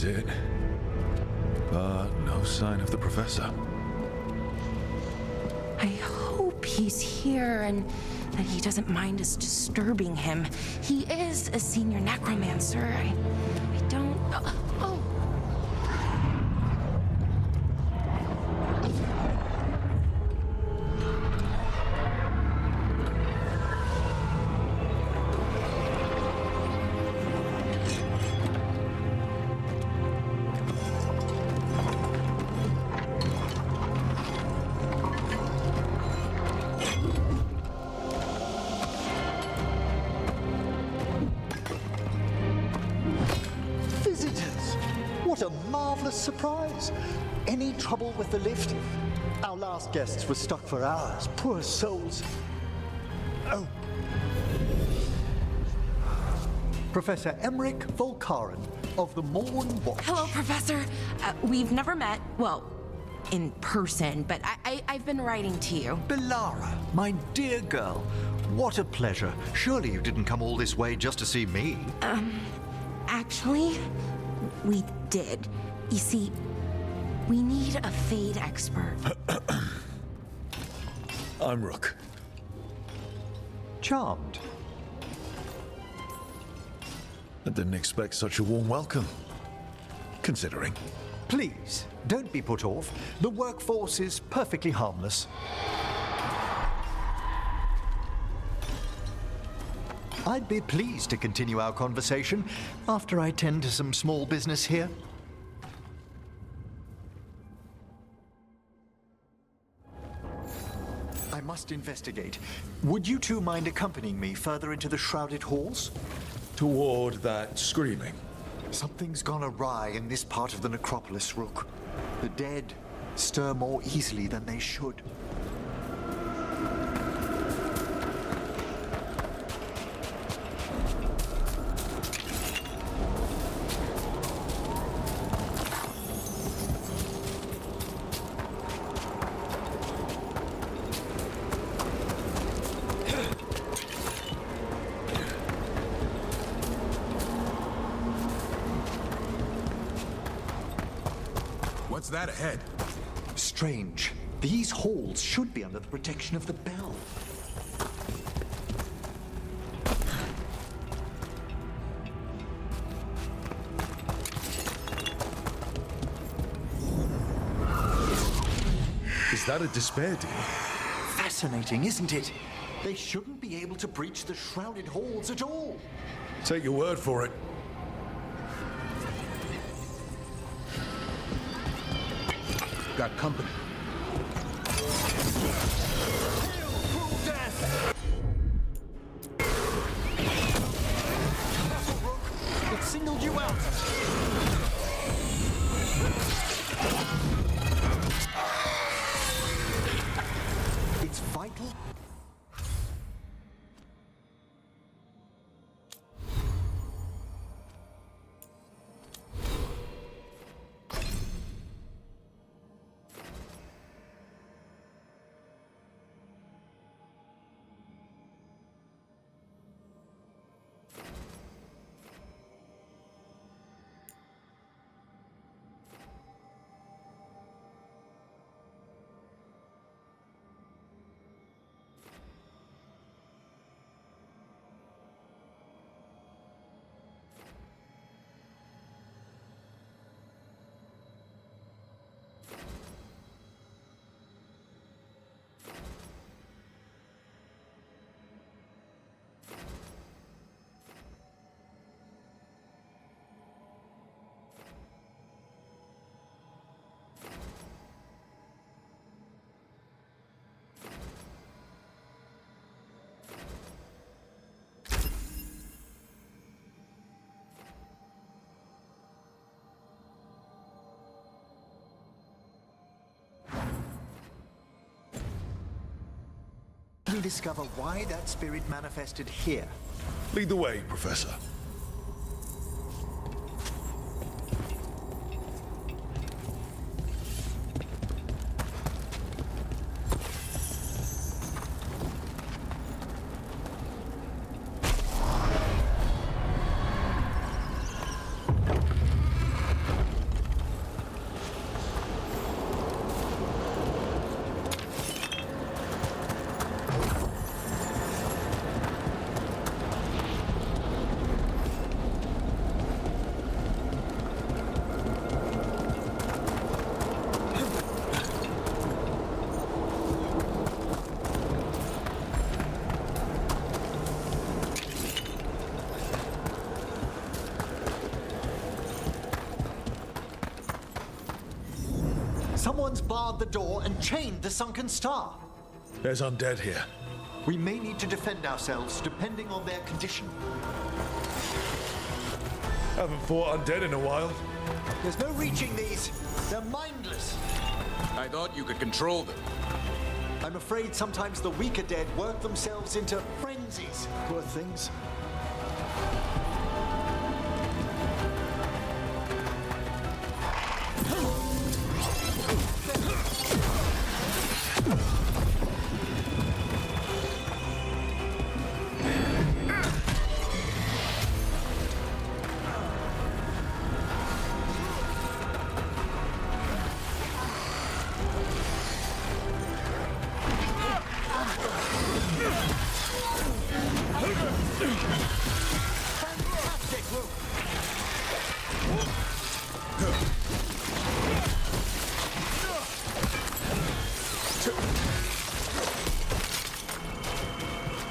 it. But no sign of the professor. I hope he's here and that he doesn't mind us disturbing him. He is a senior necromancer. I don't... Oh! What a marvelous surprise! Any trouble with the lift? Our last guests were stuck for hours. Poor souls. Oh. Professor Emmerich Volkaren of the Morn Watch. Hello, Professor. We've never met, well, in person, but I've been writing to you. Belara, my dear girl, what a pleasure. Surely you didn't come all this way just to see me. Actually, we did. You see, we need a Fade expert. I'm Rook. Charmed. I didn't expect such a warm welcome. Considering. Please, don't be put off. The workforce is perfectly harmless. I'd be pleased to continue our conversation after I tend to some small business here. I must investigate. Would you two mind accompanying me further into the shrouded halls? Toward that screaming. Something's gone awry in this part of the necropolis, Rook. The dead stir more easily than they should. What's that ahead? Strange. These halls should be under the protection of the bell. Is that a despair deal? Fascinating, isn't it? They shouldn't be able to breach the shrouded halls at all. Take your word for it. Got company. It singled you out. It's vital. We discover why that spirit manifested here. Lead the way, Professor. Someone's barred the door and chained the sunken star. There's undead here. We may need to defend ourselves depending on their condition. Haven't fought undead in a while. There's no reaching these. They're mindless. I thought you could control them. I'm afraid sometimes the weaker dead work themselves into frenzies. Poor things.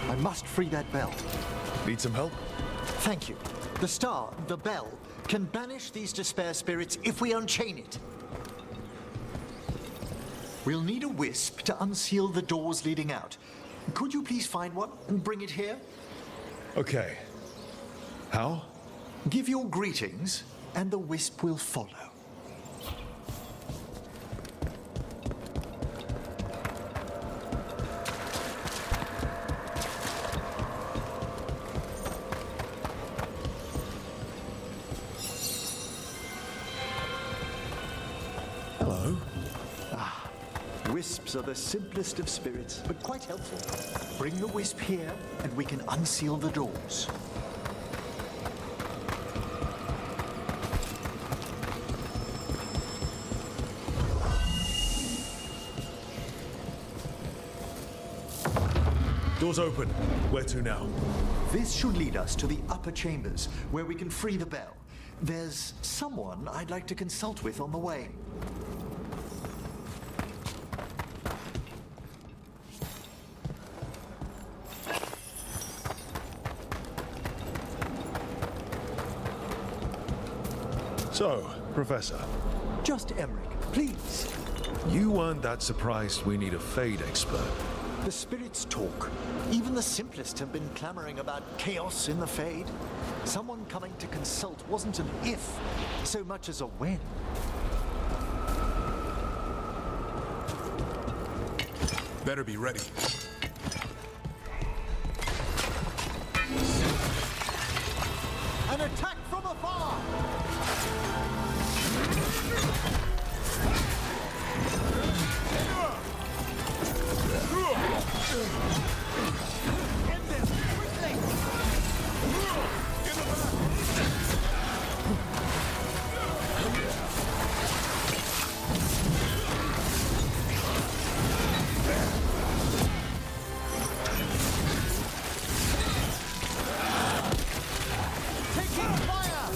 I must free that bell. Need some help? Thank you. The star, the bell, can banish these despair spirits if we unchain it. We'll need a wisp to unseal the doors leading out. Could you please find one and bring it here? Okay. How? Give your greetings, and the wisp will follow. Hello? Wisps are the simplest of spirits, but quite helpful. Bring the wisp here, and we can unseal the doors. Door's open. Where to now? This should lead us to the upper chambers, where we can free the bell. There's someone I'd like to consult with on the way. So, Professor, Just Emmerich, please. you weren't that surprised we need a Fade expert. The spirits talk. Even the simplest have been clamoring about chaos in the Fade. Someone coming to consult wasn't an if, so much as a when. Better be ready. An attack from afar! End them, quickly! Taking fire!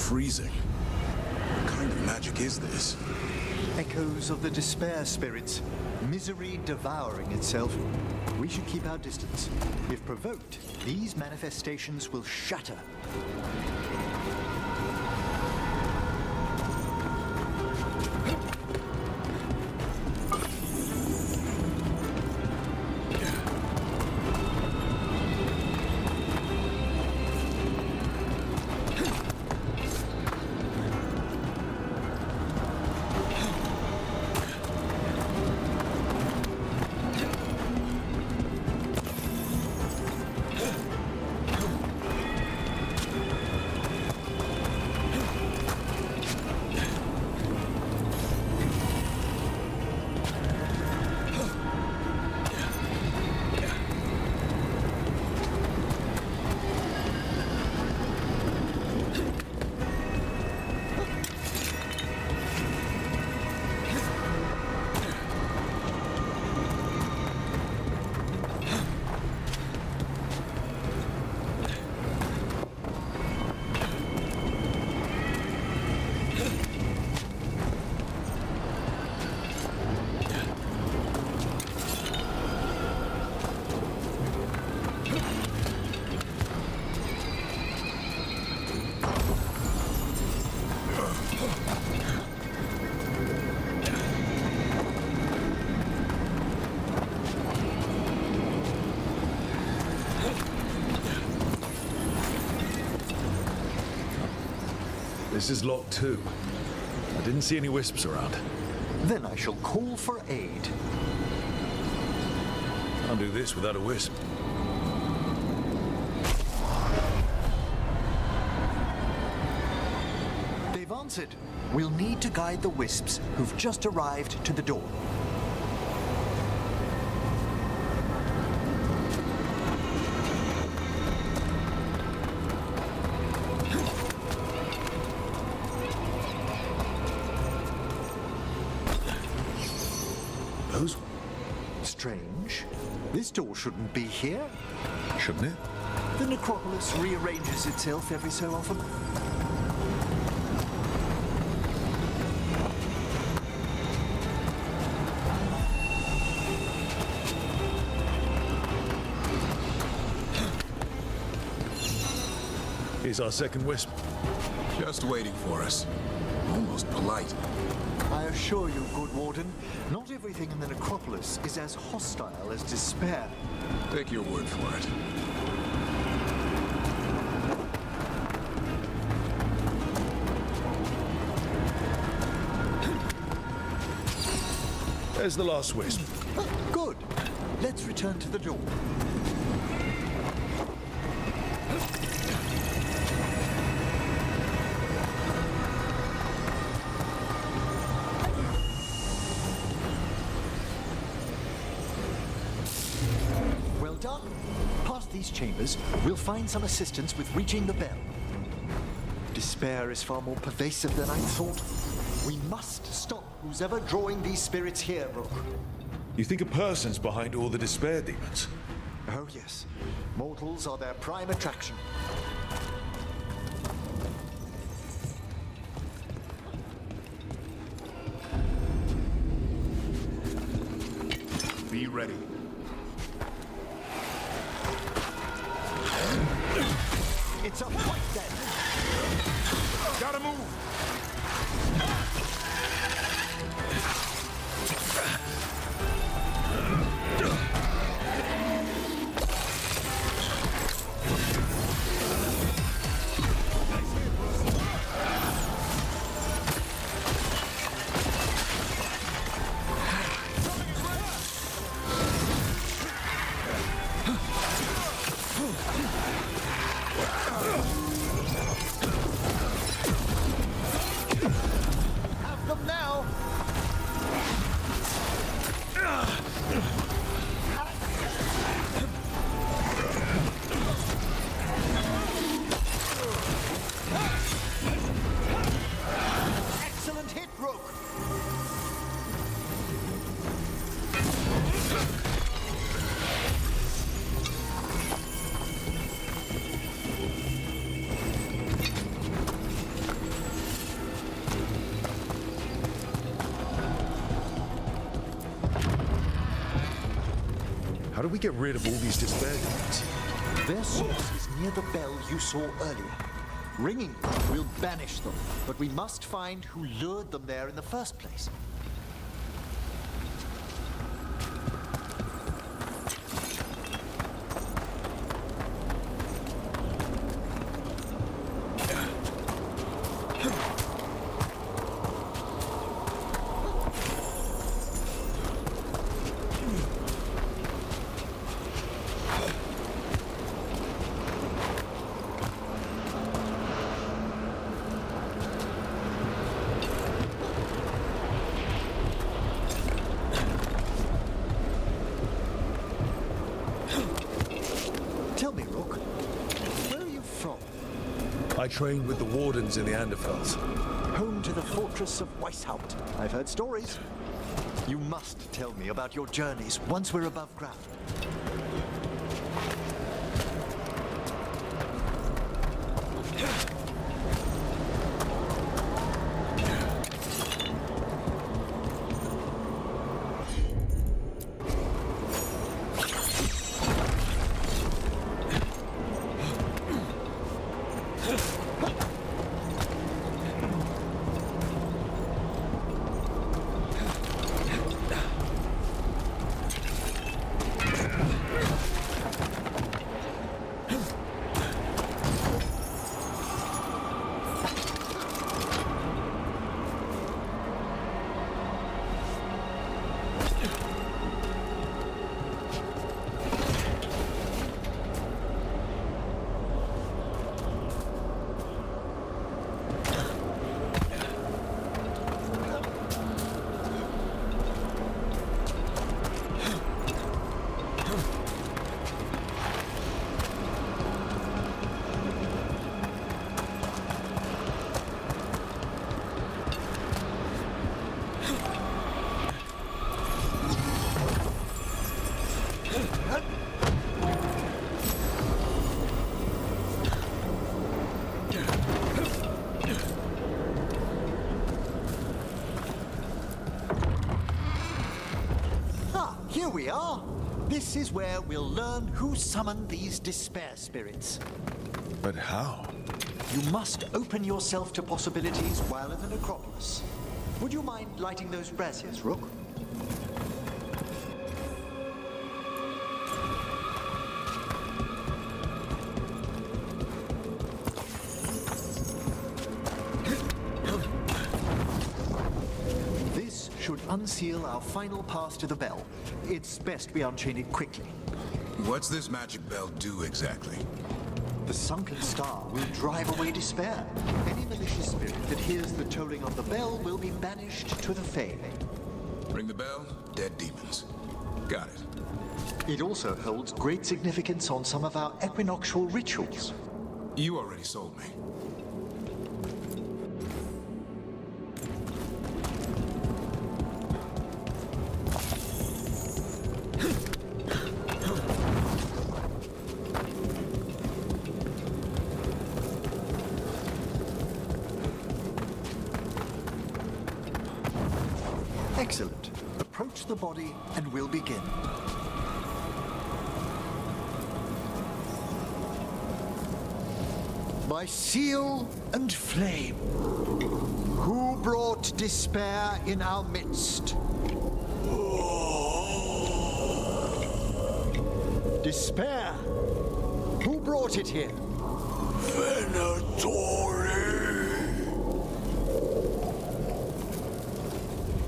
freezing. What kind of magic is this? Echoes of the despair spirits, misery devouring itself. We should keep our distance. If provoked, these manifestations will shatter. This is locked too. I didn't see any wisps around. Then I shall call for aid. Can't do this without a wisp. They've answered. We'll need to guide the wisps who've just arrived to the door. Those? Strange. This door shouldn't be here. Shouldn't it? The necropolis rearranges itself every so often. Here's our second wisp. Just waiting for us. Almost polite. I assure you, good warden, not everything in the necropolis is as hostile as despair. Take your word for it. There's the last wisp. Good. Let's return to the door. Well done. Past these chambers, we'll find some assistance with reaching the bell. Despair is far more pervasive than I thought. We must stop who's ever drawing these spirits here, Rook. You think a person's behind all the despair demons? Oh, yes. Mortals are their prime attraction. Be ready. It's a fight then! Gotta move! How do we get rid of all these despair demons? Their source is near the bell you saw earlier. Ringing will banish them, but we must find who lured them there in the first place. Tell me, Rook, where are you from? I trained with the wardens in the Anderfels. Home to the fortress of Weishaupt. I've heard stories. You must tell me about your journeys once we're above ground. Here we are. This is where we'll learn who summoned these despair spirits. But how? You must open yourself to possibilities while in the necropolis. Would you mind lighting those braziers, Rook? This should unseal our final path to the bell. It's best we unchain it quickly. What's this magic bell do exactly? The sunken star will drive away despair. Any malicious spirit that hears the tolling of the bell will be banished to the Fae. Ring the bell, dead demons. Got it. It also holds great significance on some of our equinoctial rituals. You already sold me. Excellent. Approach the body and we'll begin. By seal and flame, who brought despair in our midst? Despair? Who brought it here?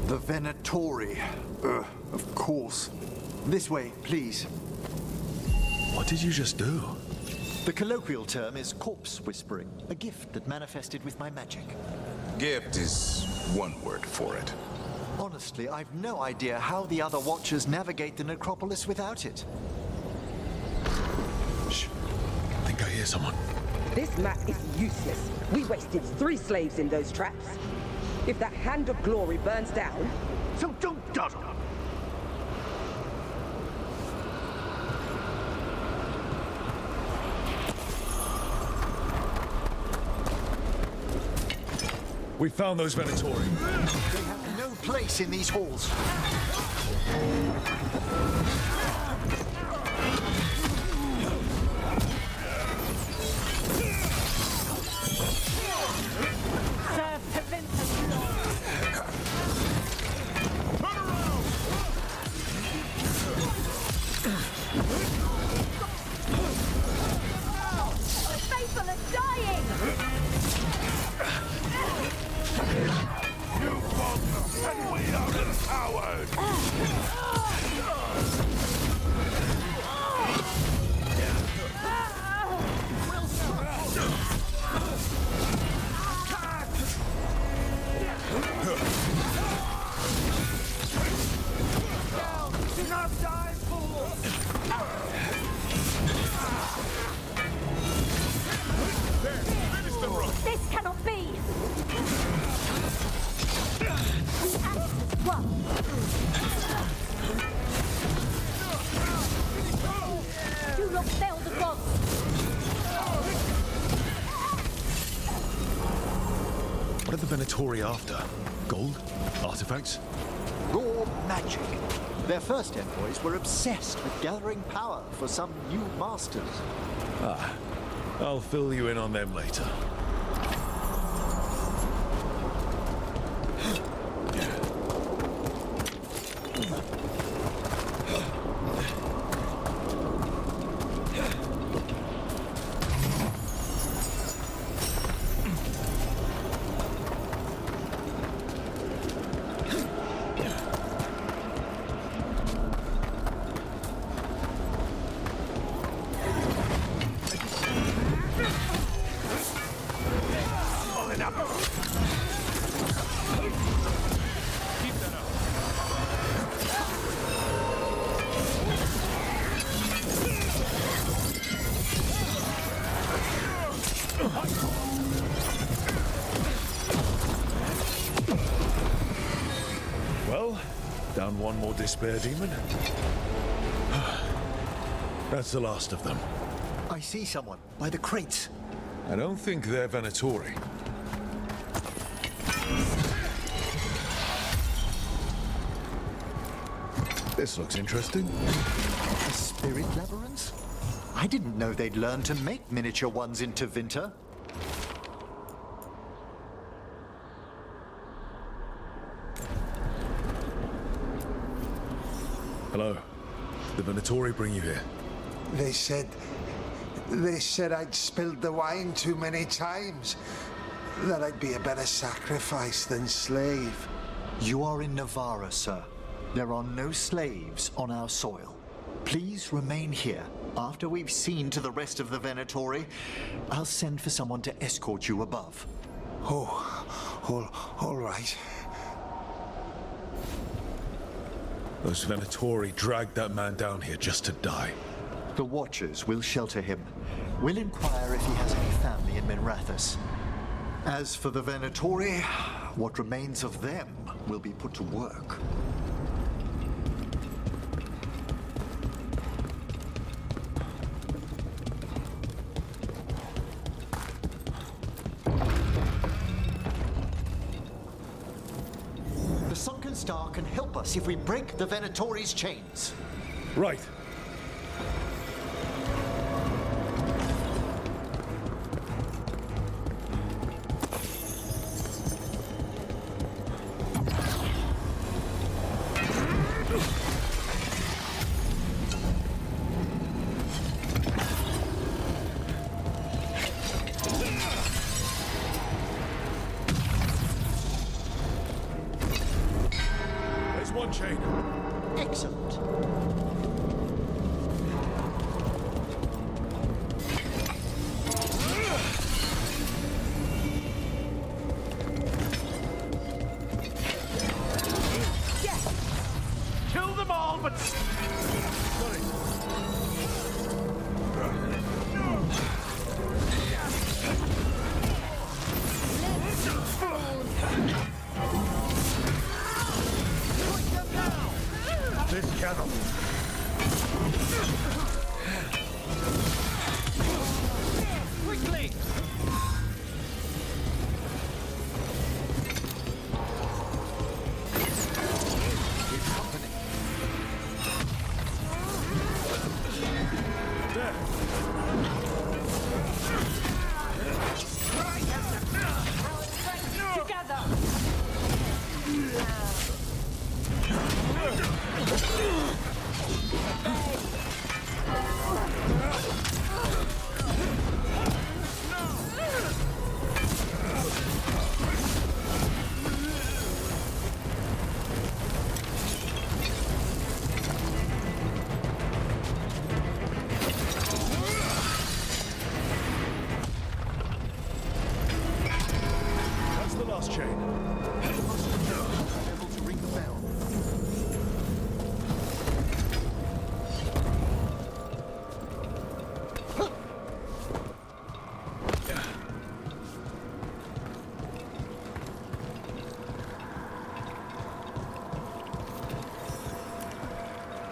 The Venatori. Of course. This way, please. What did you just do? The colloquial term is corpse whispering, a gift that manifested with my magic. Gift is one word for it. Honestly, I've no idea how the other Watchers navigate the necropolis without it. Shh. I think I hear someone. This map is useless. We wasted 3 slaves in those traps. If that Hand of Glory burns down... So don't dawdle! We found those Venatori. They have no place in these halls. This cannot be! We act as one. Do not fail the gods! What are the Venatori after? Gold? Artifacts? Raw magic. Their first envoys were obsessed with gathering power for some new masters. I'll fill you in on them later. Well, down one more despair demon. That's the last of them. I see someone by the crates. I don't think they're Venatori. This looks interesting. A spirit labyrinth? I didn't know they'd learn to make miniature ones in Tevinter. Hello. The Venatori bring you here. They said I'd spilled the wine too many times. That I'd be a better sacrifice than slave. You are in Navarra, sir. There are no slaves on our soil. Please remain here. After we've seen to the rest of the Venatori, I'll send for someone to escort you above. All right. Those Venatori dragged that man down here just to die. The Watchers will shelter him. We'll inquire if he has any family in Minrathous. As for the Venatori, what remains of them will be put to work. The Sunken Star can help us if we break the Venatori's chains. Right. There's one chain. Excellent. Kill them all, but... This cannot... Quickly! Together!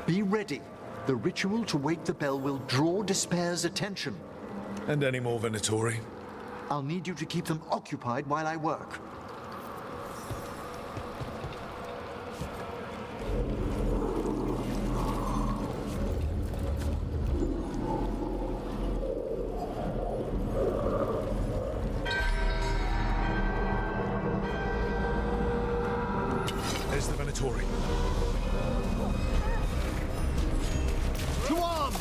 Be ready. The ritual to wake the bell will draw Despair's attention. And any more Venatori? I'll need you to keep them occupied while I work. There's the Venatori. To arms!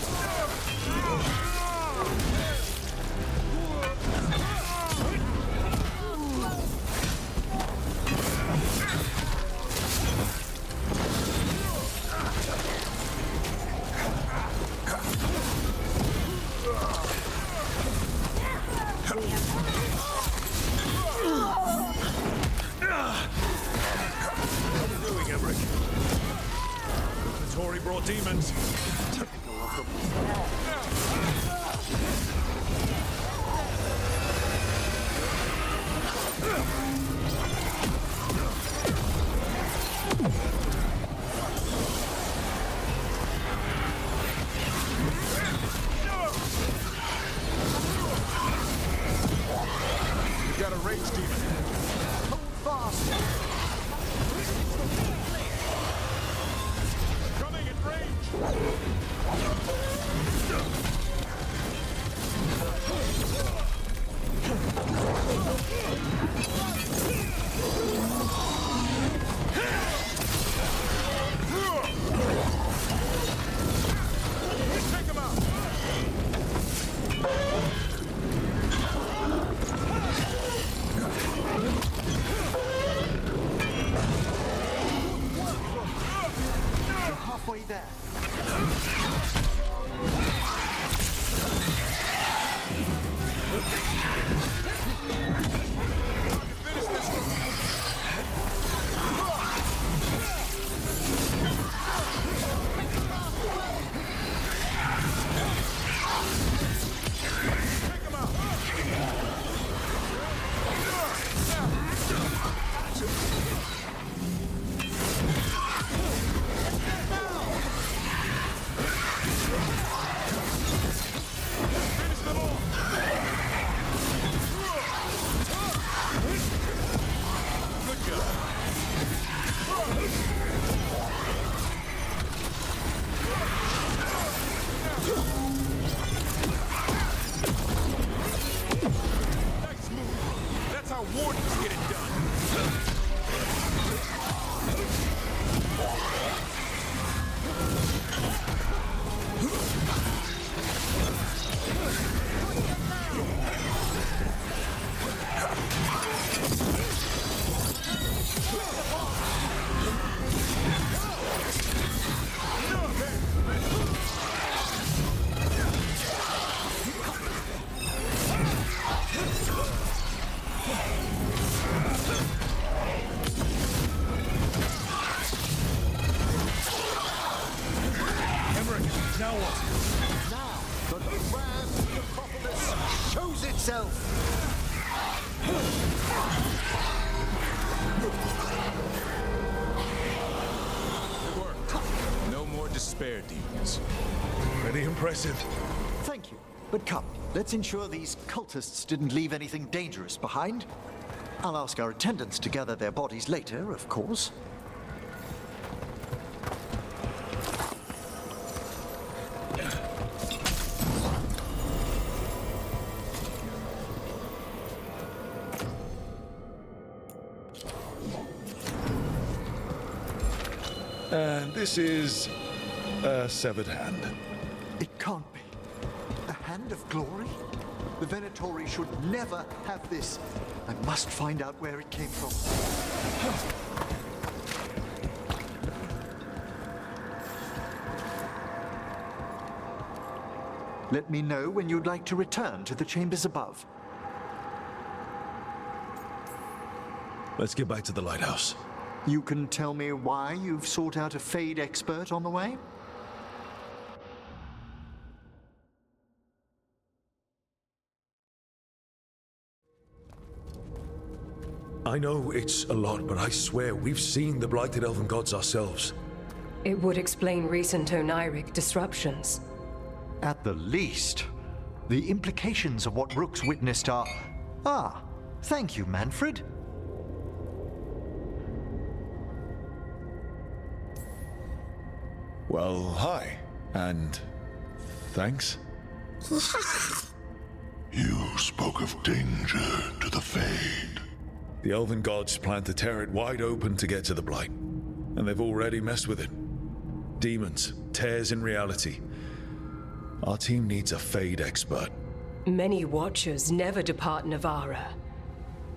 Venatori brought demons. We've got a rage demon. Hold fast! Coming in range. Take him out. You're halfway there. Nice move. That's how wardens get it done. Now what? Now, the grand necropolis shows itself! Good work. No more despair demons. Very impressive. Thank you. But come, let's ensure these cultists didn't leave anything dangerous behind. I'll ask our attendants to gather their bodies later, of course. And this is a severed hand. It can't be. A hand of glory? The Venatori should never have this. I must find out where it came from. Let me know when you'd like to return to the chambers above. Let's get back to the lighthouse. You can tell me why you've sought out a Fade expert on the way? I know it's a lot, but I swear we've seen the blighted elven gods ourselves. It would explain recent Oniric disruptions. At the least, the implications of what Rook's witnessed are... Ah, thank you, Manfred. Well, hi, and thanks. You spoke of danger to the Fade. The Elven gods plan to tear it wide open to get to the Blight, and they've already messed with it. Demons, tears in reality. Our team needs a Fade expert. Many Watchers never depart Navara.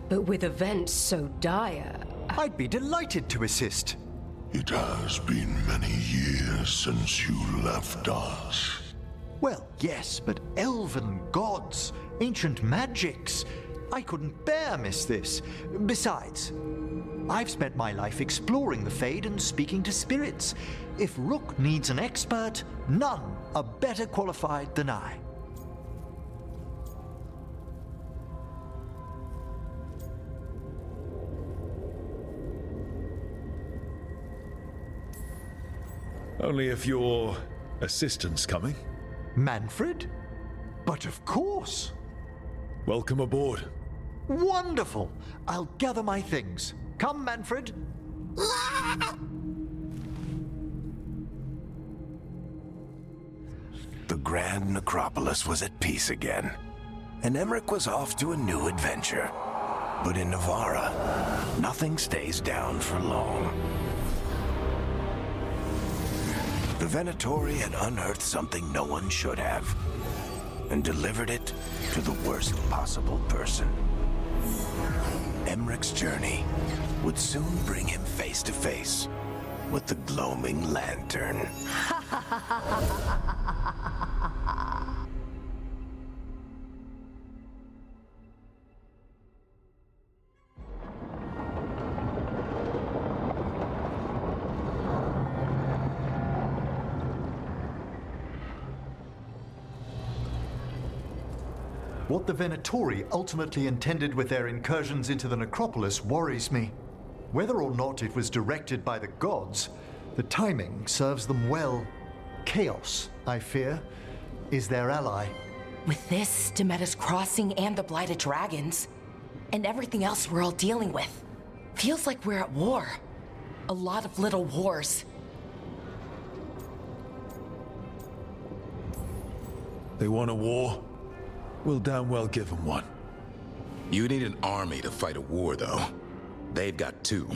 But with events so dire... I'd be delighted to assist. It has been many years since you left us. Well, yes, but elven gods, ancient magics. I couldn't bear miss this. Besides, I've spent my life exploring the Fade and speaking to spirits. If Rook needs an expert, none are better qualified than I. Only if your assistant's coming. Manfred? But of course. Welcome aboard. Wonderful. I'll gather my things. Come, Manfred. The Grand Necropolis was at peace again, and Emmerich was off to a new adventure. But in Navara, nothing stays down for long. The Venatori had unearthed something no one should have, and delivered it to the worst possible person. Emmerich's journey would soon bring him face to face with the gloaming lantern. What the Venatori ultimately intended with their incursions into the necropolis worries me. Whether or not it was directed by the gods, the timing serves them well. Chaos, I fear, is their ally. With this, Demeter's Crossing and the Blighted Dragons, and everything else we're all dealing with, feels like we're at war. A lot of little wars. They want a war? We'll damn well give them one. You need an army to fight a war, though. They've got two.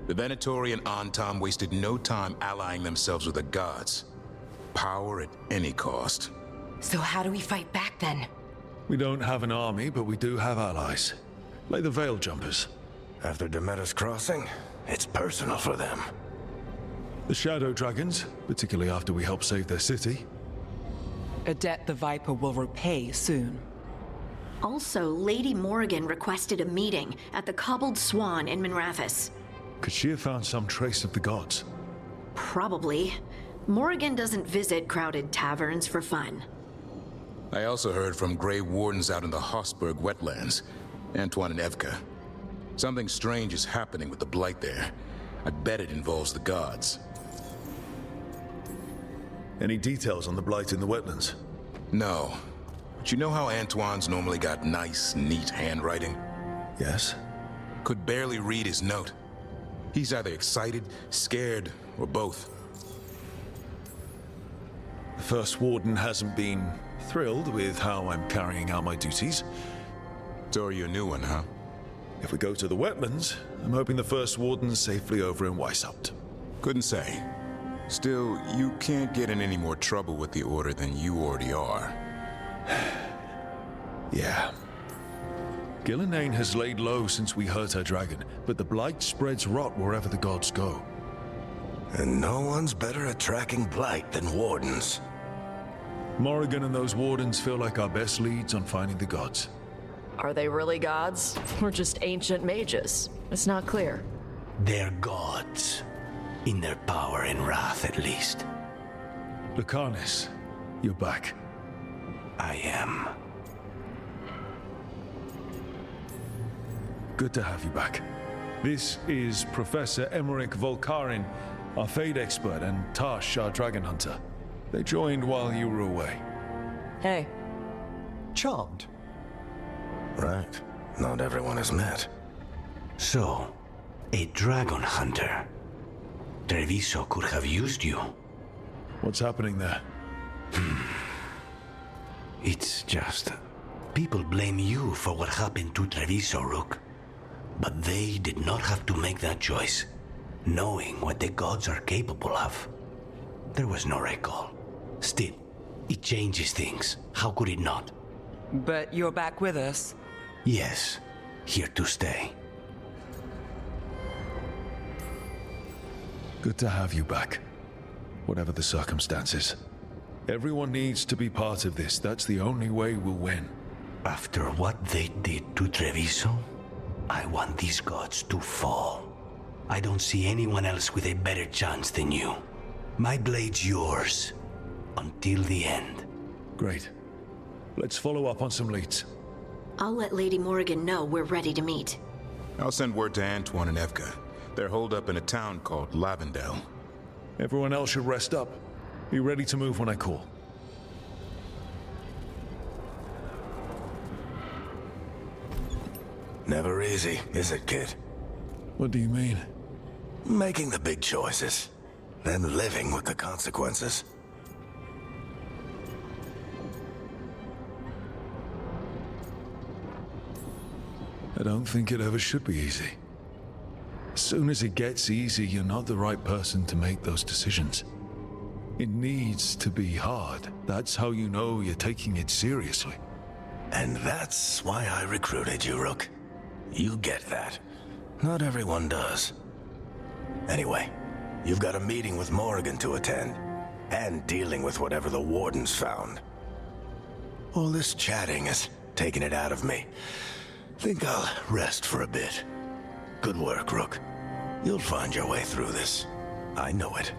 The Venatori and Antam wasted no time allying themselves with the gods. Power at any cost. So how do we fight back, then? We don't have an army, but we do have allies. Like the Veil Jumpers. After Demeter's Crossing, it's personal for them. The Shadow Dragons, particularly after we helped save their city. A debt the Viper will repay soon. Also, Lady Morrigan requested a meeting at the Cobbled Swan in Minrathous. Could she have found some trace of the gods? Probably. Morrigan doesn't visit crowded taverns for fun. I also heard from Grey Wardens out in the Hossberg wetlands, Antoine and Evka. Something strange is happening with the Blight there. I bet it involves the gods. Any details on the Blight in the wetlands? No. But you know how Antoine's normally got nice, neat handwriting? Yes. Could barely read his note. He's either excited, scared, or both. The First Warden hasn't been thrilled with how I'm carrying out my duties. So are you a new one, huh? If we go to the wetlands, I'm hoping the First Warden's safely over in Weishaupt. Couldn't say. Still, you can't get in any more trouble with the Order than you already are. Yeah. Gillenane has laid low since we hurt her dragon, but the Blight spreads rot wherever the gods go. And no one's better at tracking Blight than Wardens. Morrigan and those Wardens feel like our best leads on finding the gods. Are they really gods? Or just ancient mages? It's not clear. They're gods. In their power and wrath, at least. Lucanus, you're back. I am. Good to have you back. This is Professor Emmerich Volkarin, Our Fade expert and Tash, our dragon hunter. They joined while you were away. Hey. Charmed. Right. Not everyone has met. So, a dragon hunter. Treviso could have used you. What's happening there? It's just... people blame you for what happened to Treviso, Rook. But they did not have to make that choice, knowing what the gods are capable of. There was no recall. Still, it changes things. How could it not? But you're back with us. Yes, here to stay. Good to have you back. Whatever the circumstances. Everyone needs to be part of this. That's the only way we'll win. After what they did to Treviso, I want these gods to fall. I don't see anyone else with a better chance than you. My blade's yours. Until the end. Great. Let's follow up on some leads. I'll let Lady Morrigan know we're ready to meet. I'll send word to Antoine and Evka. They're holed up in a town called Lavendale. Everyone else should rest up. Be ready to move when I call. Never easy, is it, kid? What do you mean? Making the big choices, then living with the consequences. I don't think it ever should be easy. As soon as it gets easy, you're not the right person to make those decisions. It needs to be hard. That's how you know you're taking it seriously. And that's why I recruited you, Rook. You get that. Not everyone does. Anyway, you've got a meeting with Morrigan to attend, and dealing with whatever the Warden's found. All this chatting is taking it out of me. Think I'll rest for a bit. Good work, Rook. You'll find your way through this. I know it.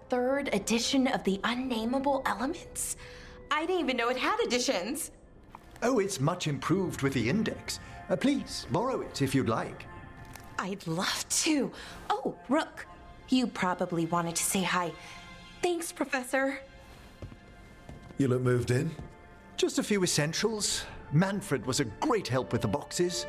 third edition of the Unnameable Elements? I didn't even know it had editions. Oh, it's much improved with the index. Please, borrow it if you'd like. I'd love to. Oh, Rook, you probably wanted to say hi. Thanks, Professor. You look moved in? Just a few essentials. Manfred was a great help with the boxes.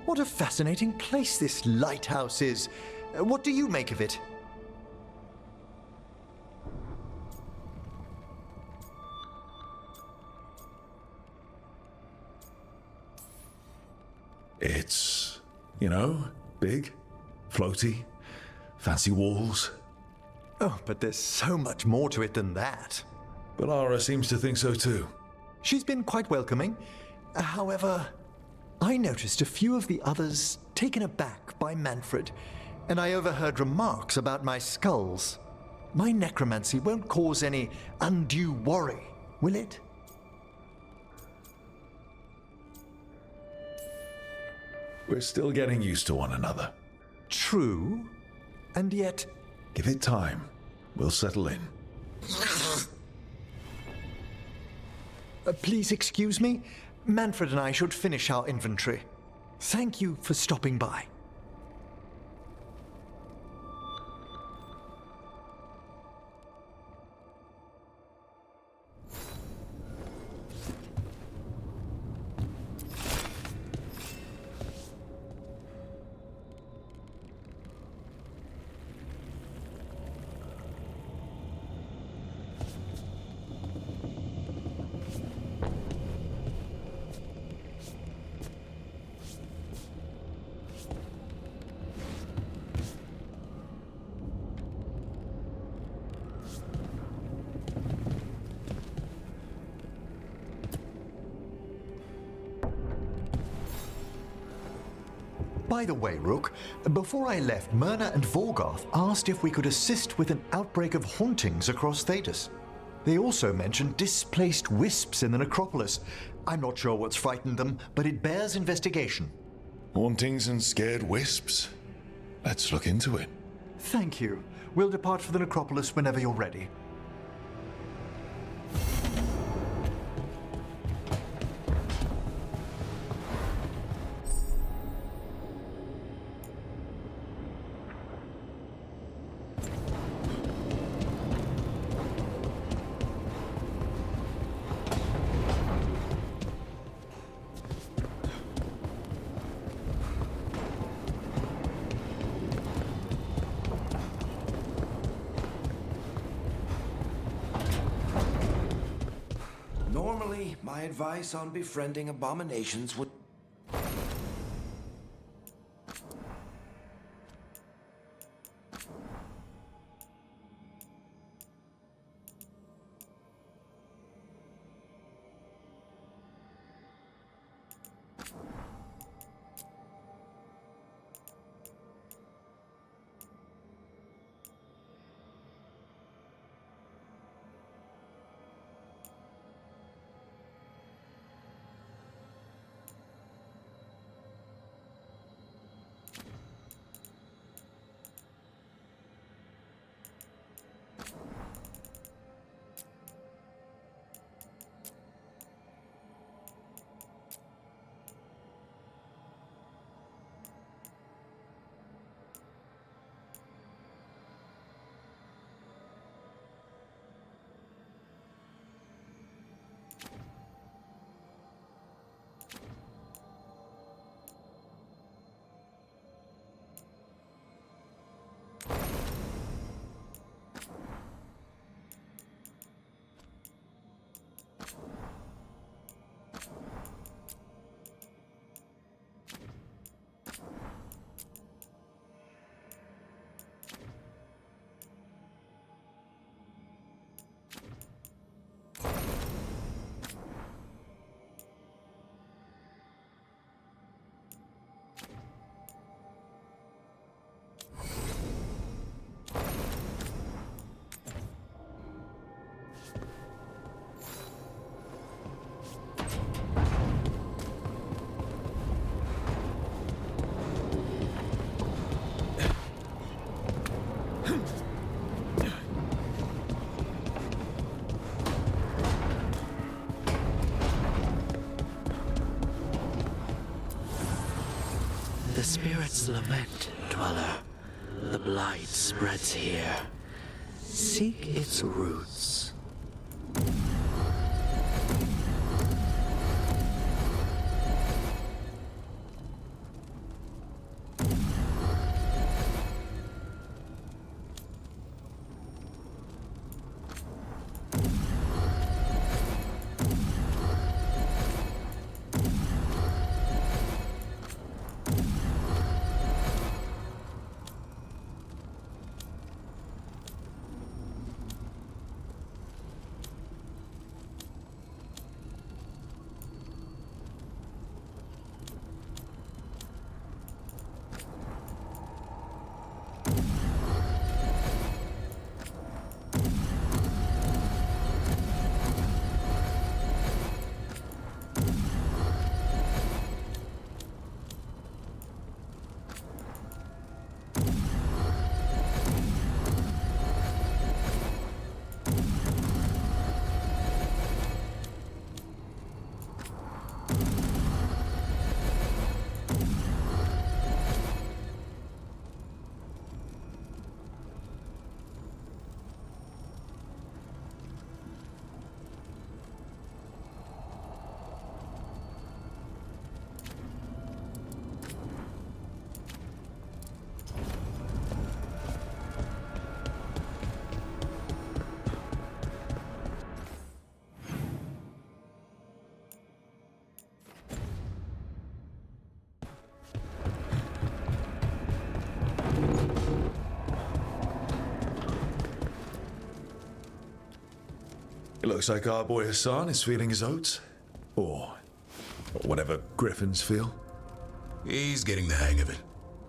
What a fascinating place this lighthouse is. What do you make of it? It's, you know, big, floaty, fancy walls. Oh, but there's so much more to it than that. But Lara seems to think so too. She's been quite welcoming. However, I noticed a few of the others taken aback by Manfred, and I overheard remarks about my skulls. My necromancy won't cause any undue worry, will it? We're still getting used to one another. True, and yet... Give it time. We'll settle in. Please excuse me. Manfred and I should finish our inventory. Thank you for stopping by. By the way, Rook, before I left, Myrna and Vorgoth asked if we could assist with an outbreak of hauntings across Thedas. They also mentioned displaced wisps in the necropolis. I'm not sure what's frightened them, but it bears investigation. Hauntings and scared wisps? Let's look into it. Thank you. We'll depart for the necropolis whenever you're ready. Normally, my advice on befriending abominations would... spirits lament, Dweller. The blight spreads here. Seek its roots. It looks like our boy Hassan is feeling his oats. Or whatever griffins feel. He's getting the hang of it.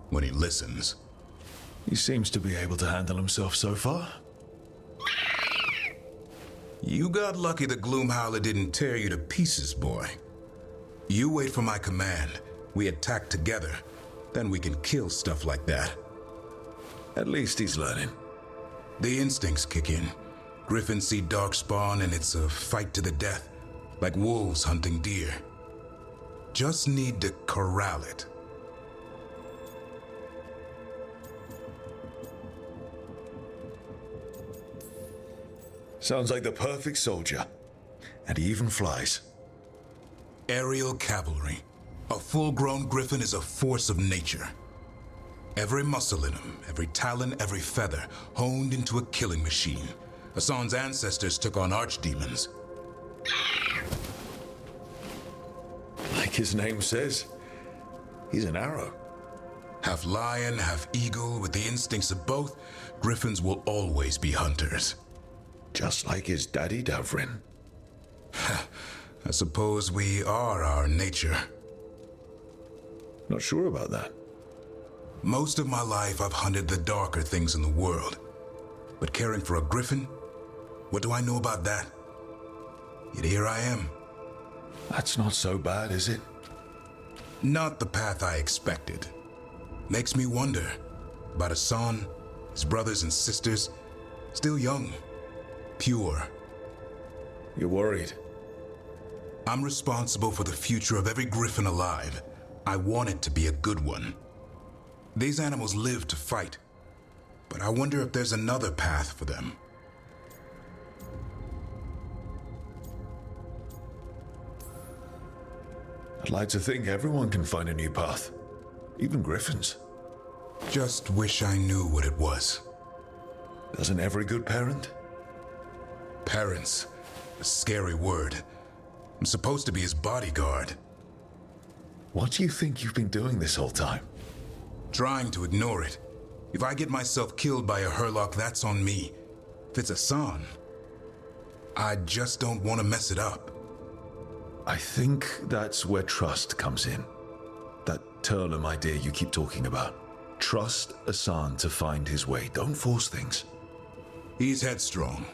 When he listens. He seems to be able to handle himself so far. You got lucky the Gloomhowler didn't tear you to pieces, boy. You wait for my command. We attack together. Then we can kill stuff like that. At least he's learning. The instincts kick in. Griffins see darkspawn and it's a fight to the death. Like wolves hunting deer. Just need to corral it. Sounds like the perfect soldier. And he even flies. Aerial cavalry. A full-grown griffin is a force of nature. Every muscle in him, every talon, every feather, honed into a killing machine. Hassan's ancestors took on archdemons. Like his name says, he's an arrow. Half lion, half eagle, with the instincts of both, griffins will always be hunters. Just like his daddy, Davrin. I suppose we are our nature. Not sure about that. Most of my life I've hunted the darker things in the world. But caring for a griffin? What do I know about that? Yet here I am. That's not so bad, is it? Not the path I expected. Makes me wonder about Hassan, his brothers and sisters, still young, pure. You're worried? I'm responsible for the future of every griffin alive. I want it to be a good one. These animals live to fight, but I wonder if there's another path for them. I'd like to think everyone can find a new path. Even griffins. Just wish I knew what it was. Doesn't every good parent? Parents. A scary word. I'm supposed to be his bodyguard. What do you think you've been doing this whole time? Trying to ignore it. If I get myself killed by a Hurlock, that's on me. If it's Hassan, I just don't want to mess it up. I think that's where trust comes in. That Turlum idea you keep talking about. Trust Hassan to find his way. Don't force things. He's headstrong.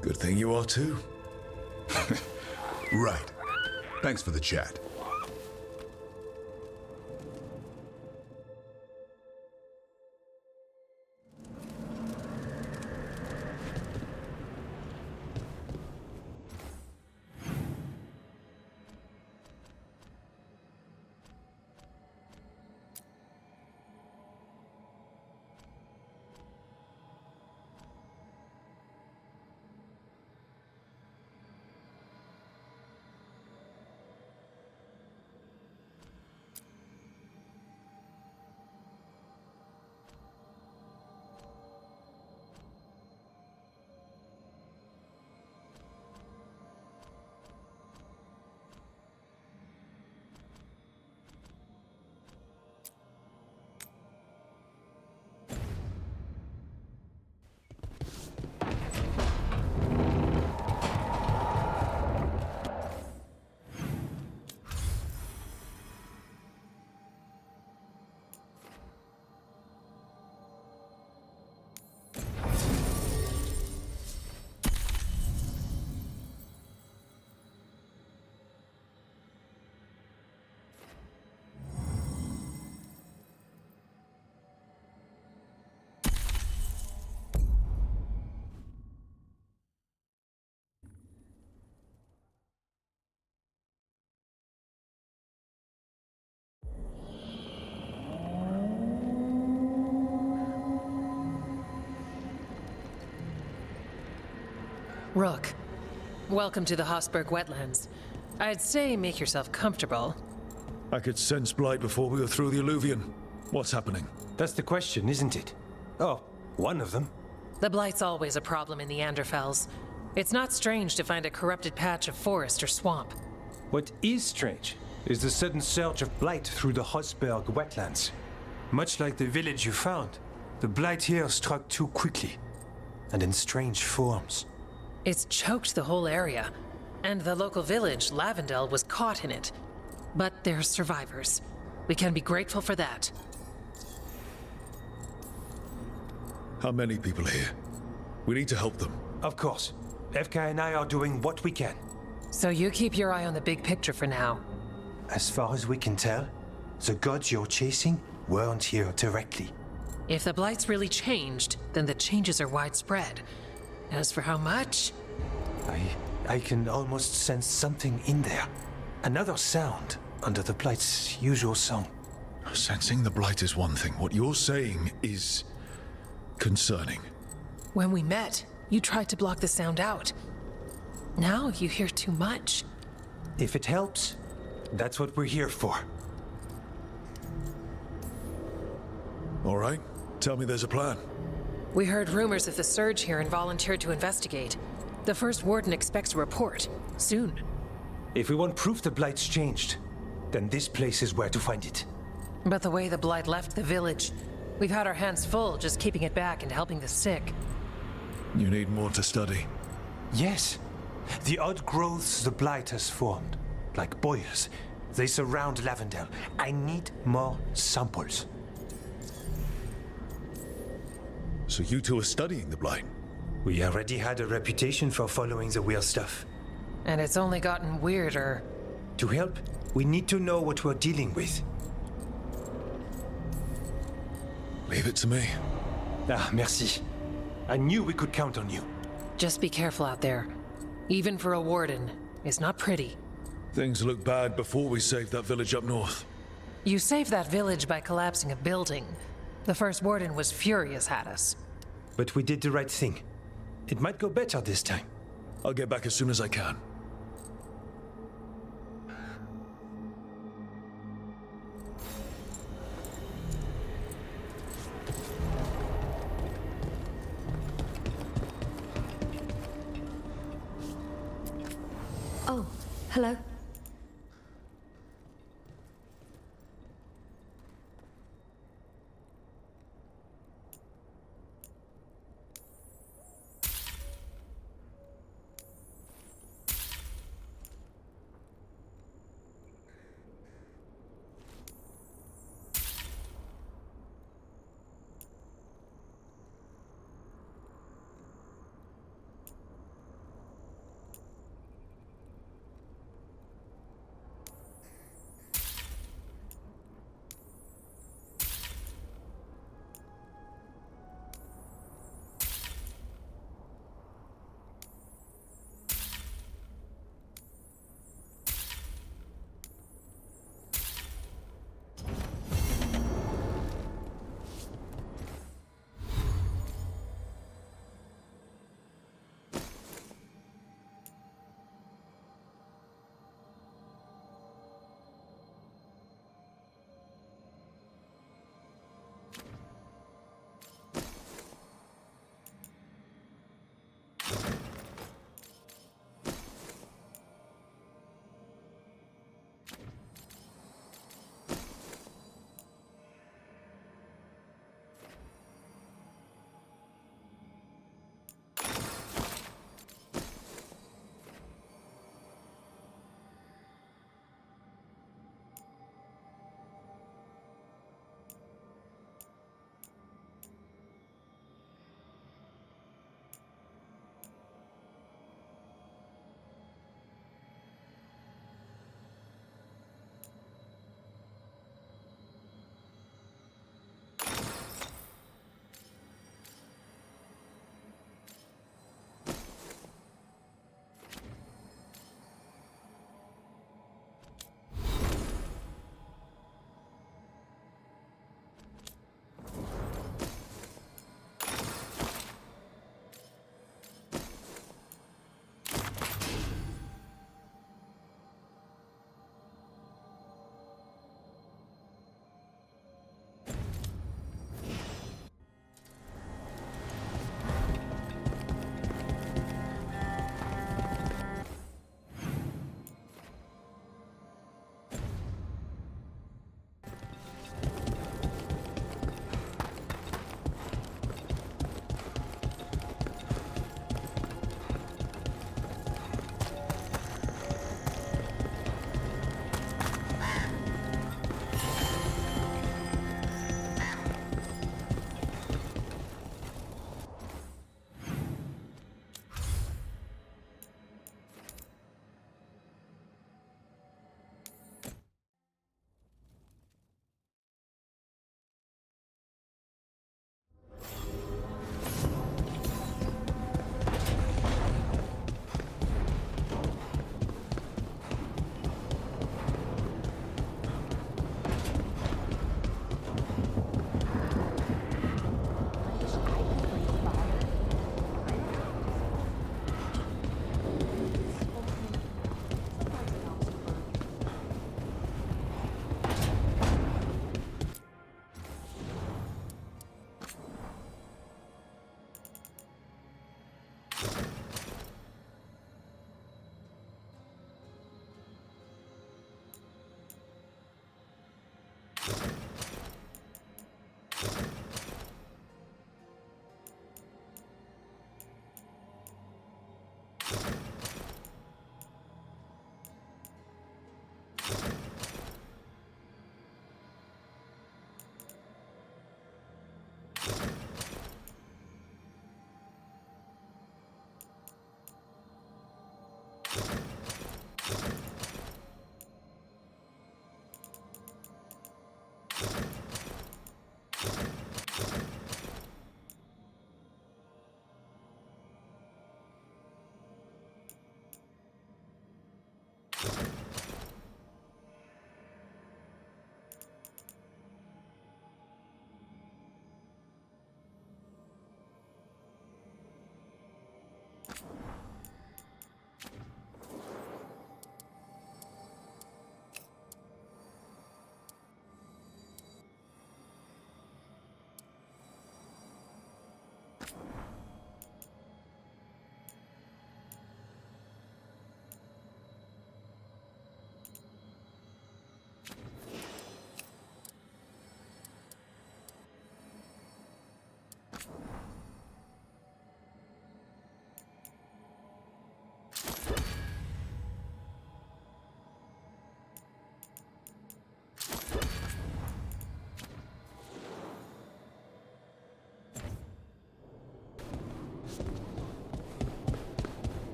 Good thing you are too. Right. Thanks for the chat. Rook, welcome to the Hosberg wetlands. I'd say make yourself comfortable. I could sense blight before we were through the alluvion. What's happening? That's the question, isn't it? Oh, one of them. The blight's always a problem in the Anderfells. It's not strange to find a corrupted patch of forest or swamp. What is strange is the sudden surge of blight through the Hosberg wetlands. Much like the village you found, the blight here struck too quickly, and in strange forms. It's choked the whole area, and the local village, Lavendel, was caught in it. But they're survivors. We can be grateful for that. How many people here? We need to help them. Of course. FK and I are doing what we can. So you keep your eye on the big picture for now. As far as we can tell, the gods you're chasing weren't here directly. If the blight's really changed, then the changes are widespread. As for how much... I can almost sense something in there. Another sound under the blight's usual song. Sensing the blight is one thing. What you're saying is... concerning. When we met, you tried to block the sound out. Now you hear too much. If it helps, that's what we're here for. All right. Tell me there's a plan. We heard rumors of the surge here and volunteered to investigate. The first warden expects a report. Soon. If we want proof the blight's changed, then this place is where to find it. But the way the blight left the village, we've had our hands full just keeping it back and helping the sick. You need more to study. Yes. The odd growths the blight has formed, like boils, they surround Lavendel. I need more samples. So you two are studying the blight? We already had a reputation for following the weird stuff. And it's only gotten weirder. To help, we need to know what we're dealing with. Leave it to me. Ah, merci. I knew we could count on you. Just be careful out there. Even for a warden, it's not pretty. Things looked bad before we saved that village up north. You saved that village by collapsing a building. The first warden was furious at us. But we did the right thing. It might go better this time. I'll get back as soon as I can. Oh, hello.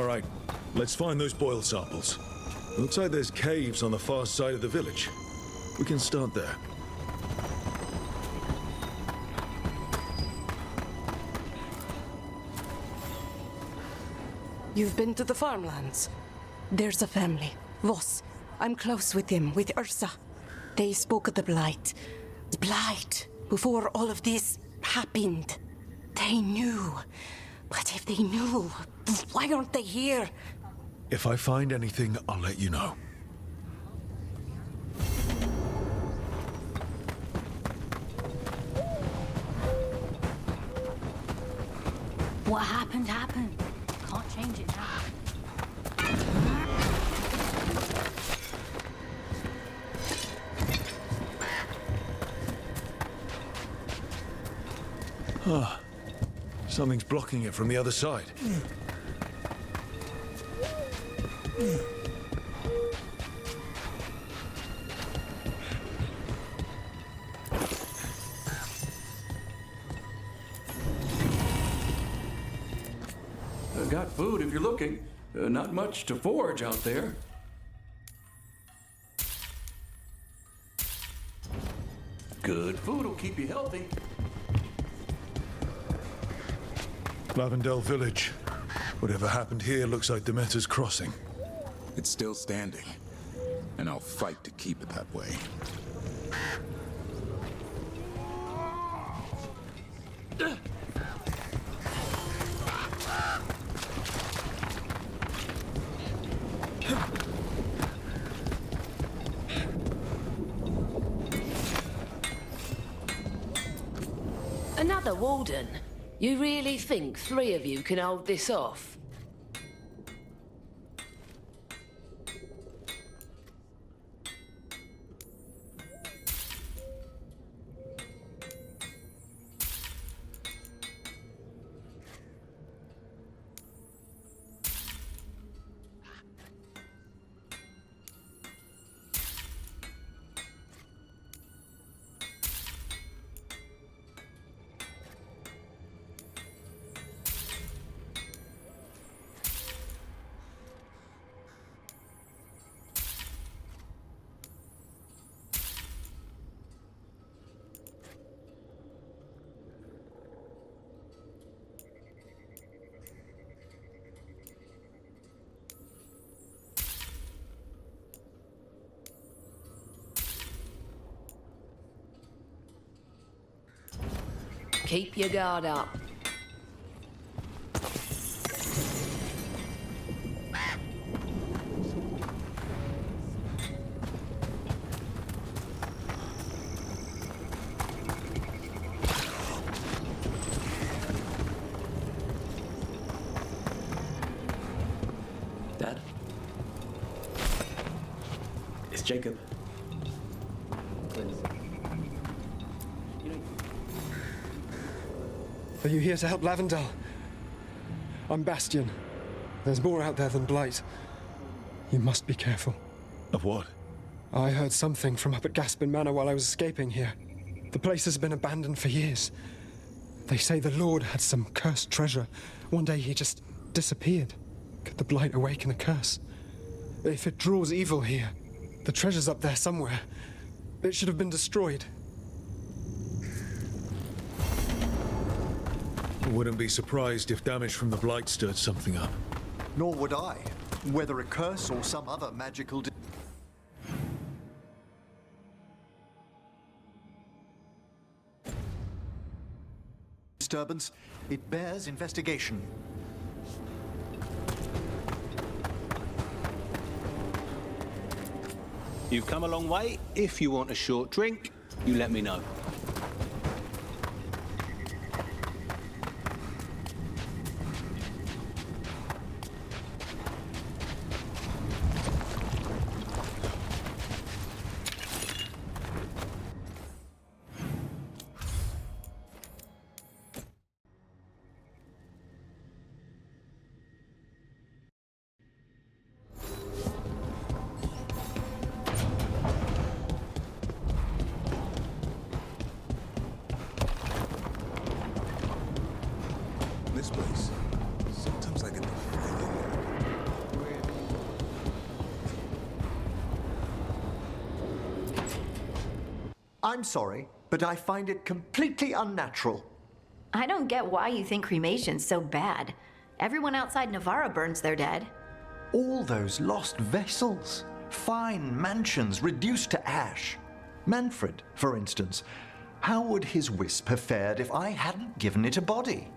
right, let's find those boil samples. Looks like there's caves on the far side of the village. We can start there. You've been to the farmlands? There's a family, Voss. I'm close with them, with Ursa. They spoke of the Blight. The Blight, before all of this happened. They knew. But if they knew, why aren't they here? If I find anything, I'll let you know. What happened, happened. Can't change it now. Ah, something's blocking it from the other side. Got food if you're looking. Not much to forage out there. Good food will keep you healthy. Lavendel Village. Whatever happened here looks like Demeter's Crossing. It's still standing, and I'll fight to keep it that way. Another warden? You really think 3 of you can hold this off? Keep your guard up. Dad? It's Jacob. Are you here to help Lavendel? I'm Bastion. There's more out there than Blight. You must be careful. Of what? I heard something from up at Gaspin Manor while I was escaping here. The place has been abandoned for years. They say the Lord had some cursed treasure. One day he just disappeared. Could the Blight awaken a curse? If it draws evil here, the treasure's up there somewhere. It should have been destroyed. Wouldn't be surprised if damage from the Blight stirred something up. Nor would I, whether a curse or some other magical disturbance. It bears investigation. You've come a long way. If you want a short drink, you let me know. This place. Sometimes I get the feeling I'm sorry, but I find it completely unnatural. I don't get why you think cremation's so bad. Everyone outside Navarra burns their dead. All those lost vessels. Fine mansions reduced to ash. Manfred, for instance. How would his wisp have fared if I hadn't given it a body?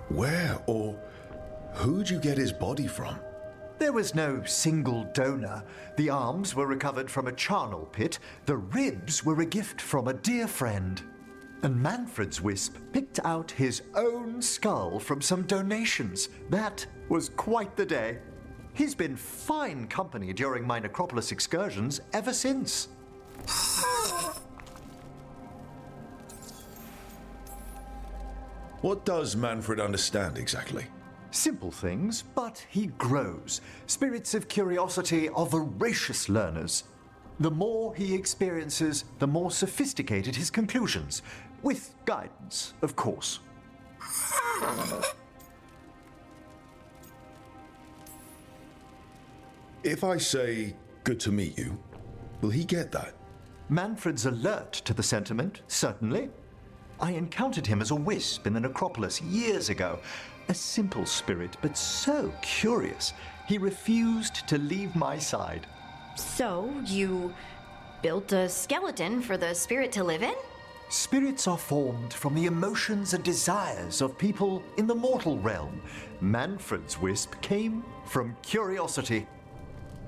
Where or who'd you get his body from? There was no single donor. The arms were recovered from a charnel pit. The ribs were a gift from a dear friend. And Manfred's wisp picked out his own skull from some donations. That was quite the day. He's been fine company during my necropolis excursions ever since. What does Manfred understand exactly? Simple things, but he grows. Spirits of curiosity are voracious learners. The more he experiences, the more sophisticated his conclusions. With guidance, of course. If I say, good to meet you, will he get that? Manfred's alert to the sentiment, certainly. I encountered him as a wisp in the necropolis years ago. A simple spirit, but so curious. He refused to leave my side. So, you built a skeleton for the spirit to live in? Spirits are formed from the emotions and desires of people in the mortal realm. Manfred's wisp came from curiosity.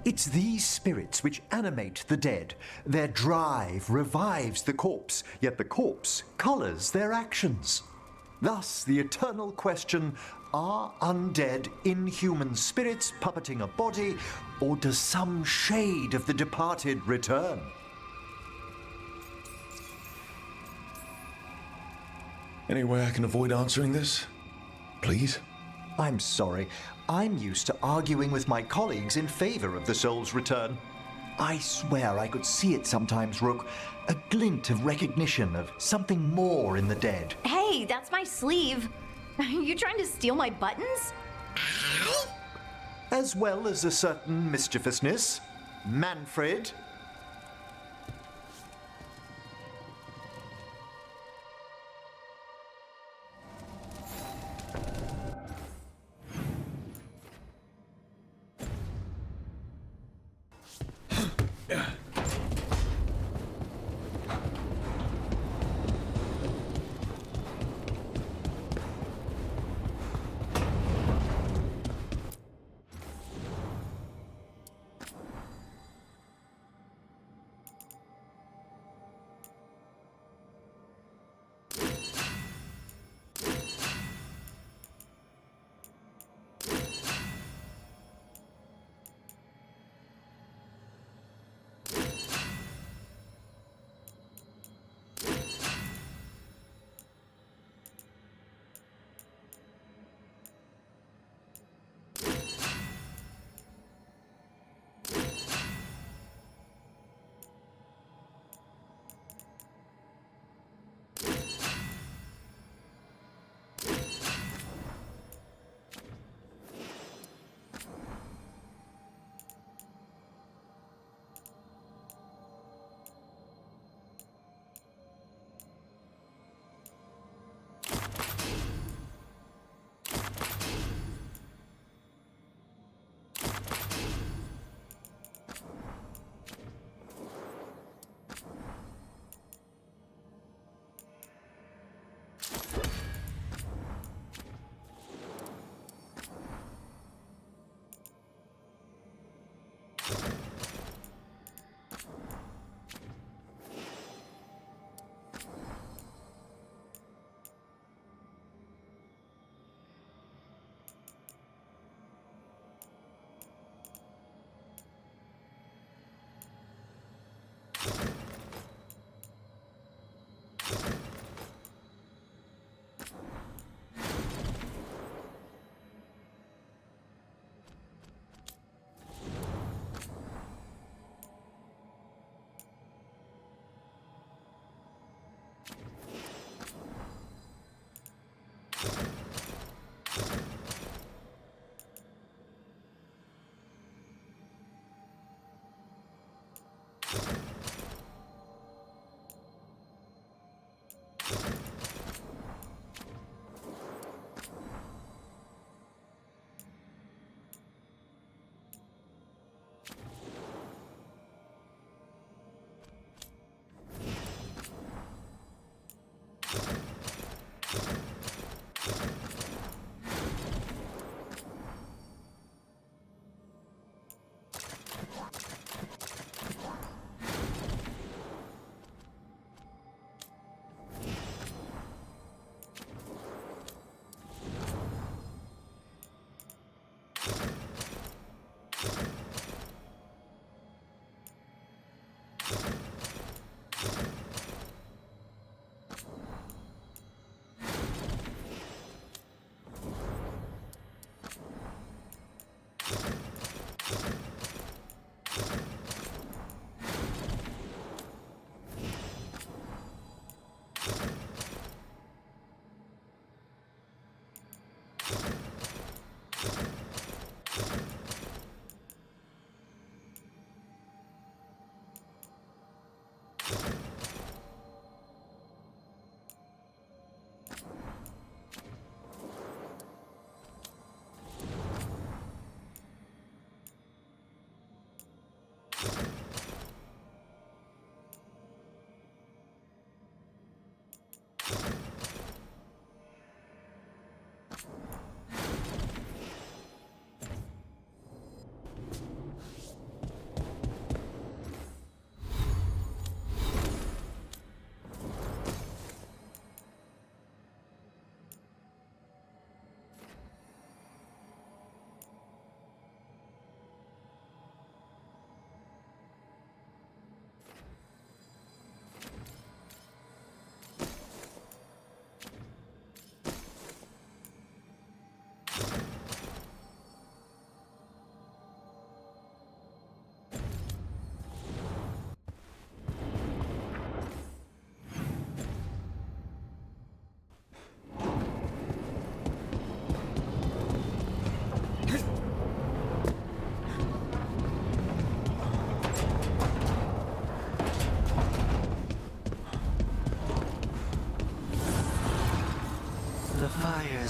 It's these spirits which animate the dead. Their drive revives the corpse, yet the corpse colors their actions. Thus, the eternal question, are undead inhuman spirits puppeting a body, or does some shade of the departed return? Any way I can avoid answering this? Please? I'm sorry. I'm used to arguing with my colleagues in favor of the soul's return. I swear I could see it sometimes, Rook. A glint of recognition of something more in the dead. Hey, that's my sleeve. Are you trying to steal my buttons? As well as a certain mischievousness. Manfred.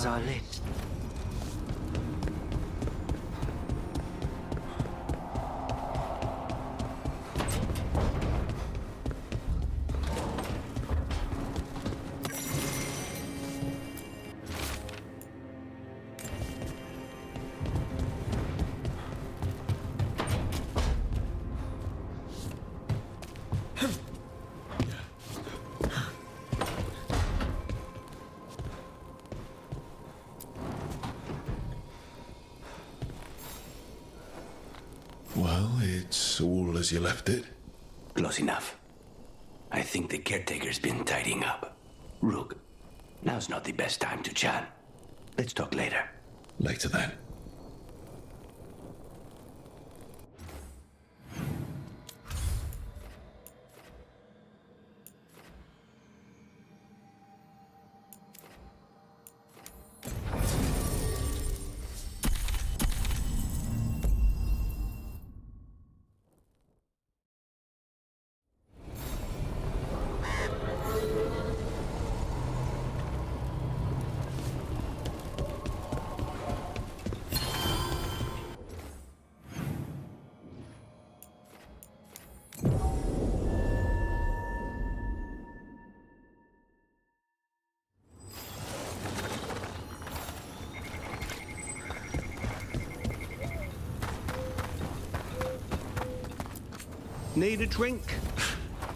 fires are lit. Well, it's all as you left it. Close enough. I think the caretaker's been tidying up. Rook, now's not the best time to chat. Let's talk later. Later then. Need a drink?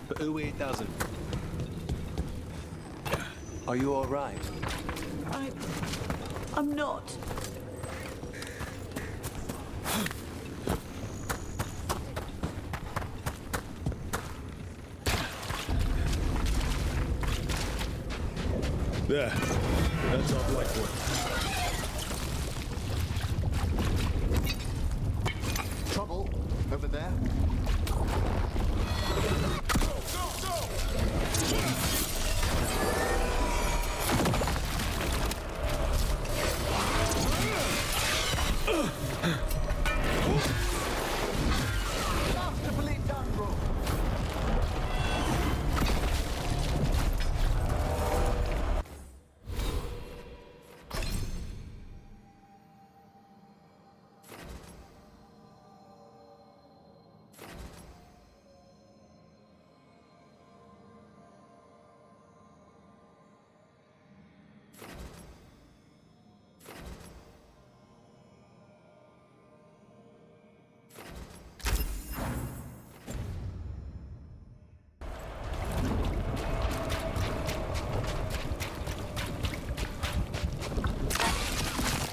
But who here doesn't? Are you all right? I'm not. There. That's our black one. Trouble over there.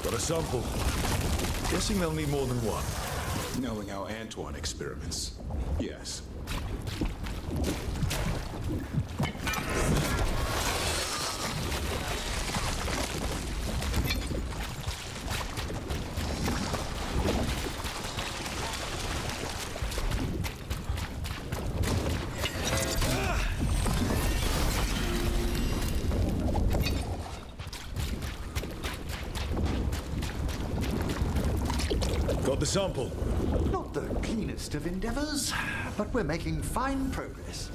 Got a sample. Guessing they'll need more than one. Knowing how Antoine experiments, yes. Got the sample. Not the cleanest of endeavors, but we're making fine progress.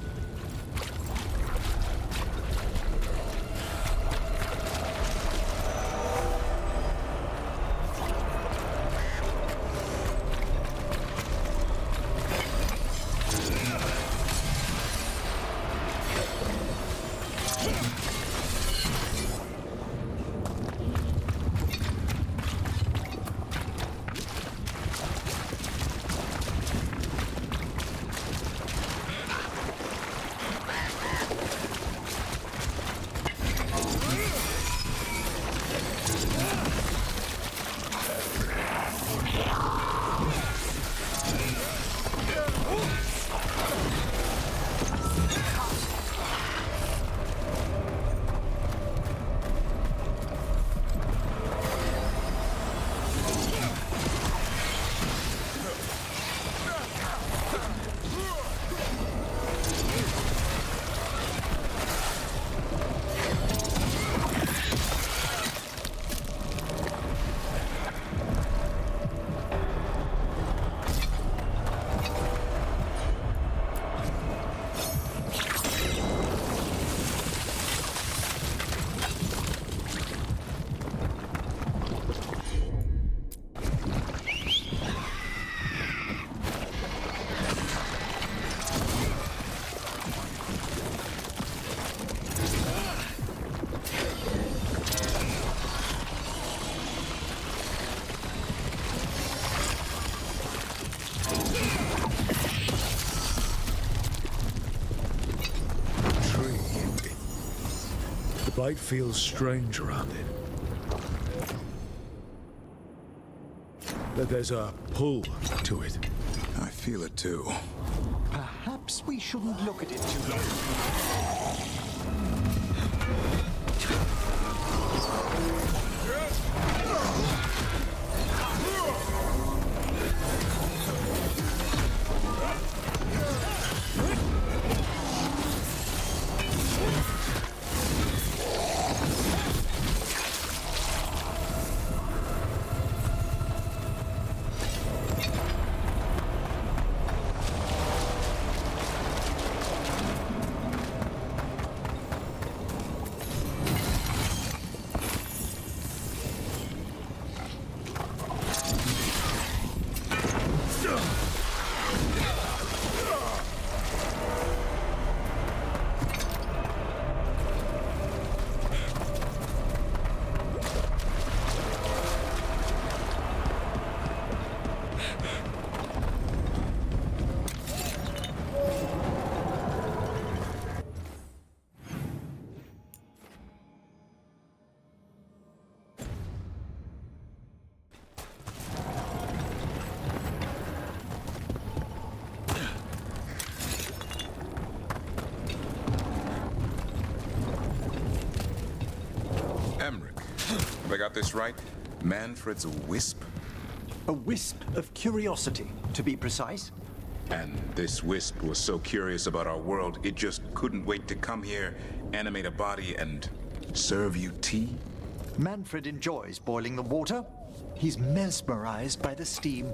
Light feels strange around it. That there's a pull to it. I feel it too. Perhaps we shouldn't look at it too long. Have I got this right? Manfred's a wisp? A wisp of curiosity, to be precise. And this wisp was so curious about our world, it just couldn't wait to come here, animate a body, and serve you tea? Manfred enjoys boiling the water. He's mesmerized by the steam.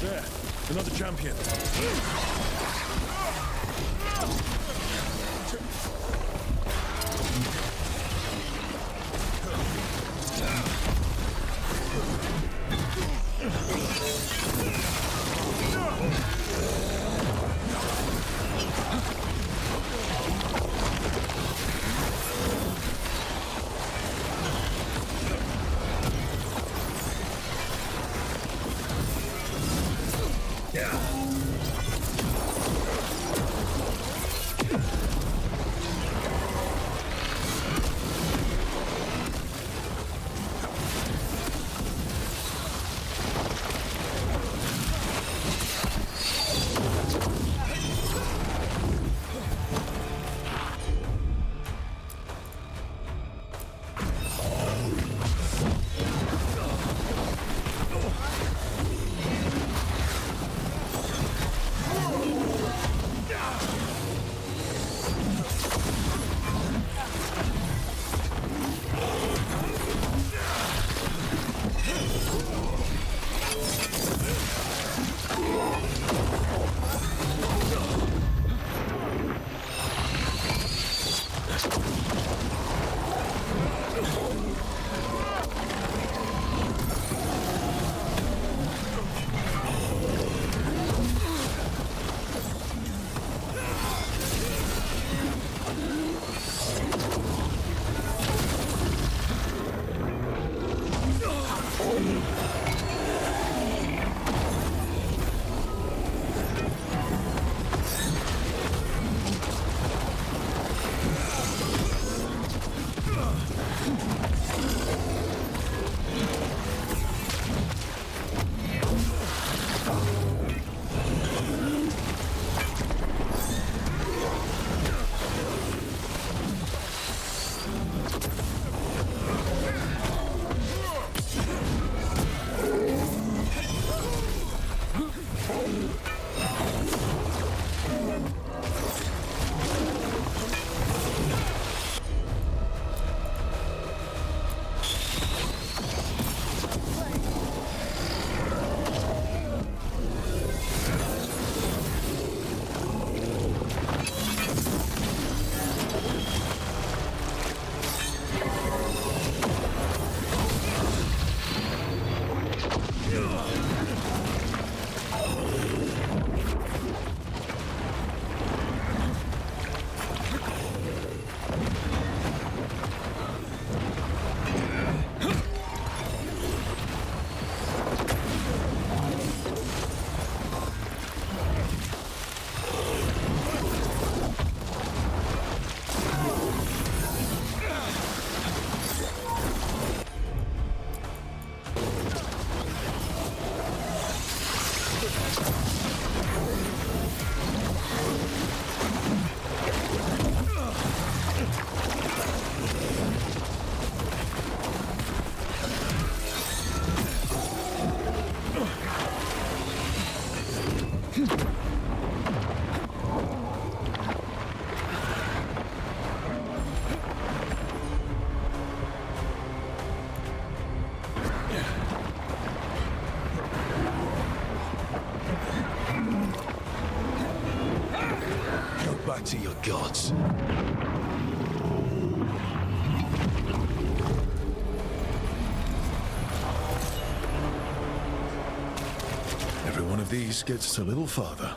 There, another champion. To your gods. Every one of these gets us a little farther.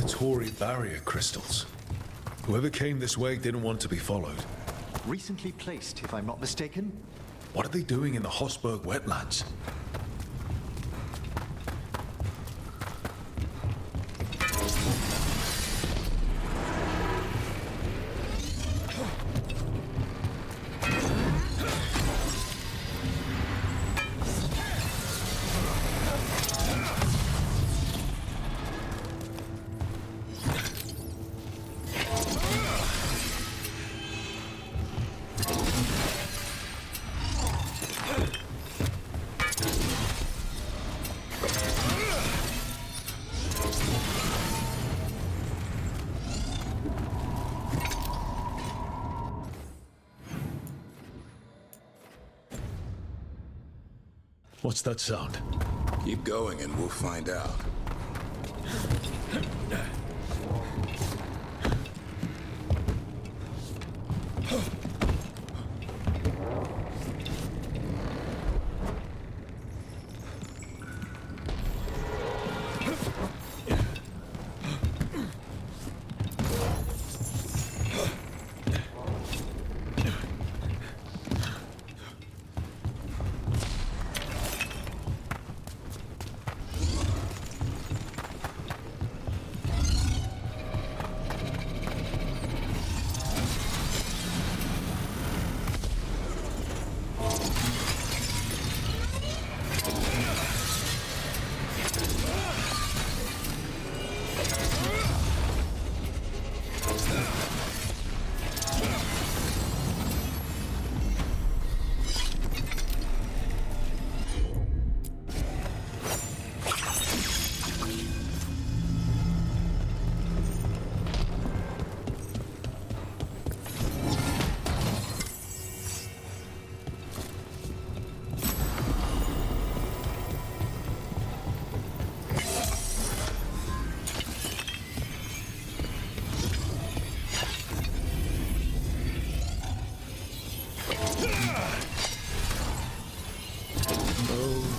Venatory barrier crystals. Whoever came this way didn't want to be followed. Recently placed, if I'm not mistaken. What are they doing in the Hossberg wetlands? What's that sound? Keep going and we'll find out.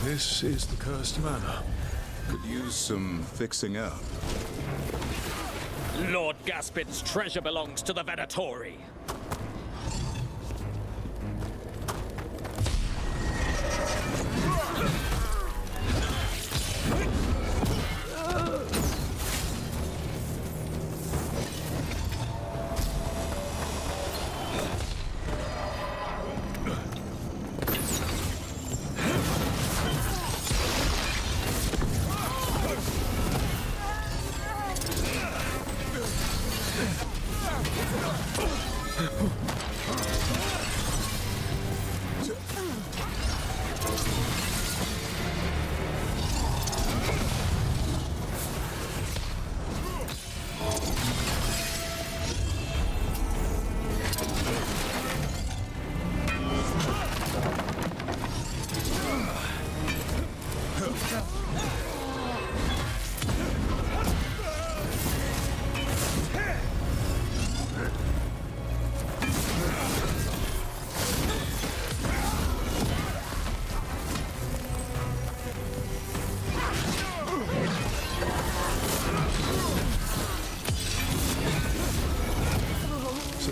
This is the cursed manor. Could use some fixing up. Lord Gaspin's treasure belongs to the Venatory.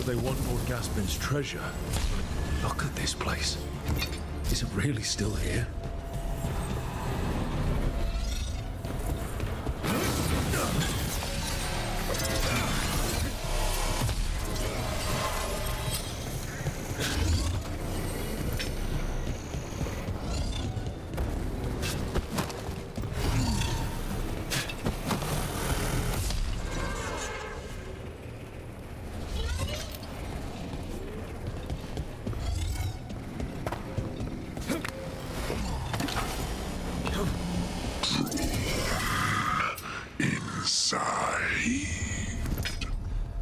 They want Lord Gaspin's treasure. Look at this place. Is it really still here?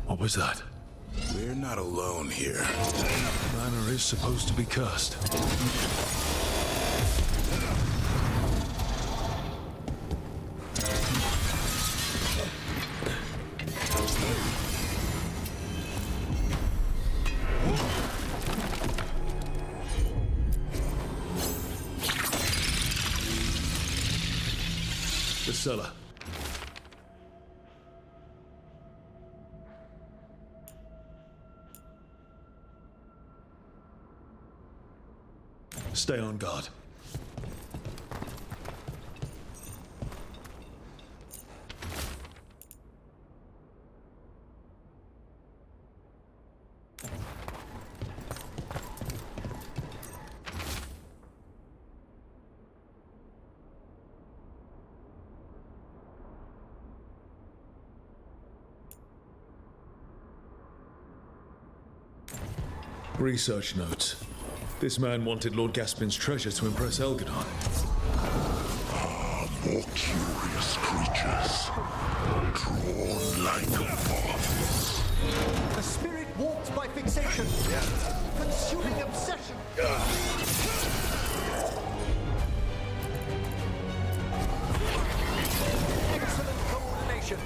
What was that? We're not alone here. The manor is supposed to be cursed. The cellar. Stay on guard. Research notes. This man wanted Lord Gaspin's treasure to impress Elgadon. More curious creatures, drawn like moths. The spirit walks by fixation, consuming obsession. Excellent coordination.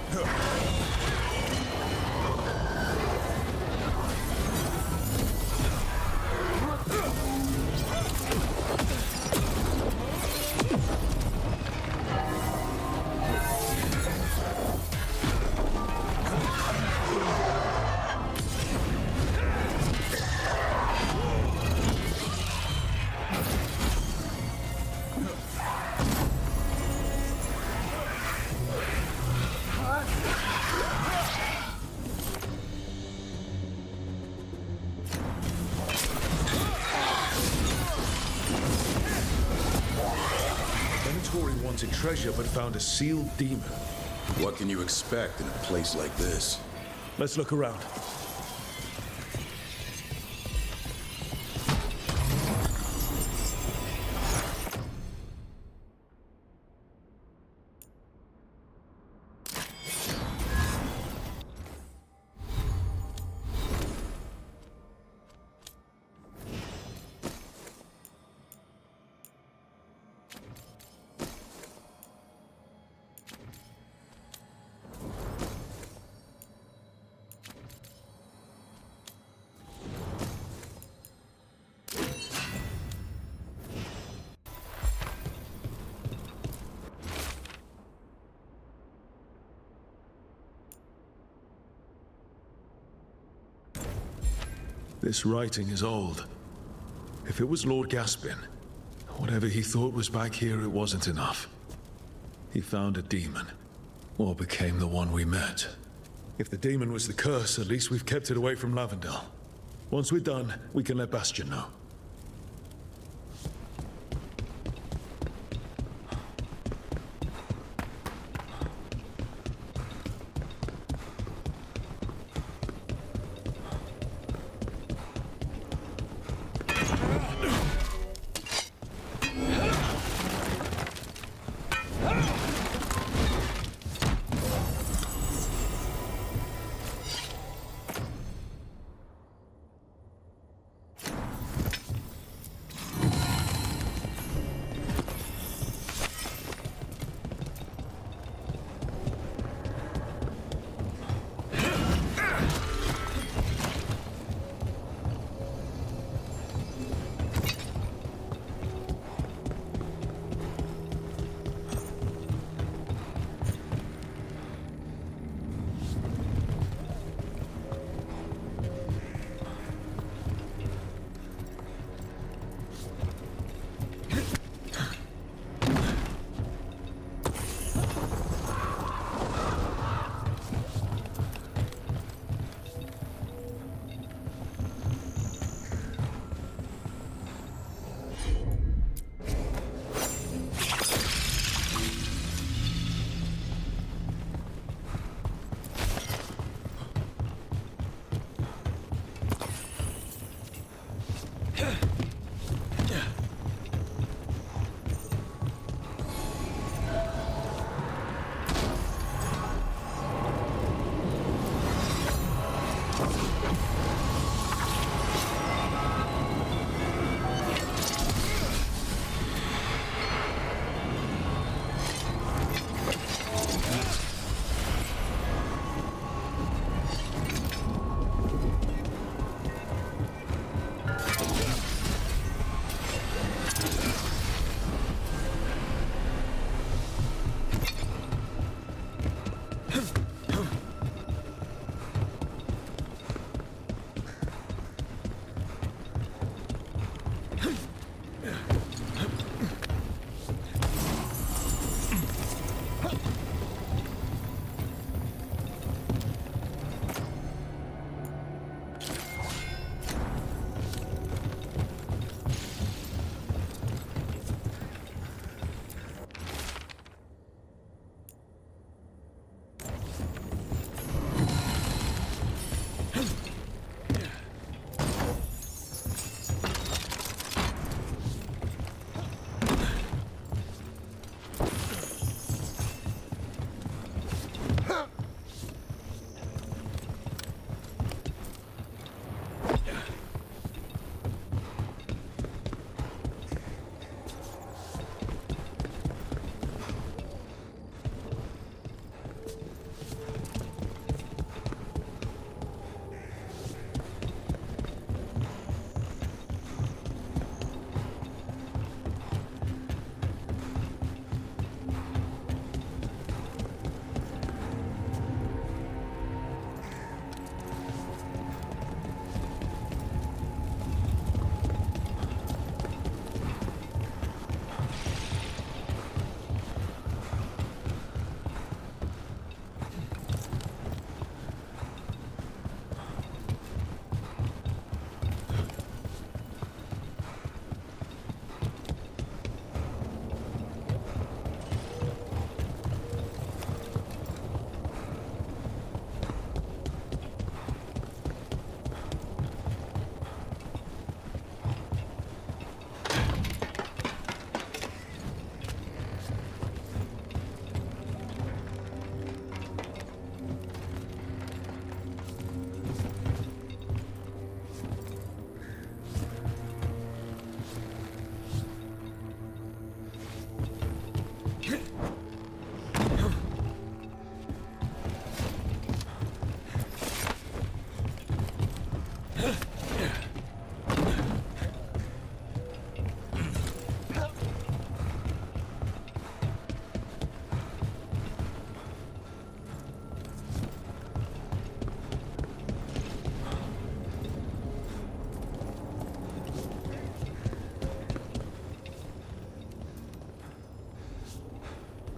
Wanted treasure but found a sealed demon. What can you expect in a place like this? Let's look around. This writing is old. If it was Lord Gaspin, whatever he thought was back here, it wasn't enough. He found a demon, or became the one we met. If the demon was the curse, at least we've kept it away from Lavendel. Once we're done, we can let Bastion know.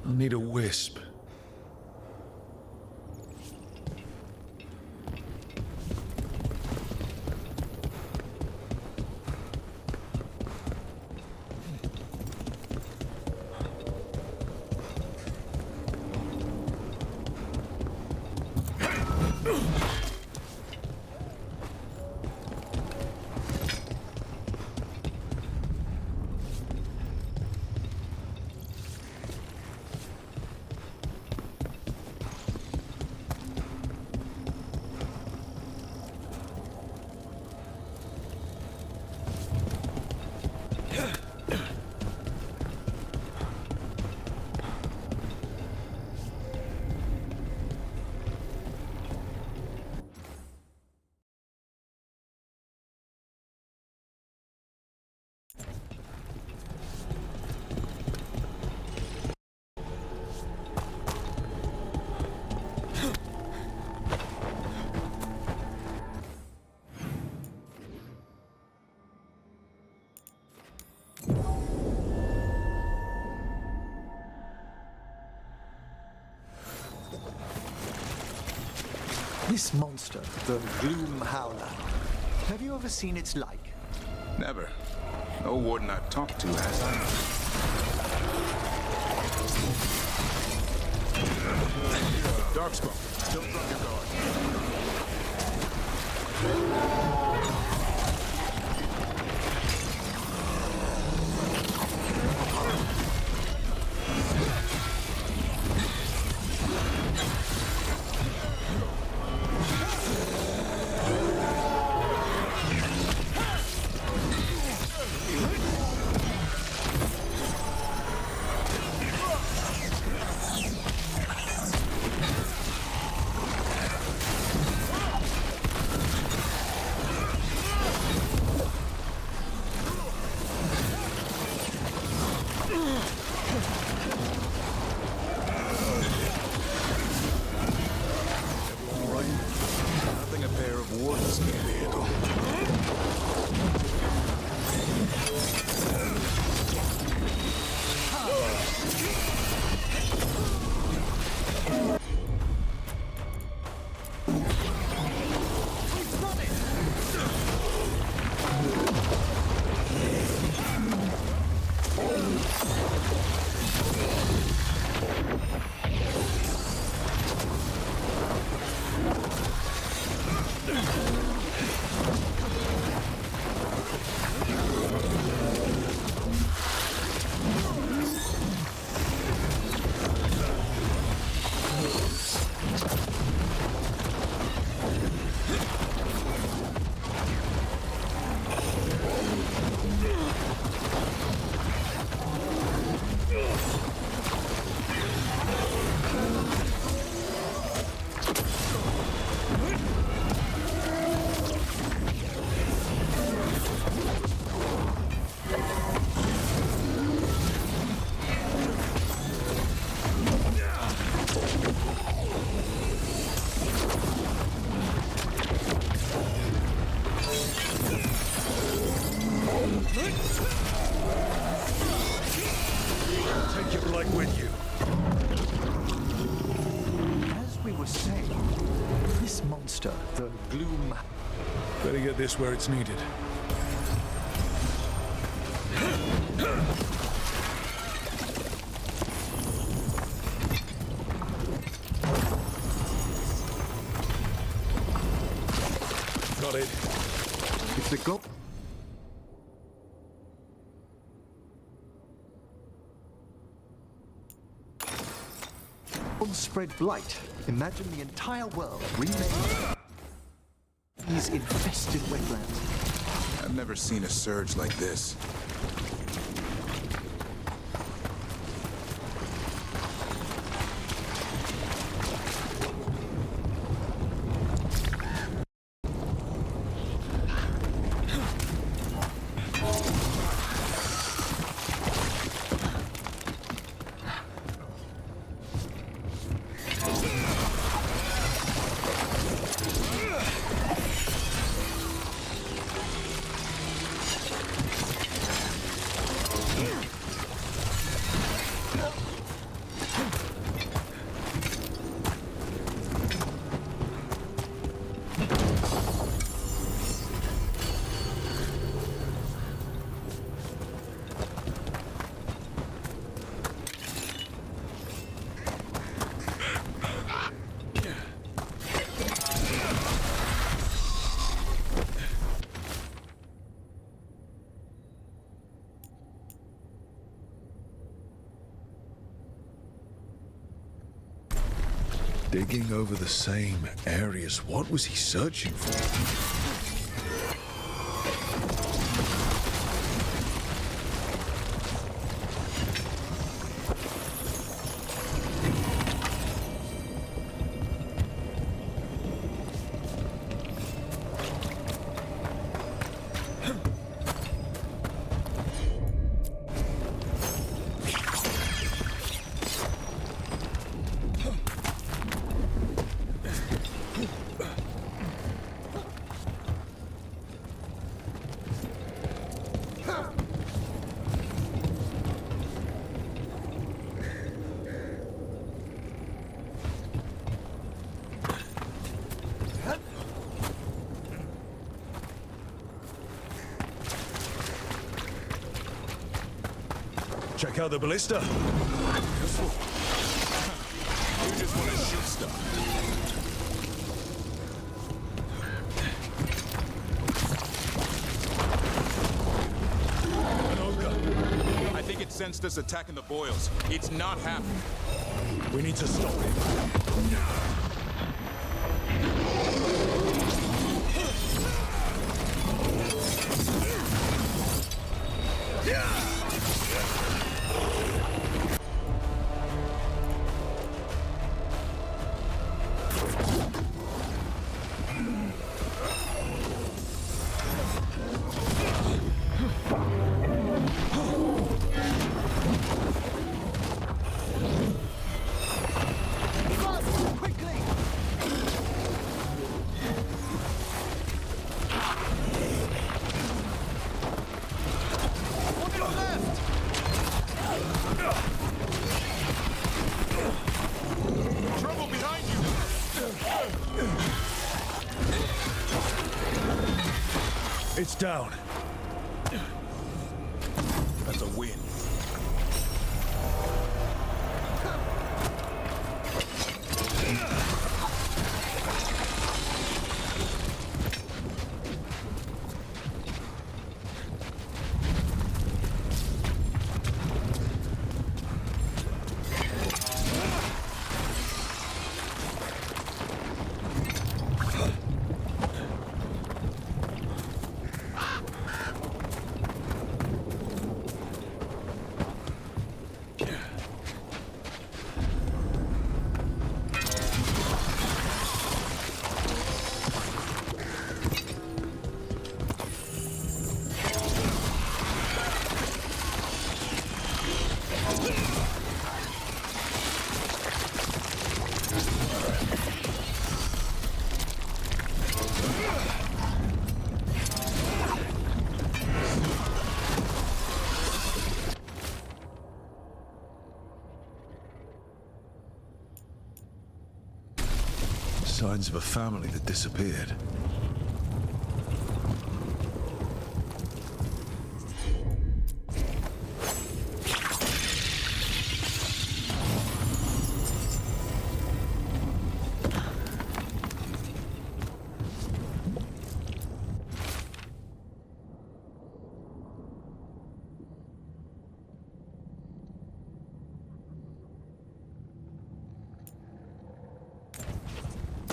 I'll need a wisp. This monster, the Gloom Howler, have you ever seen its like? Never. No warden I've talked to has either. Darkspawn, don't drop your guard. Take your blood with you. As we were saying, this monster, the Gloom... Better get this where it's needed. Got it. If the gob... spread blight, imagine the entire world remade these infested wetlands. I've never seen a surge like this. Digging over the same areas. What was he searching for? Check out the ballista. Useful. You just want to shoot stuff. I think it sensed us attacking the boils. It's not happy. We need to stop him. It's down. That's a win. Signs of a family that disappeared.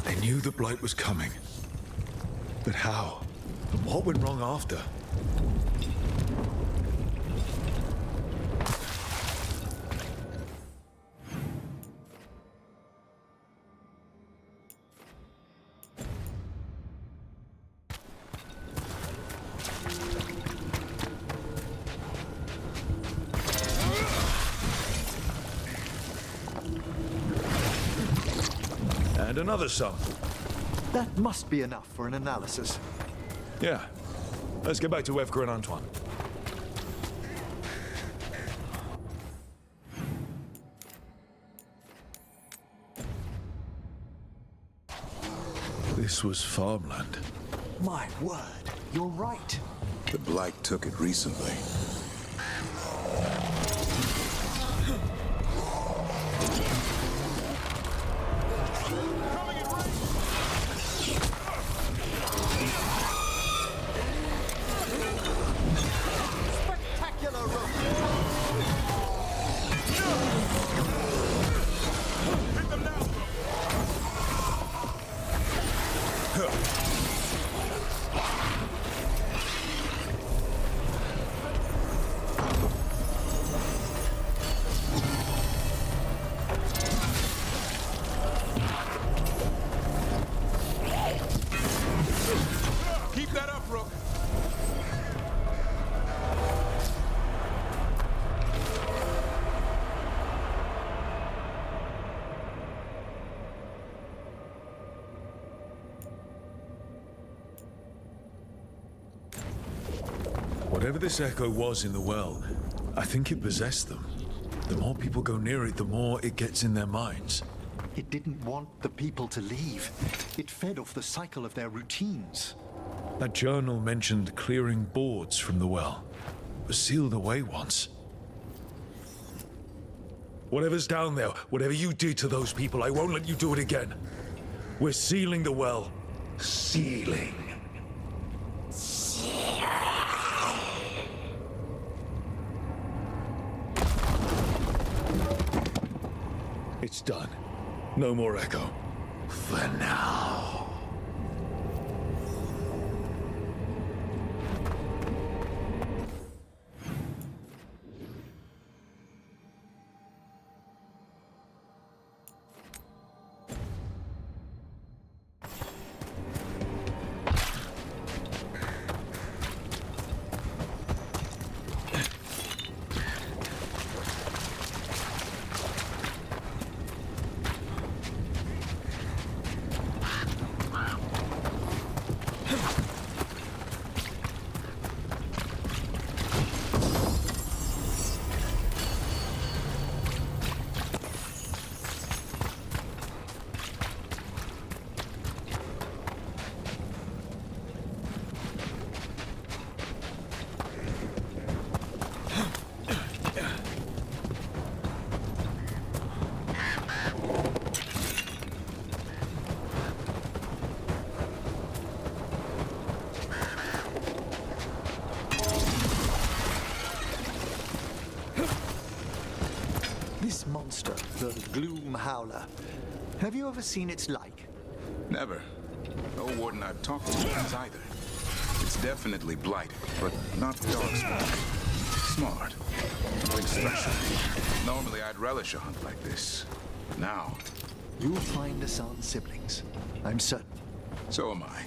They knew the Blight was coming. But how? And what went wrong after? And another sample. That must be enough for an analysis. Yeah. Let's get back to Evgar and Antoine. This was farmland. My word, you're right. The Blight took it recently. Whatever this echo was in the well, I think it possessed them. The more people go near it, the more it gets in their minds. It didn't want the people to leave. It fed off the cycle of their routines. That journal mentioned clearing boards from the well. It was sealed away once. Whatever's down there, whatever you did to those people, I won't let you do it again. We're sealing the well. Sealing. It's done. No more echo. For now. This monster, the Gloom Howler, have you ever seen its like? Never. No warden I've talked to has either. It's definitely blighted, but not darkspawn. Smart. Something special. Normally I'd relish a hunt like this. Now... You'll find Hassan's siblings. I'm certain. So am I.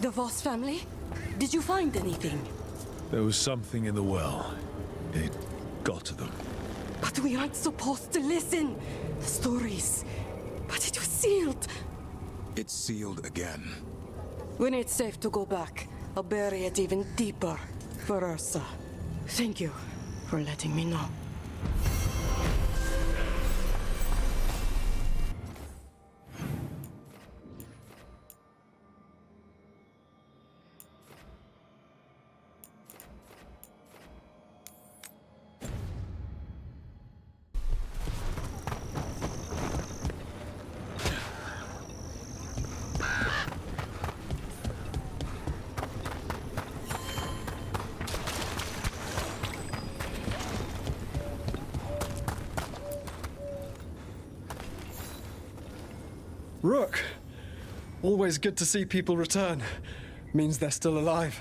The Voss family? Did you find anything? There was something in the well. It got to them. But we aren't supposed to listen. The stories. But it was sealed. It's sealed again. When it's safe to go back, I'll bury it even deeper for Ursa. Thank you for letting me know. Rook! Always good to see people return. Means they're still alive.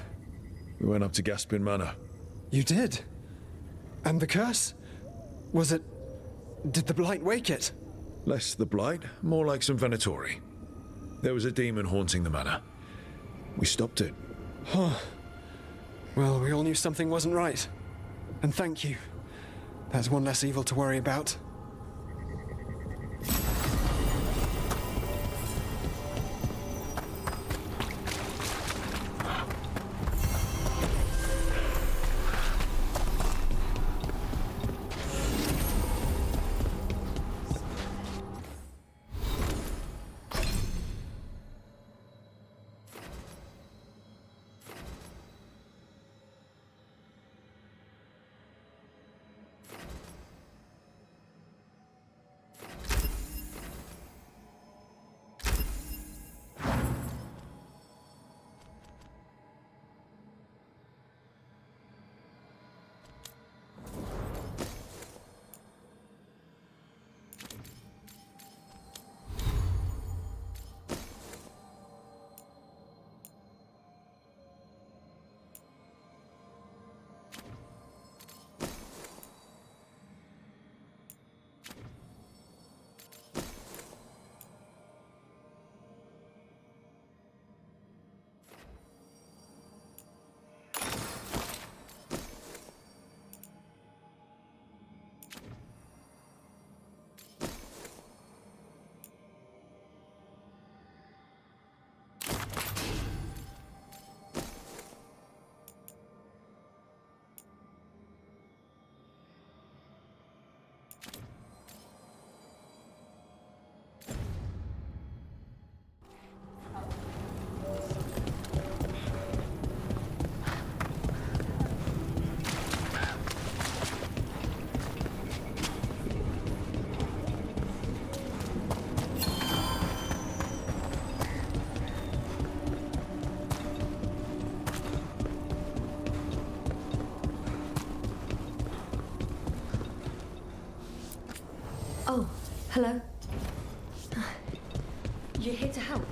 We went up to Gaspin Manor. You did? And the curse? Was it... Did the blight wake it? Less the blight, more like some Venatori. There was a demon haunting the manor. We stopped it. Huh. Well, we all knew something wasn't right. And thank you. There's one less evil to worry about. Oh, hello. You're here to help?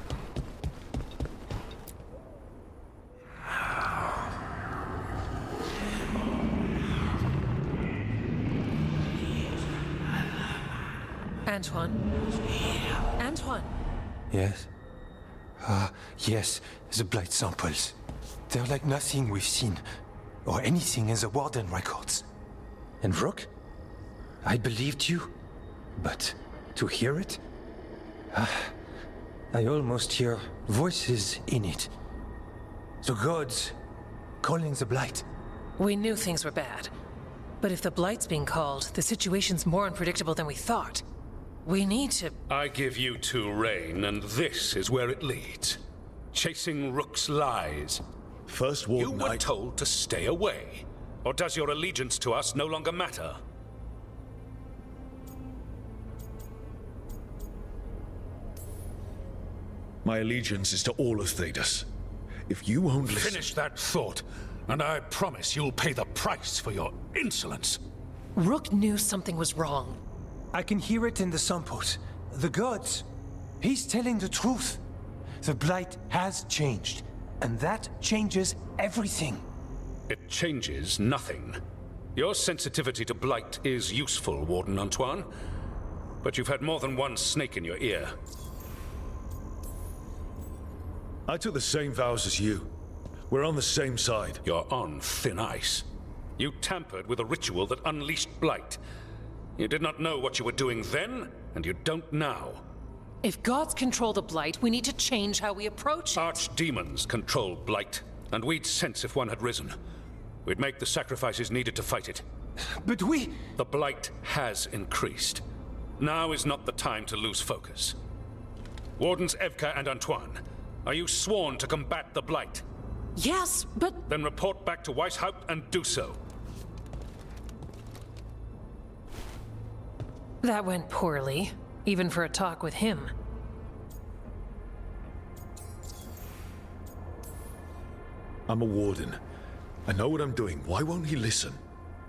Antoine? Antoine! Yes? Yes, the blight samples. They're like nothing we've seen, or anything in the Warden records. And Rook? I believed you, but to hear it? I almost hear voices in it. The gods calling the blight. We knew things were bad. But if the blight's being called, the situation's more unpredictable than we thought. We need to... I give you two reign, and this is where it leads. Chasing Rook's lies. First Warden, you were told to stay away. Or does your allegiance to us no longer matter? My allegiance is to all of Thedas. If you won't listen... Finish that thought, and I promise you'll pay the price for your insolence. Rook knew something was wrong. I can hear it in the samples. The gods. He's telling the truth. The blight has changed, and that changes everything. It changes nothing. Your sensitivity to blight is useful, Warden Antoine. But you've had more than one snake in your ear. I took the same vows as you. We're on the same side. You're on thin ice. You tampered with a ritual that unleashed blight. You did not know what you were doing then, and you don't now. If gods control the blight, we need to change how we approach it. Archdemons control blight, and we'd sense if one had risen. We'd make the sacrifices needed to fight it. But we... The blight has increased. Now is not the time to lose focus. Wardens Evka and Antoine, are you sworn to combat the blight? Yes, but... Then report back to Weishaupt and do so. That went poorly, even for a talk with him. I'm a warden. I know what I'm doing. Why won't he listen?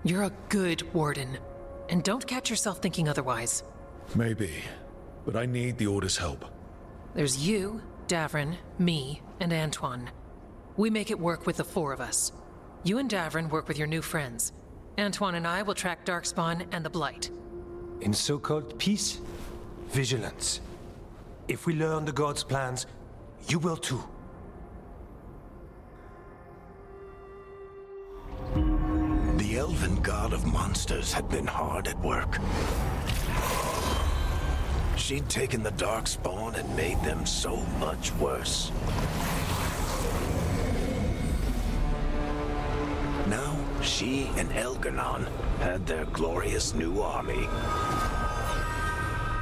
You're a good warden. And don't catch yourself thinking otherwise. Maybe. But I need the Order's help. There's you, Davrin, me, and Antoine. We make it work with the four of us. You and Davrin work with your new friends. Antoine and I will track Darkspawn and the Blight. In so-called peace, vigilance. If we learn the gods' plans, you will too. The elven god of monsters had been hard at work. She'd taken the Darkspawn and made them so much worse. Now, she and Elgarnon had their glorious new army.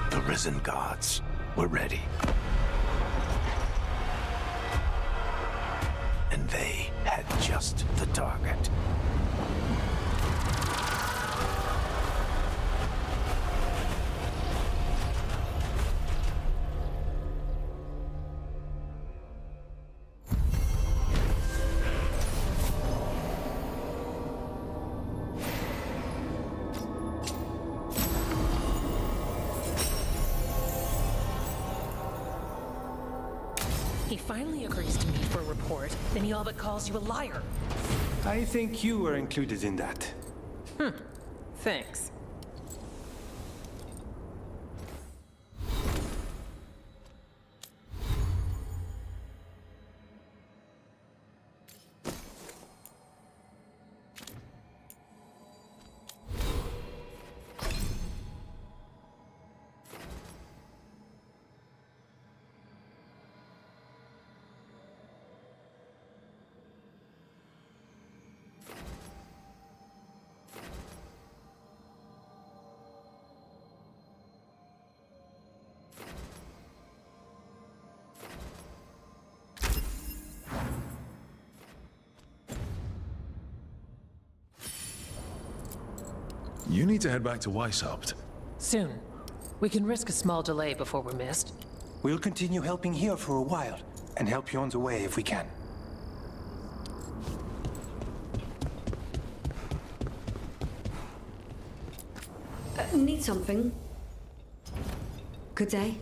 The risen gods were ready. And they had just the target. He finally agrees to meet for a report, then he all but calls you a liar. I think you were included in that. Thanks. You need to head back to Weishaupt. Soon. We can risk a small delay before we're missed. We'll continue helping here for a while, and help you on the way if we can. Need something? Good day.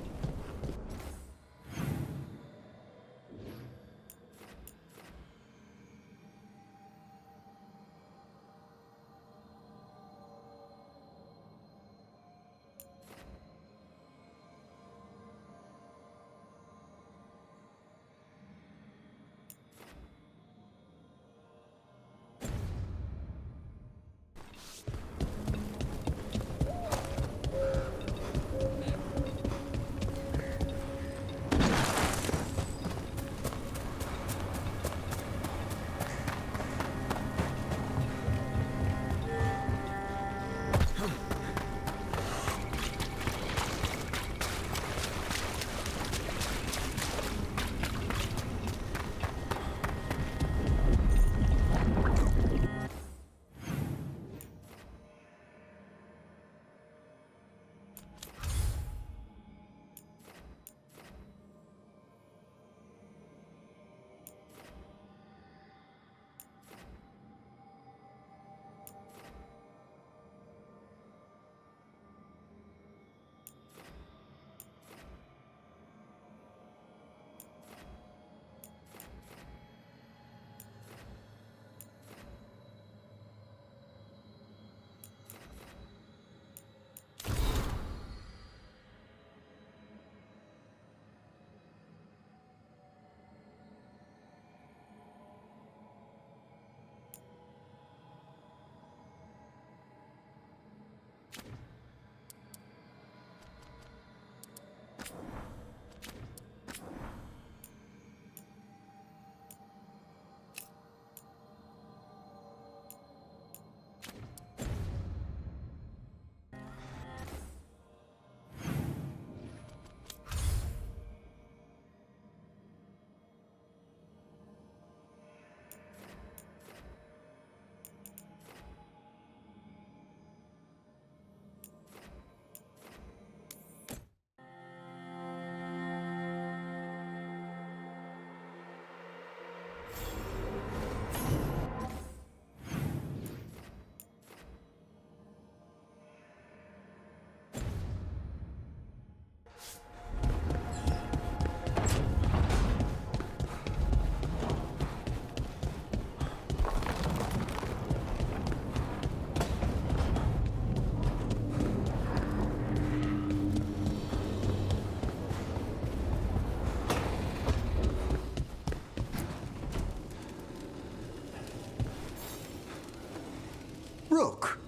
Rook,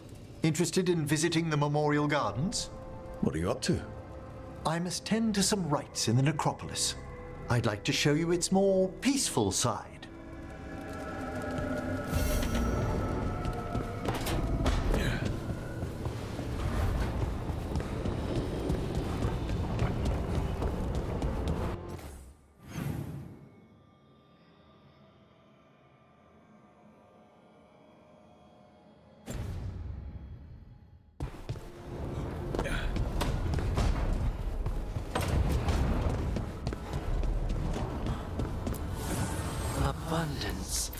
interested in visiting the Memorial Gardens? What are you up to? I must tend to some rites in the necropolis. I'd like to show you its more peaceful side. Abundance.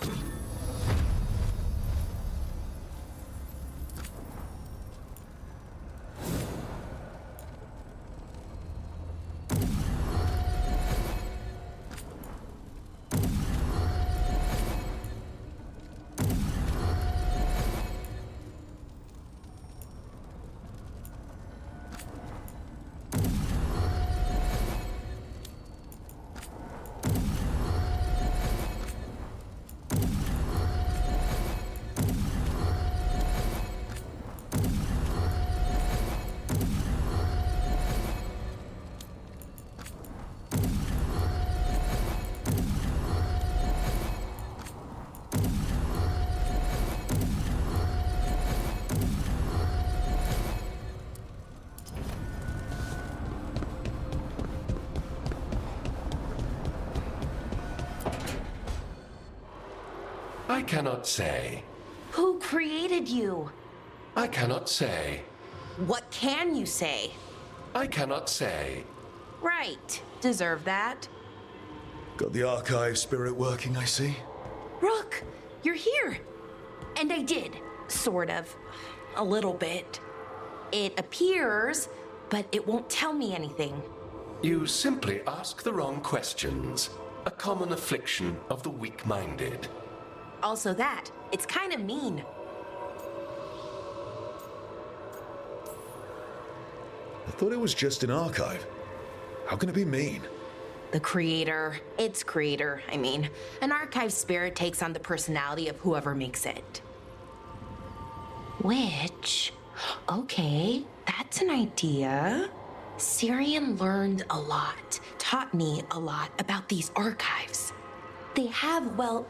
I cannot say. Who created you? I cannot say. What can you say? I cannot say. Right. Deserve that. Got the archive spirit working, I see. Rook, you're here. And I did. Sort of. A little bit. It appears, but it won't tell me anything. You simply ask the wrong questions. A common affliction of the weak-minded. Also that, it's kind of mean. I thought it was just an archive. How can it be mean? The creator, its creator, I mean. An archive spirit takes on the personality of whoever makes it. Which, okay, that's an idea. Syrian learned a lot, taught me a lot about these archives. They have, well,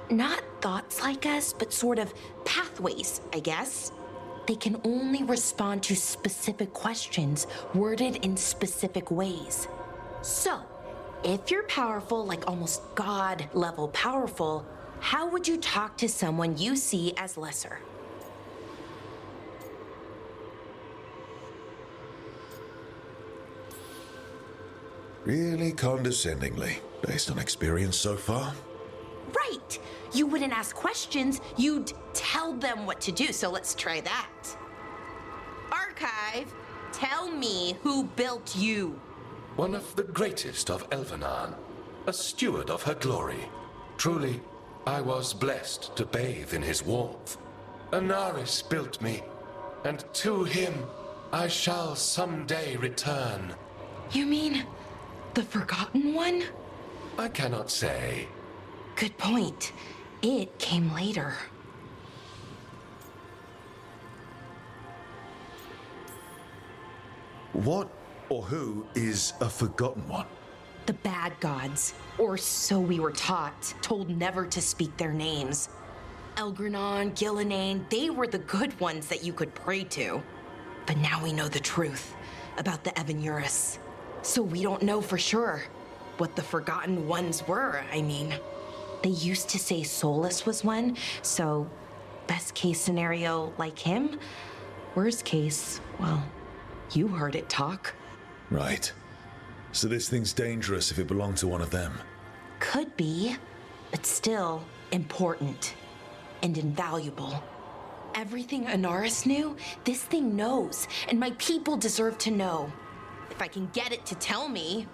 not thoughts like us, but sort of pathways, I guess. They can only respond to specific questions worded in specific ways. So, if you're powerful, like almost God-level powerful, how would you talk to someone you see as lesser? Really condescendingly, based on experience so far? Right! You wouldn't ask questions, you'd tell them what to do, so let's try that. Archive, tell me who built you. One of the greatest of Elvenan, a steward of her glory. Truly, I was blessed to bathe in his warmth. Anaris built me, and to him I shall someday return. You mean the Forgotten One? I cannot say. Good point. It came later. What or who is a Forgotten One? The bad gods, or so we were taught, told never to speak their names. Elgranon, Gillinane, they were the good ones that you could pray to. But now we know the truth about the Evanuris. So we don't know for sure what the Forgotten Ones were, I mean. They used to say Solus was one, so best case scenario like him. Worst case, well, you heard it talk. Right. So this thing's dangerous if it belonged to one of them. Could be, but still important and invaluable. Everything Anaris knew, this thing knows, and my people deserve to know. If I can get it to tell me.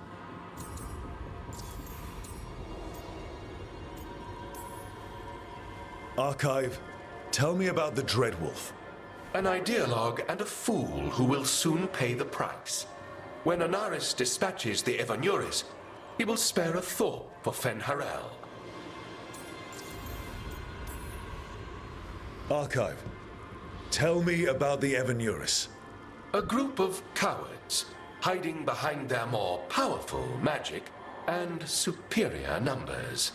Archive, tell me about the Dreadwolf. An ideologue and a fool who will soon pay the price. When Anaris dispatches the Evanuris, he will spare a thought for Fen'Harel. Archive, tell me about the Evanuris. A group of cowards hiding behind their more powerful magic and superior numbers.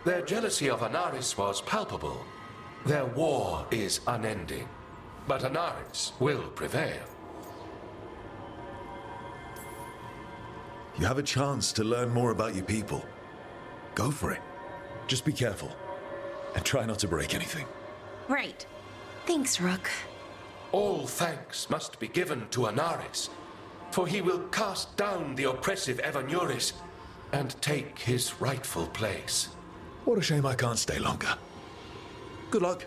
Their jealousy of Anaris was palpable. Their war is unending, but Anaris will prevail. You have a chance to learn more about your people. Go for it. Just be careful. And try not to break anything. Right. Thanks, Rook. All thanks must be given to Anaris, for he will cast down the oppressive Evanuris and take his rightful place. What a shame I can't stay longer. Good luck.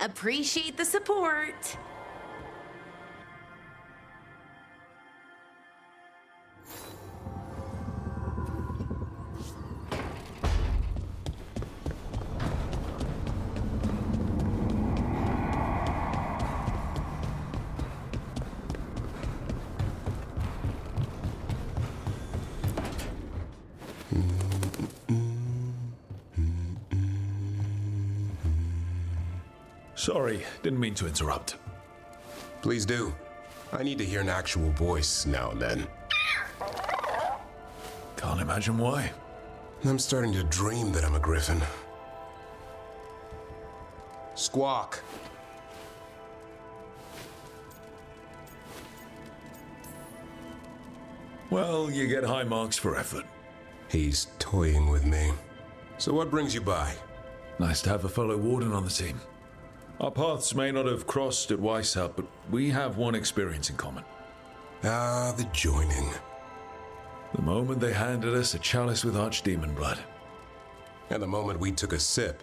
Appreciate the support. Sorry, didn't mean to interrupt. Please do. I need to hear an actual voice now and then. Can't imagine why. I'm starting to dream that I'm a griffin. Squawk. Well, you get high marks for effort. He's toying with me. So what brings you by? Nice to have a fellow warden on the team. Our paths may not have crossed at Weishaupt, but we have one experience in common. Ah, the joining. The moment they handed us a chalice with archdemon blood. And the moment we took a sip.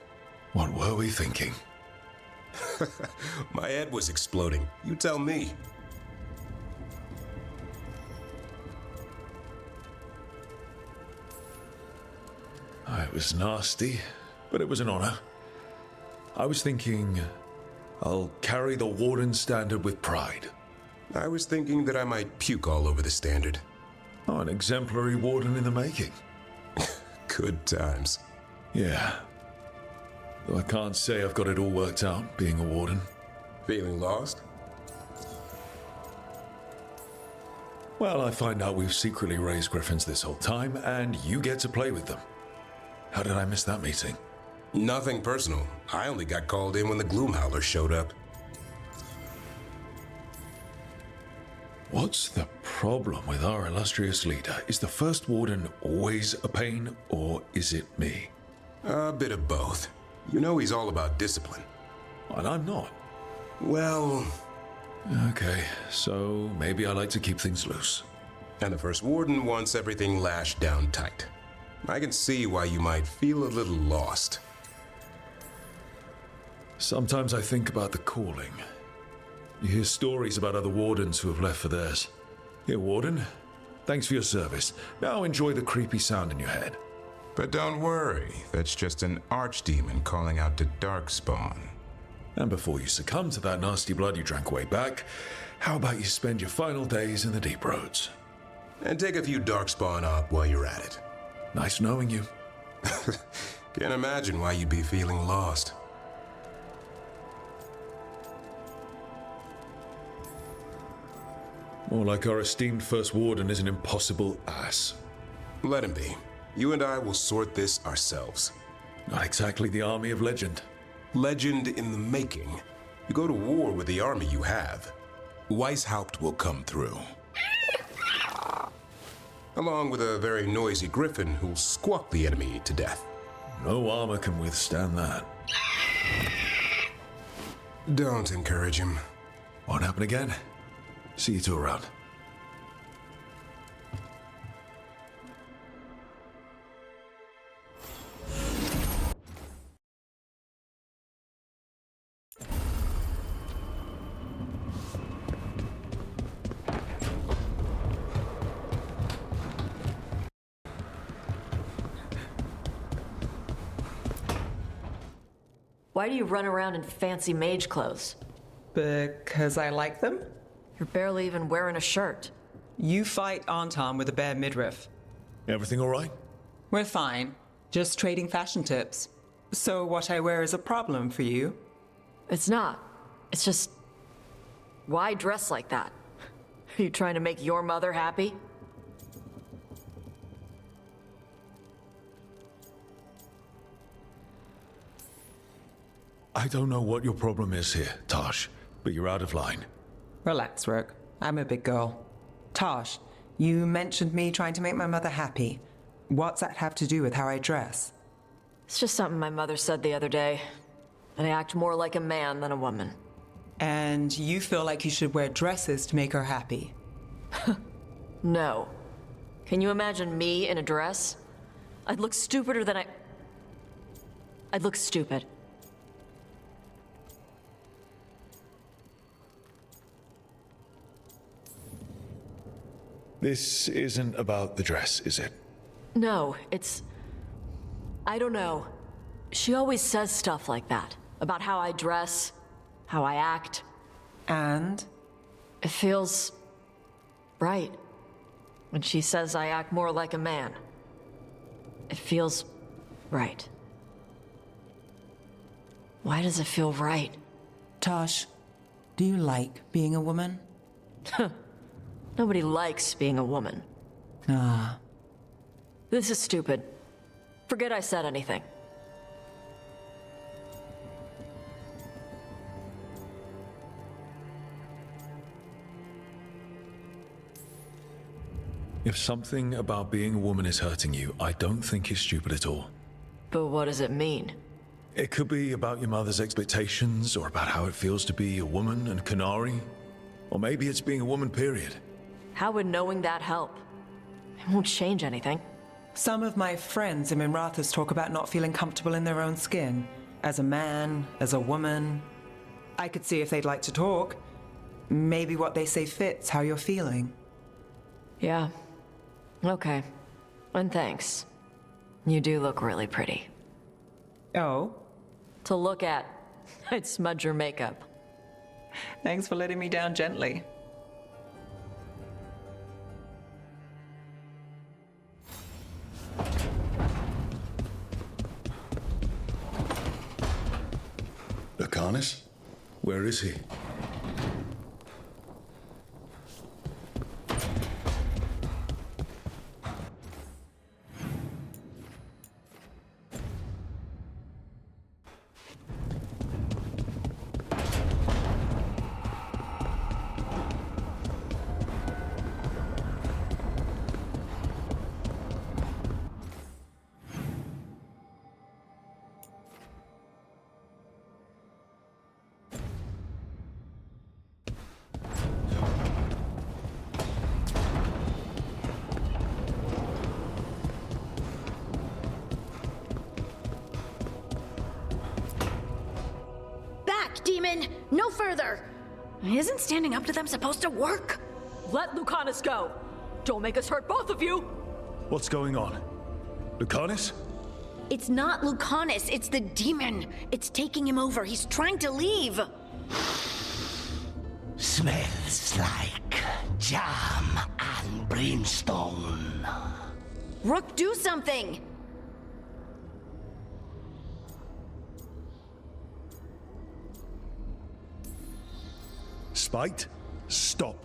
What were we thinking? My head was exploding. You tell me. it was nasty, but it was an honor. I was thinking, I'll carry the Warden standard with pride. I was thinking that I might puke all over the standard. Oh, an exemplary Warden in the making. Good times. Yeah. Though I can't say I've got it all worked out, being a Warden. Feeling lost? Well, I find out we've secretly raised griffins this whole time, and you get to play with them. How did I miss that meeting? Nothing personal. I only got called in when the Gloomhowler showed up. What's the problem with our illustrious leader? Is the First Warden always a pain, or is it me? A bit of both. You know he's all about discipline. And I'm not. Well... Okay, so maybe I like to keep things loose. And the First Warden wants everything lashed down tight. I can see why you might feel a little lost. Sometimes I think about the calling. You hear stories about other Wardens who have left for theirs. Here, Warden, thanks for your service. Now enjoy the creepy sound in your head. But don't worry, that's just an archdemon calling out to Darkspawn. And before you succumb to that nasty blood you drank way back, how about you spend your final days in the Deep Roads? And take a few Darkspawn up while you're at it. Nice knowing you. Can't imagine why you'd be feeling lost. More like our esteemed First Warden is an impossible ass. Let him be. You and I will sort this ourselves. Not exactly the army of legend. Legend in the making. You go to war with the army you have. Weishaupt will come through. Along with a very noisy griffin who'll squawk the enemy to death. No armor can withstand that. Don't encourage him. Won't happen again. See you two around. Why do you run around in fancy mage clothes? Because I like them? You're barely even wearing a shirt. You fight Anton with a bare midriff. Everything all right? We're fine. Just trading fashion tips. So what I wear is a problem for you? It's not. It's just... why dress like that? Are you trying to make your mother happy? I don't know what your problem is here, Tosh, but you're out of line. Relax, Rook. I'm a big girl. Tosh, you mentioned me trying to make my mother happy. What's that have to do with how I dress? It's just something my mother said the other day. That I act more like a man than a woman. And you feel like you should wear dresses to make her happy? No. Can you imagine me in a dress? I'd look stupider than I'd look stupid. This isn't about the dress, is it? No, it's... I don't know. She always says stuff like that. About how I dress, how I act. And? It feels... right. When she says I act more like a man. It feels... right. Why does it feel right? Tosh, do you like being a woman? Nobody likes being a woman. Ah. This is stupid. Forget I said anything. If something about being a woman is hurting you, I don't think it's stupid at all. But what does it mean? It could be about your mother's expectations, or about how it feels to be a woman and Canary. Or maybe it's being a woman, period. How would knowing that help? It won't change anything. Some of my friends in Minrathous talk about not feeling comfortable in their own skin. As a man, as a woman. I could see if they'd like to talk. Maybe what they say fits how you're feeling. Yeah. Okay. And thanks. You do look really pretty. Oh? To look at, I'd smudge your makeup. Thanks for letting me down gently. Lucanus? Where is he? Demon! No further! Isn't standing up to them supposed to work? Let Lucanus go! Don't make us hurt both of you! What's going on? Lucanus? It's not Lucanus, it's the demon. It's taking him over. He's trying to leave. Smells like jam and brimstone. Rook, do something! Spite? Stop.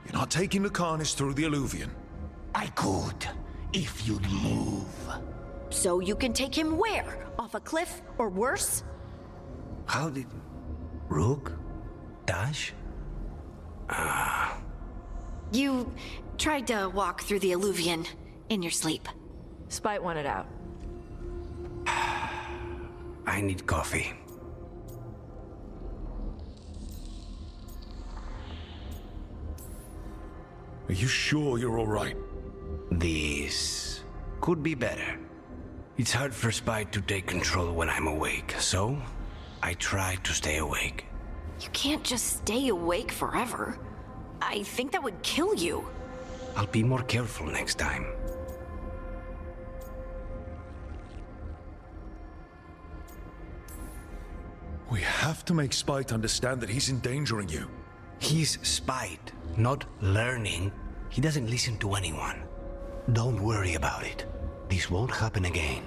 You're not taking Lucanus through the Alluvion. I could, if you'd move. So you can take him where? Off a cliff, or worse? How did... Rook? Dash? You tried to walk through the Alluvion in your sleep. Spite wanted out. I need coffee. Are you sure you're all right? This could be better. It's hard for Spite to take control when I'm awake, so I try to stay awake. You can't just stay awake forever. I think that would kill you. I'll be more careful next time. We have to make Spite understand that he's endangering you. He's Spite, not learning. He doesn't listen to anyone. Don't worry about it. This won't happen again.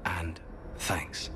And thanks.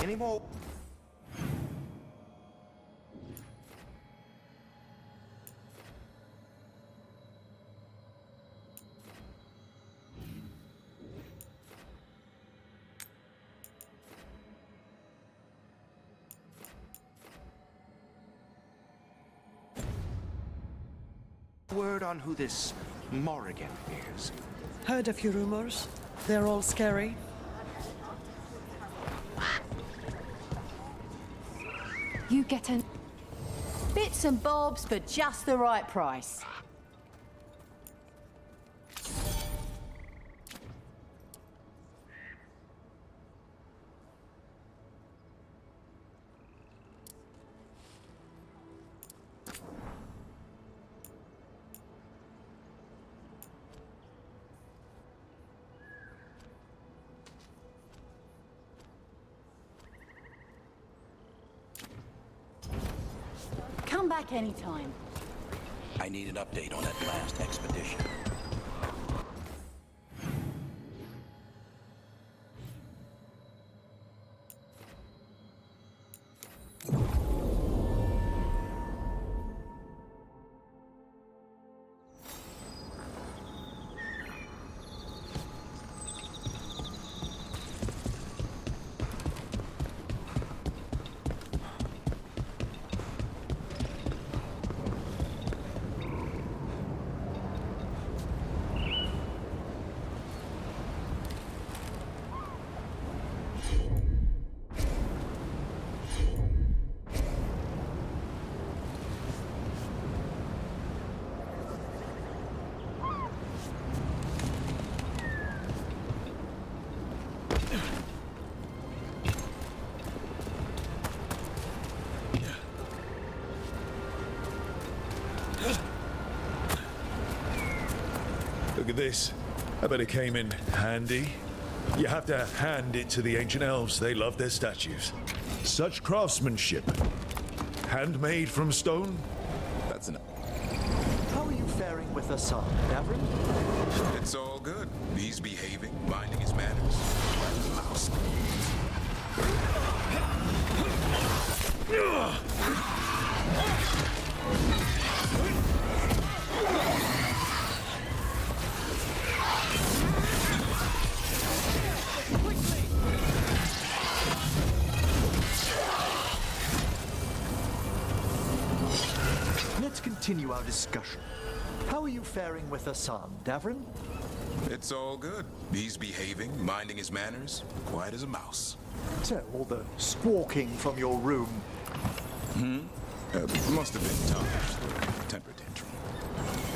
Any more? Word on who this Morrigan is? Heard a few rumors. They're all scary. You get an... bits and bobs for just the right price. back anytime. I need an update on that last expedition. Look at this. I bet it came in handy. You have to hand it to the ancient elves. They love their statues. Such craftsmanship. Handmade from stone. That's enough. How are you faring with Hassan, Davrin? It's all good. He's behaving, minding his manners. Quiet as a mouse. Let's continue our discussion. How are you faring with Hassan, Davrin? It's all good. He's behaving, minding his manners, quiet as a mouse. So, all the squawking from your room. Must have been Tom's temper tantrum.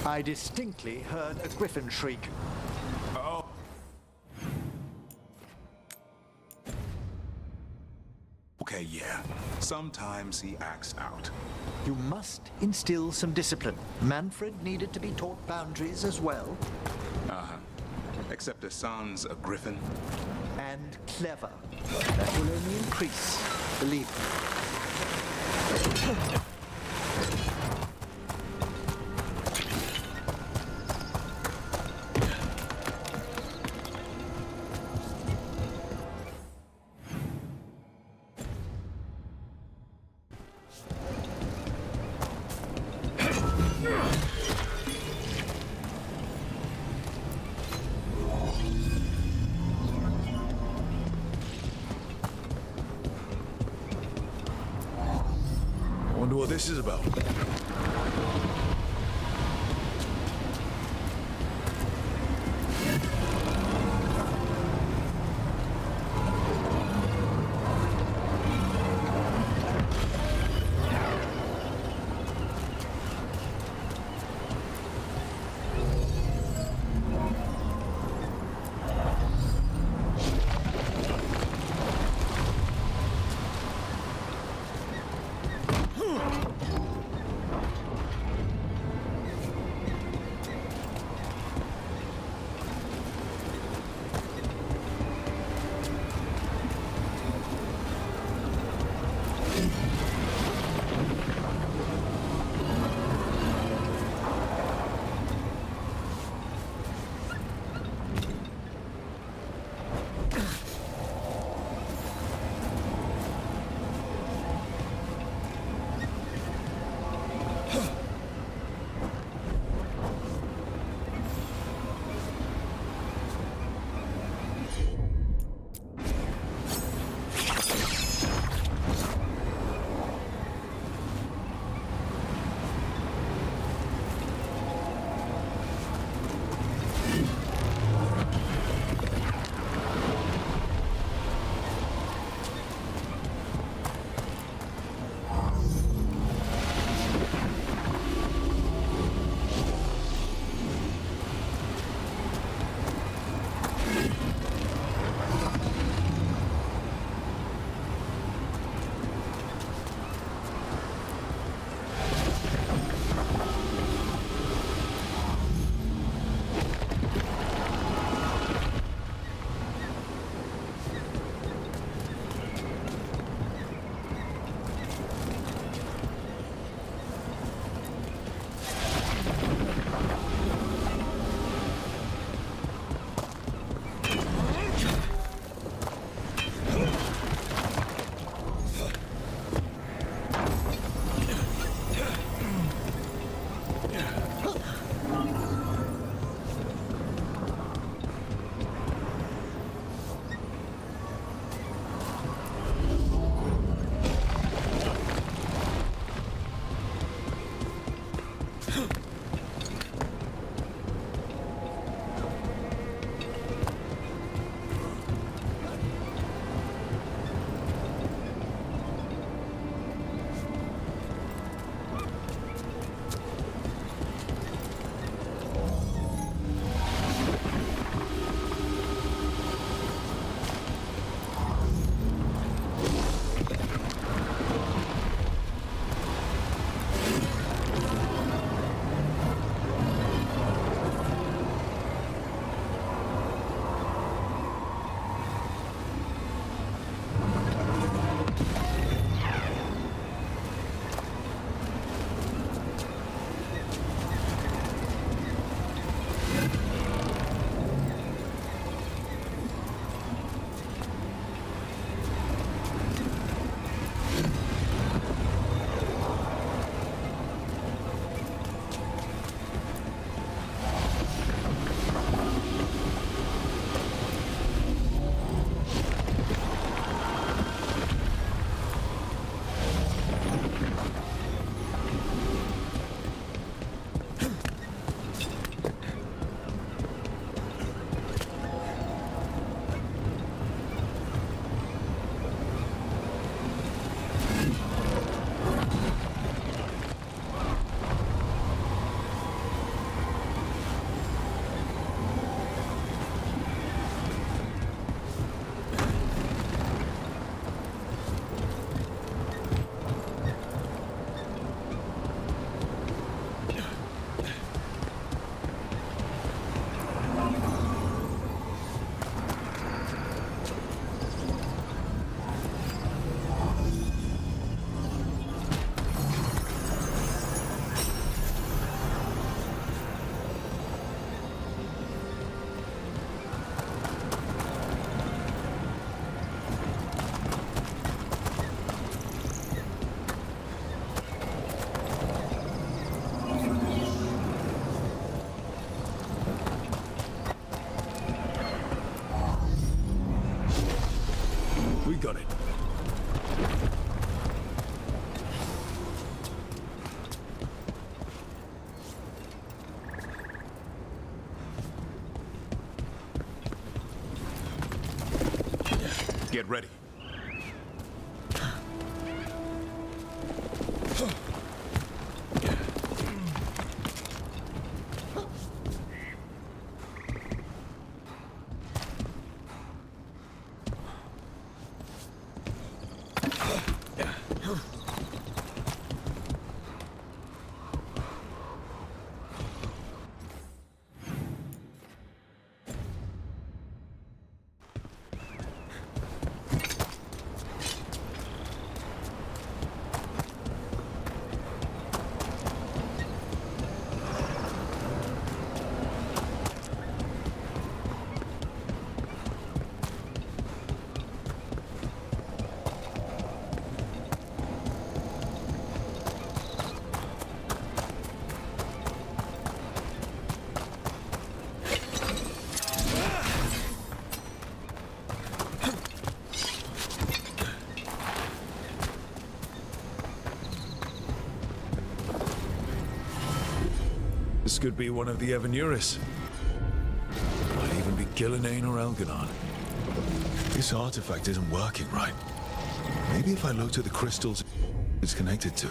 I distinctly heard a griffin shriek. Oh. Okay, yeah. Sometimes he acts out. You must instill some discipline. Manfred needed to be taught boundaries as well. Uh-huh. Except Hassan's a griffin. And clever. That will only increase, believe me. Wonder what this is about. Get ready. This could be one of the Evanuris. Might even be Gillinane or Elganon. This artifact isn't working right. Maybe if I looked at the crystals it's connected to.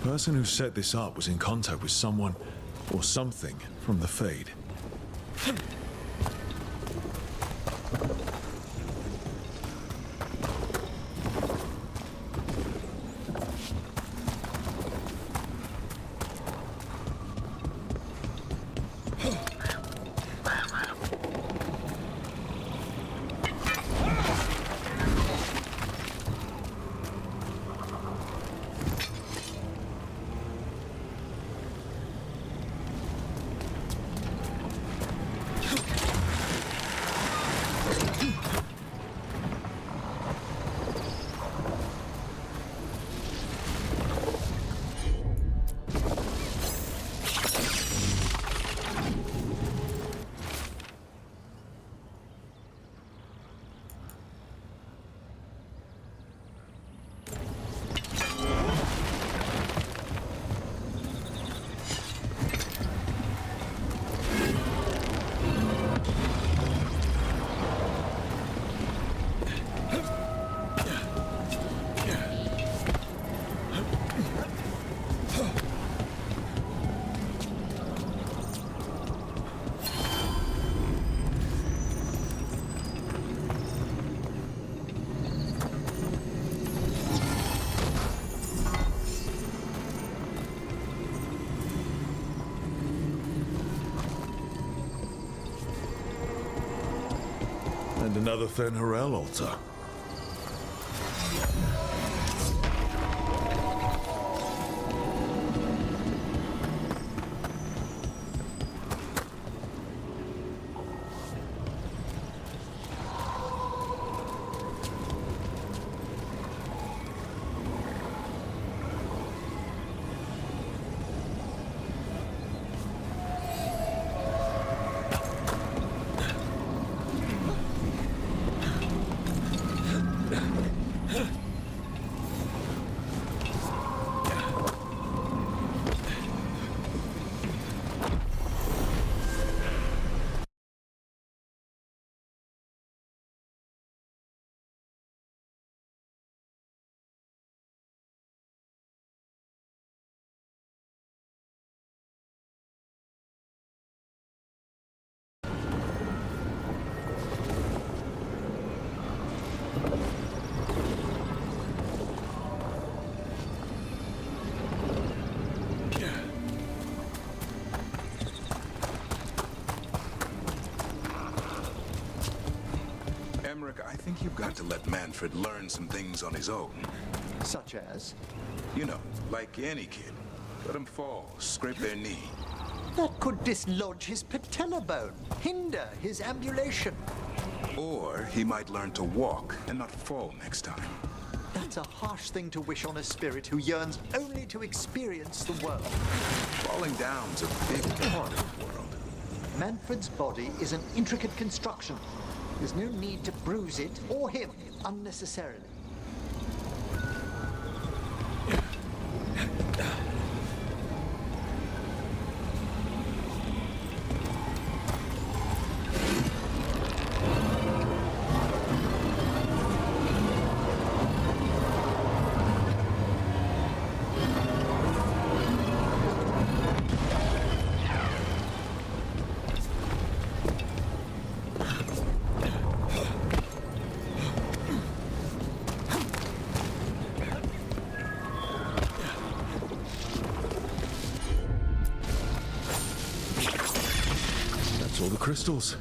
The person who set this up was in contact with someone or something from the Fade. And another Fen'Harel altar. Emmerich, I think you've got to let Manfred learn some things on his own. Such as? You know, like any kid. Let him fall, scrape their knee. That could dislodge his patella bone, hinder his ambulation. Or he might learn to walk and not fall next time. That's a harsh thing to wish on a spirit who yearns only to experience the world. Falling down's a big part of the world. Manfred's body is an intricate construction. There's no need to bruise it, or him, unnecessarily. All the crystals.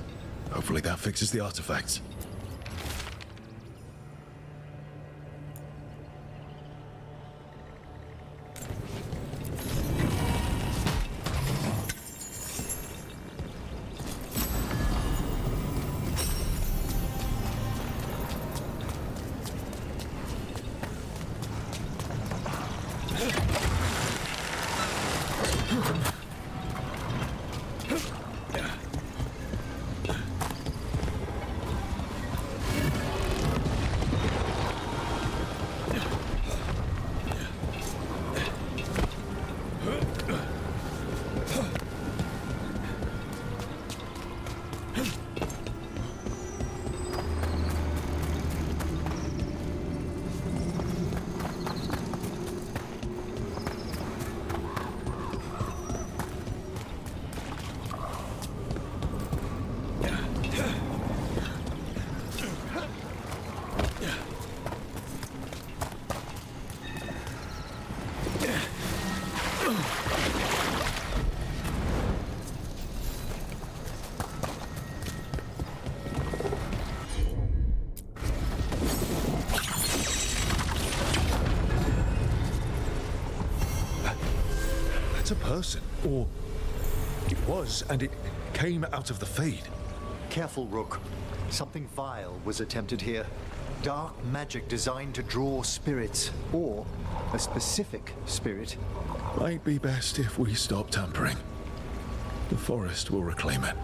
Hopefully that fixes the artifacts. That's a person, or it was, and it came out of the Fade. Careful, Rook. Something vile was attempted here. Dark magic designed to draw spirits, or a specific spirit. Might be best if we stop tampering. The forest will reclaim it.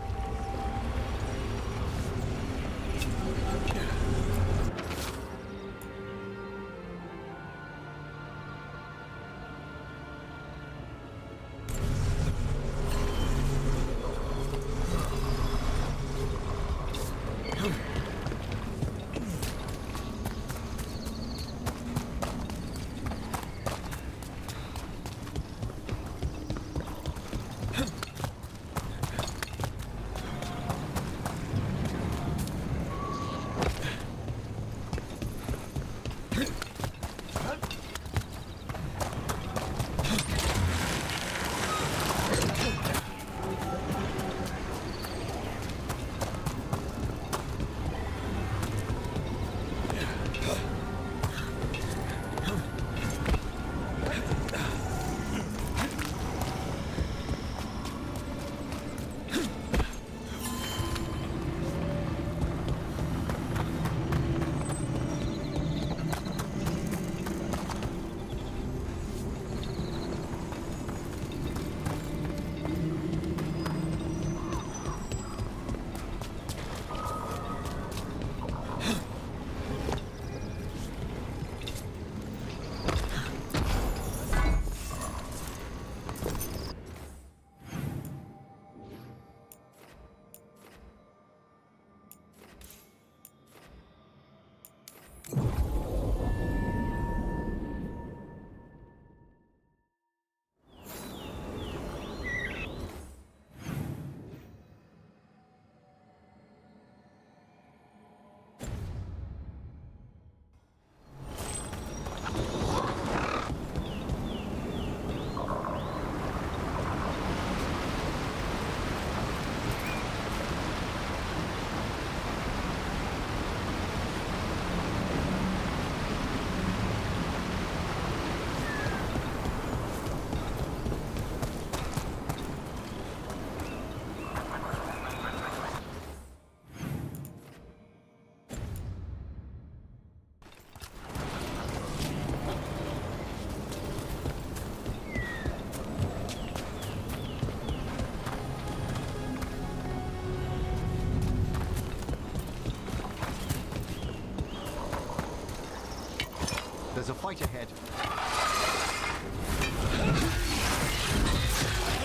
There's a fight ahead.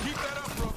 Keep that up, Rook.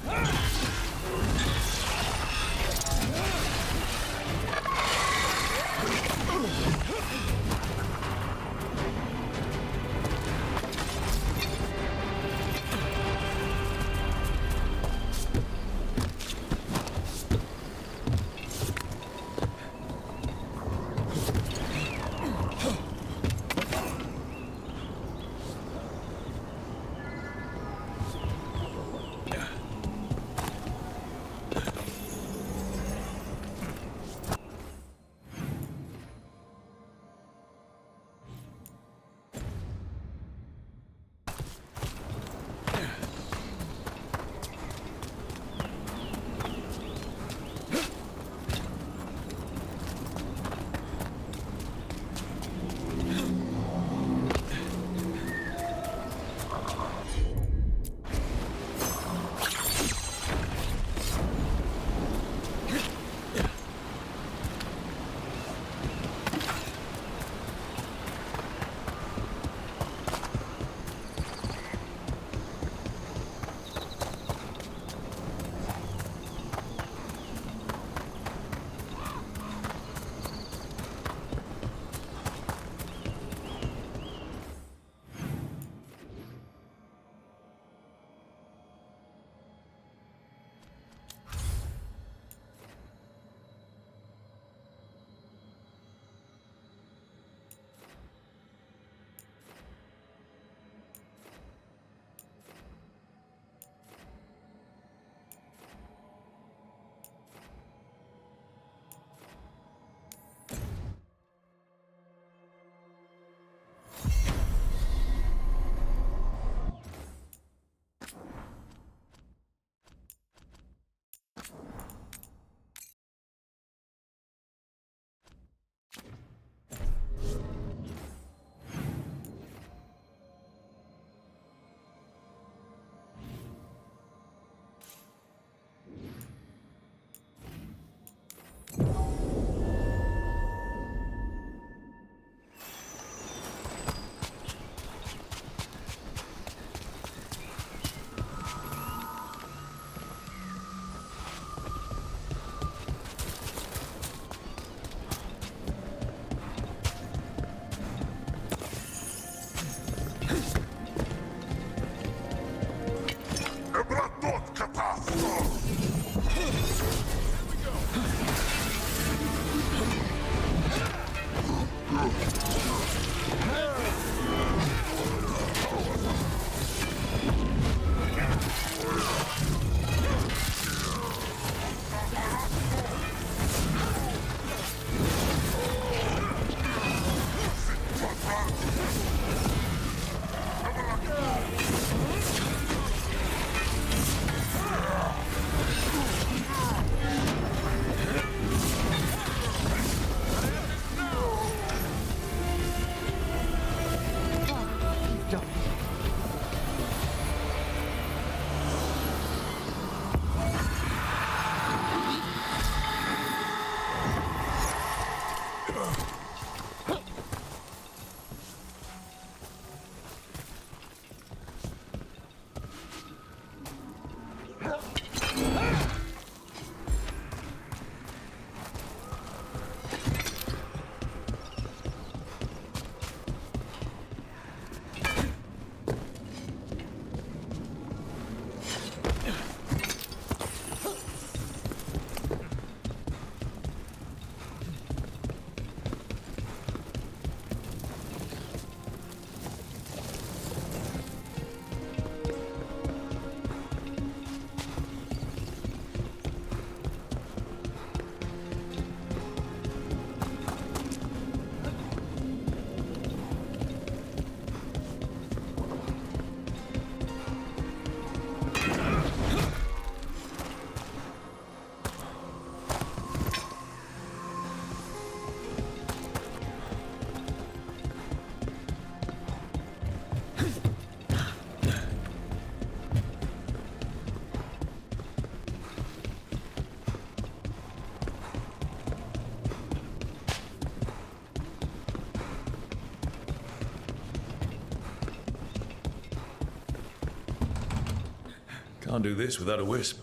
Can't do this without a wisp.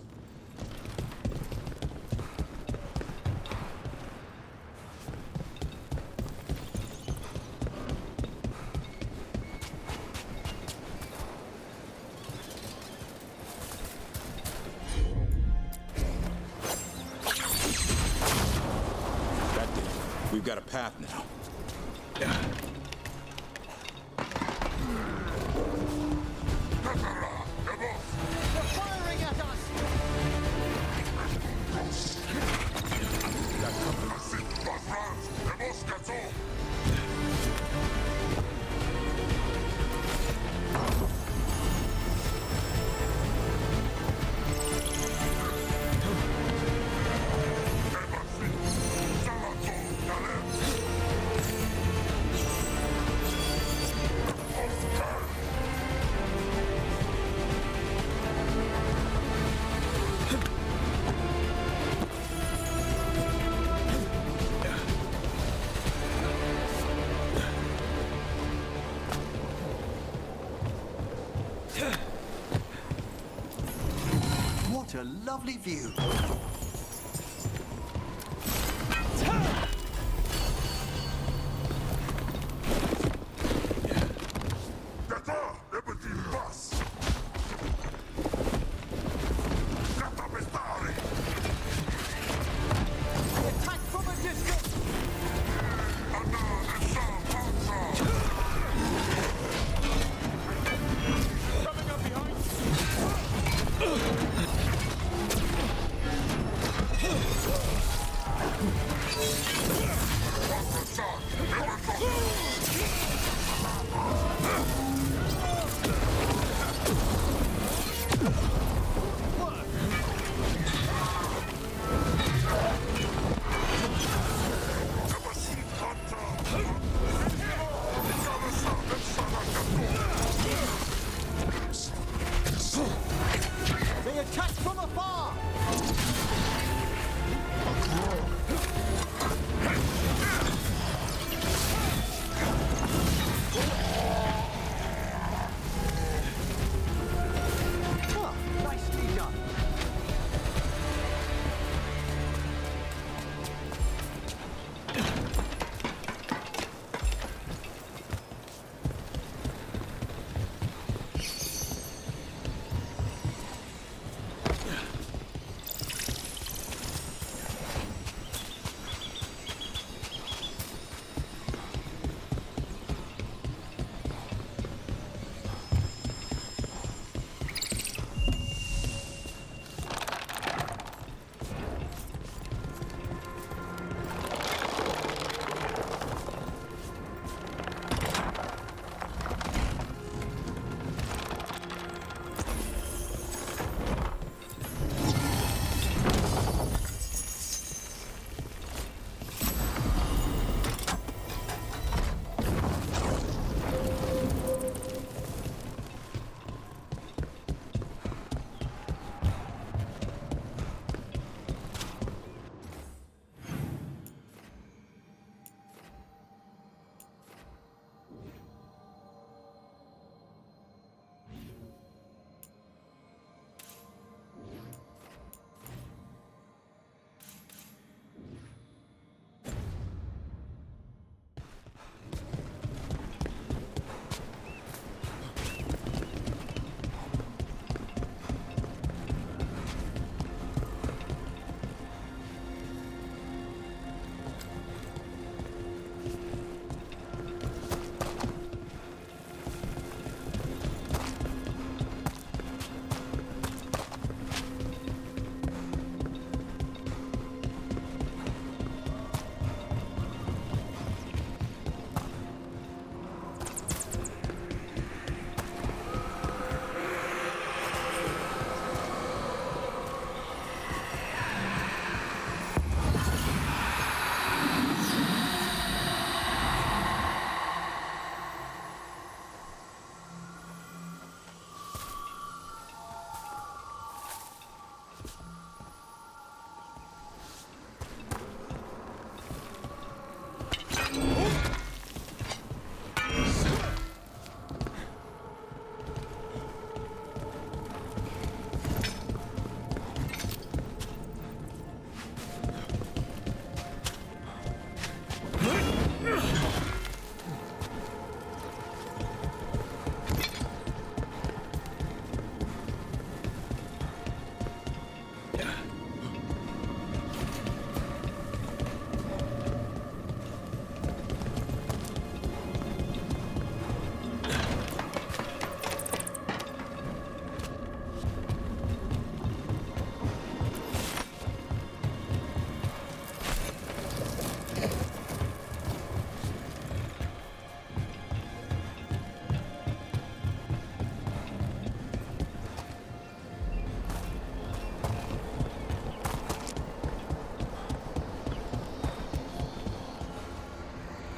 That did it. We've got a path now. What a lovely view.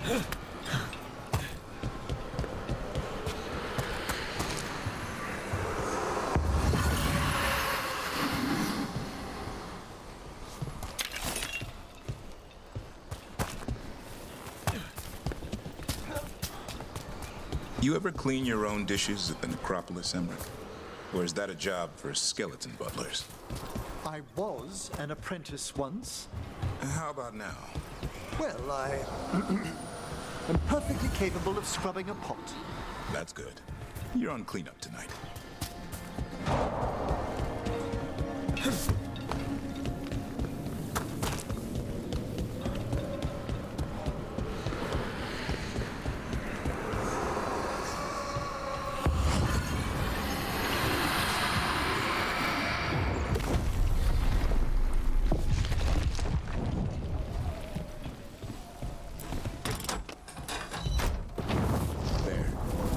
You ever clean your own dishes at the necropolis, Emmerich? Or is that a job for skeleton butlers? I was an apprentice once. How about now? Well, I am perfectly capable of scrubbing a pot. That's good. You're on cleanup tonight.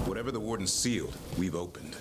Whatever the warden sealed, we've opened.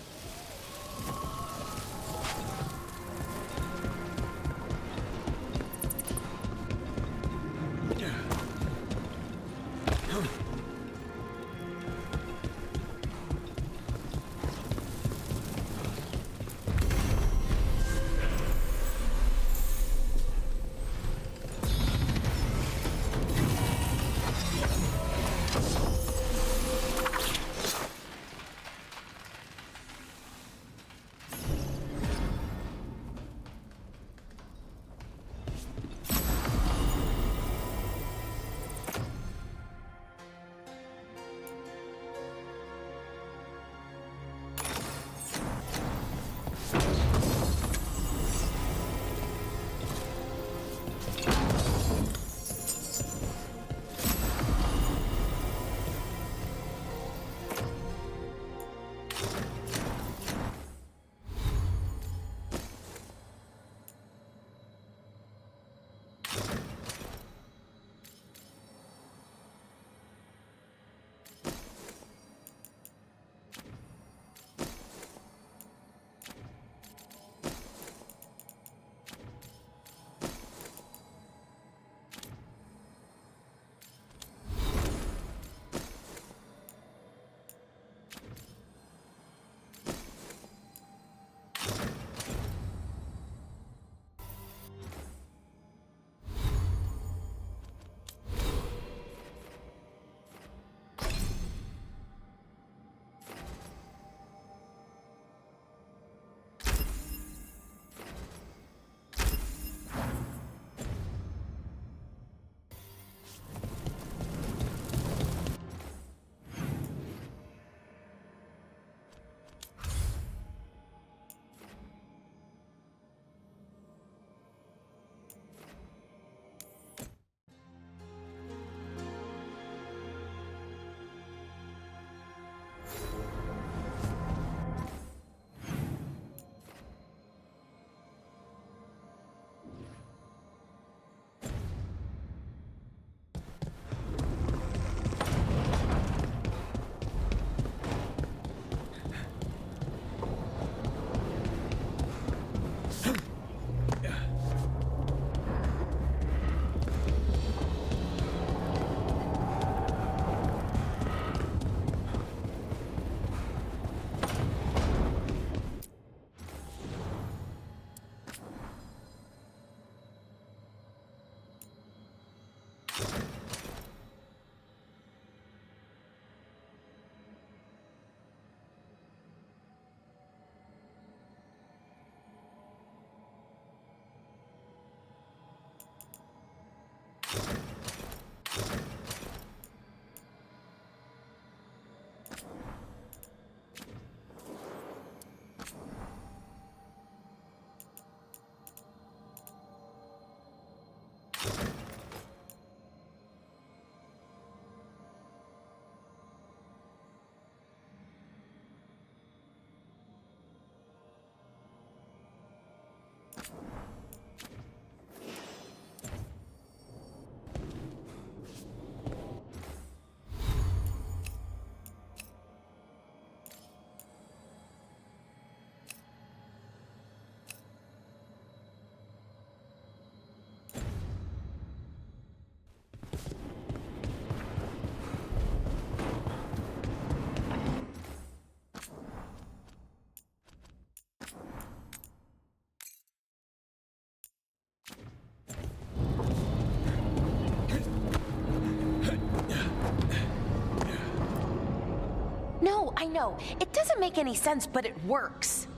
I know. It doesn't make any sense, but it works.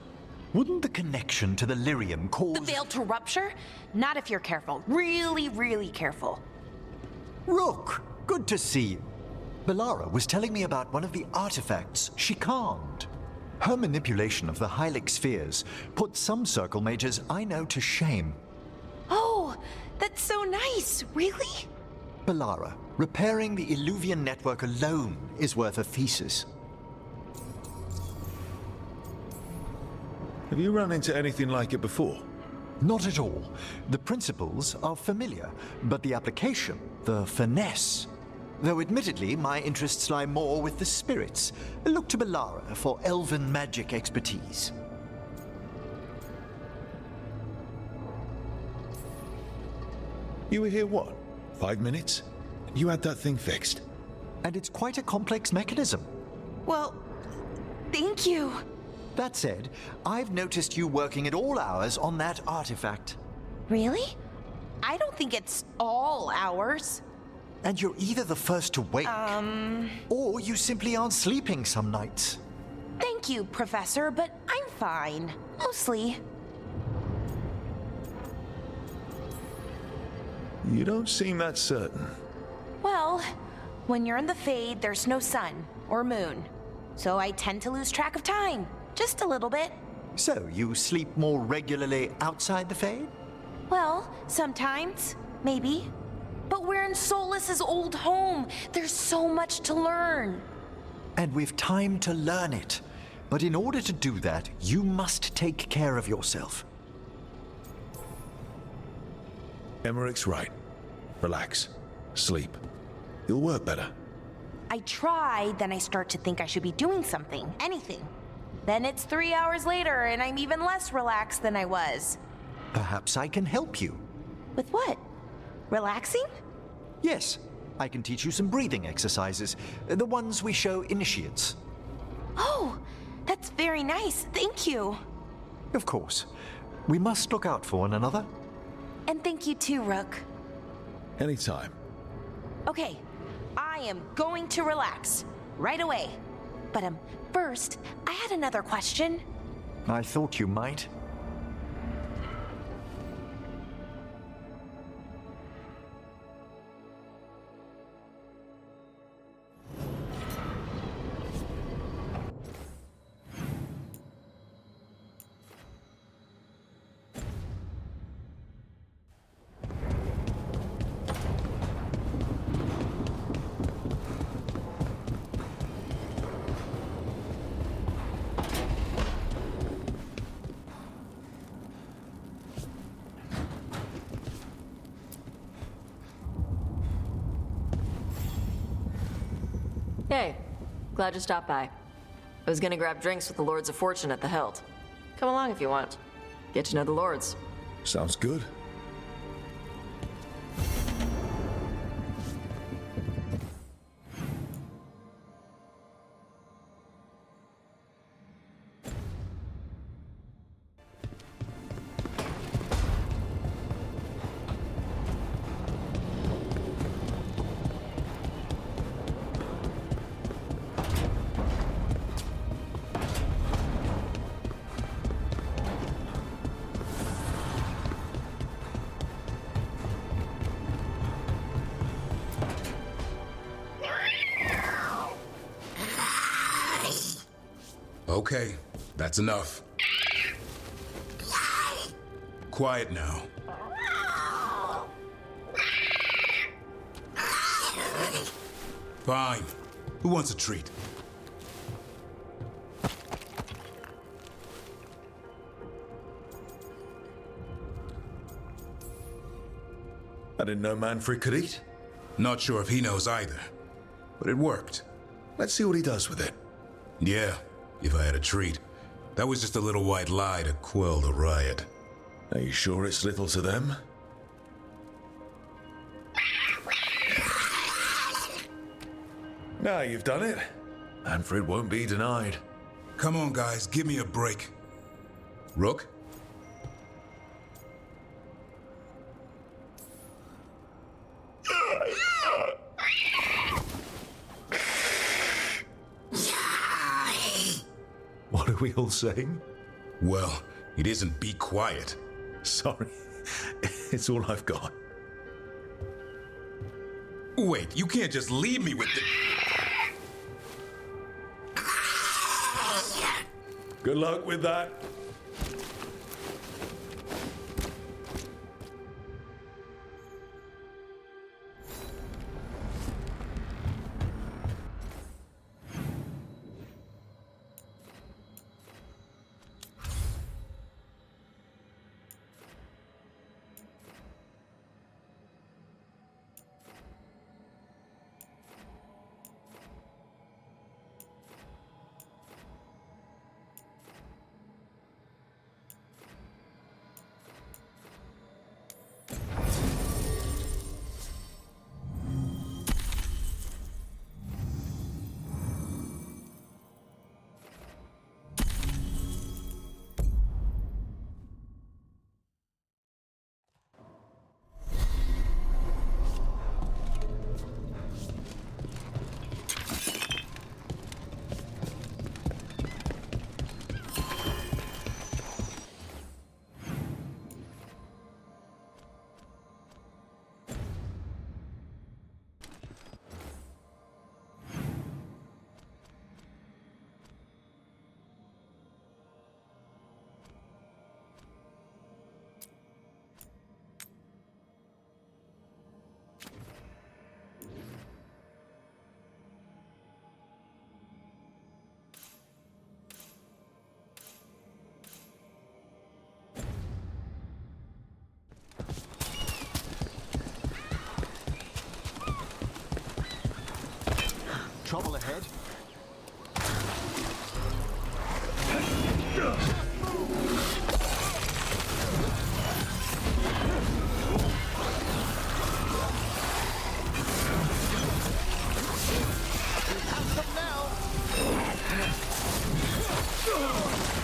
Wouldn't the connection to the lyrium cause... The veil to rupture? Not if you're careful. Really, really careful. Rook, good to see you. Belara was telling me about one of the artifacts she calmed. Her manipulation of the Hylic spheres put some circle mages I know to shame. Oh, that's so nice. Really? Belara, repairing the Illuvian network alone is worth a thesis. Have you run into anything like it before? Not at all. The principles are familiar, but the application, the finesse. Though admittedly, my interests lie more with the spirits. Look to Belara for elven magic expertise. You were here what? 5 minutes? You had that thing fixed? And it's quite a complex mechanism. Well, thank you. That said, I've noticed you working at all hours on that artifact. Really? I don't think it's all hours. And you're either the first to wake, or you simply aren't sleeping some nights. Thank you, Professor, but I'm fine. Mostly. You don't seem that certain. Well, when you're in the Fade, there's no sun or moon. So I tend to lose track of time. Just a little bit. So, you sleep more regularly outside the Fade? Well, sometimes. Maybe. But we're in Solus's old home. There's so much to learn. And we've time to learn it. But in order to do that, you must take care of yourself. Emmerich's right. Relax. Sleep. You'll work better. I try, then I start to think I should be doing something. Anything. Then it's 3 hours later, and I'm even less relaxed than I was. Perhaps I can help you. With what? Relaxing? Yes. I can teach you some breathing exercises. The ones we show initiates. Oh, that's very nice. Thank you. Of course. We must look out for one another. And thank you too, Rook. Anytime. Okay, I am going to relax. Right away. But first, I had another question. I thought you might. Hey, glad you stopped by. I was gonna grab drinks with the Lords of Fortune at the Hilt. Come along if you want. Get to know the Lords. Sounds good. Okay, that's enough. Quiet now. Fine. Who wants a treat? I didn't know Manfred could eat. Not sure if he knows either. But it worked. Let's see what he does with it. Yeah, if I had a treat. That was just a little white lie to quell the riot. Are you sure it's little to them? Now you've done it. Manfred won't be denied. Come on, guys, give me a break. Rook? What are we all saying? Well, it isn't be quiet. Sorry. It's all I've got. Wait, you can't just leave me with the... Good luck with that. Trouble ahead.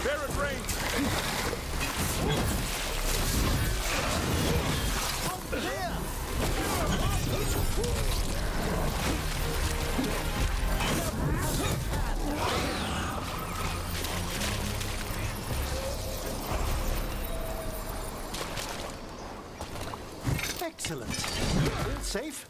There it rains! Excellent. All safe?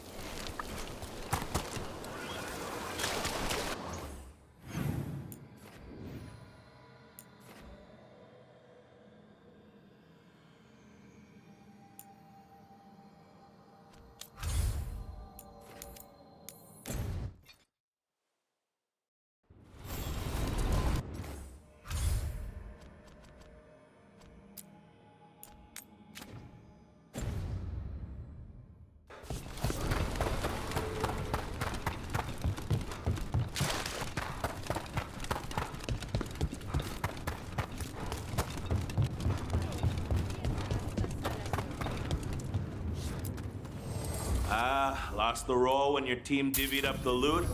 Lost the roll when your team divvied up the loot?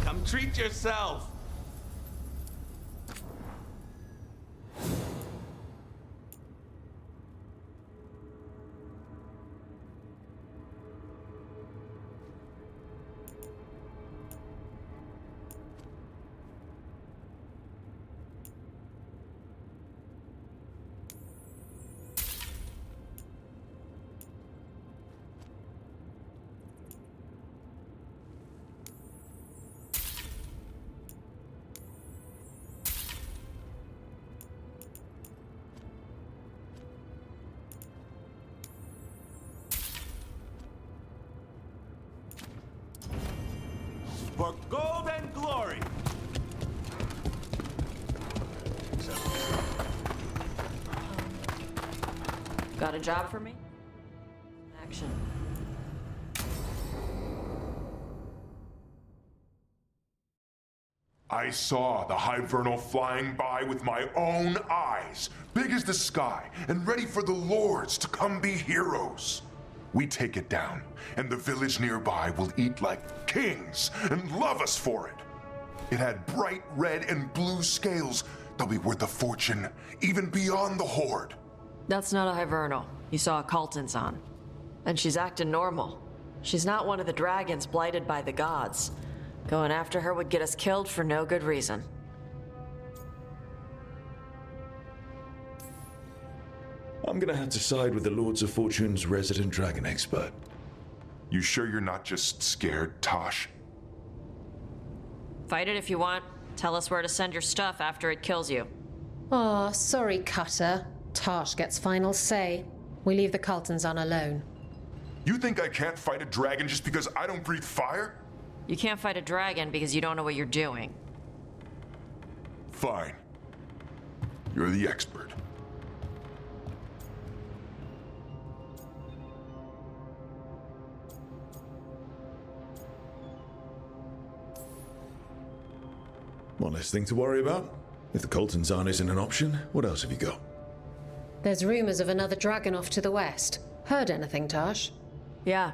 Come treat yourself! For gold and glory! Got a job for me? Action. I saw the Hivernal flying by with my own eyes, big as the sky, and ready for the lords to come be heroes. We take it down, and the village nearby will eat like kings and love us for it. It had bright red and blue scales. They'll be worth a fortune, even beyond the Horde. That's not a Hivernal. You saw a Calton's on. And she's acting normal. She's not one of the dragons blighted by the gods. Going after her would get us killed for no good reason. I'm gonna have to side with the Lords of Fortune's resident dragon expert. You sure you're not just scared, Tosh? Fight it if you want. Tell us where to send your stuff after it kills you. Aw, sorry, Cutter. Tosh gets final say. We leave the Carltons on alone. You think I can't fight a dragon just because I don't breathe fire? You can't fight a dragon because you don't know what you're doing. Fine. You're the expert. One less thing to worry about. If the Colton Zahn isn't an option, what else have you got? There's rumors of another dragon off to the west. Heard anything, Tosh? Yeah.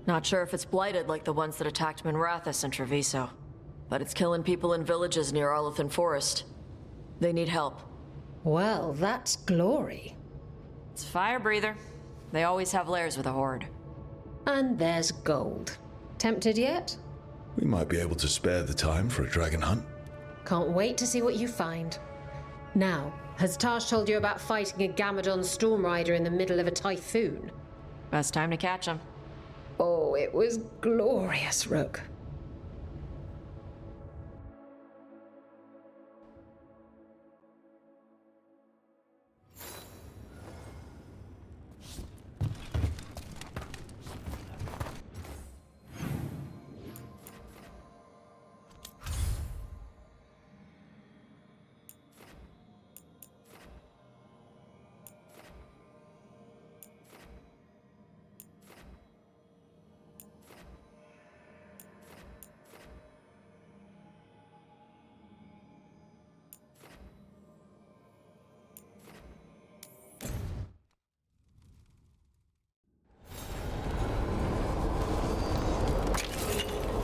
Not sure if it's blighted like the ones that attacked Minrathous and Treviso. But it's killing people in villages near Arlethan Forest. They need help. Well, that's glory. It's fire breather. They always have lairs with a horde. And there's gold. Tempted yet? We might be able to spare the time for a dragon hunt. Can't wait to see what you find. Now, has Tosh told you about fighting a Gamadon storm rider in the middle of a typhoon? Best time to catch him. Oh, it was glorious, Rook.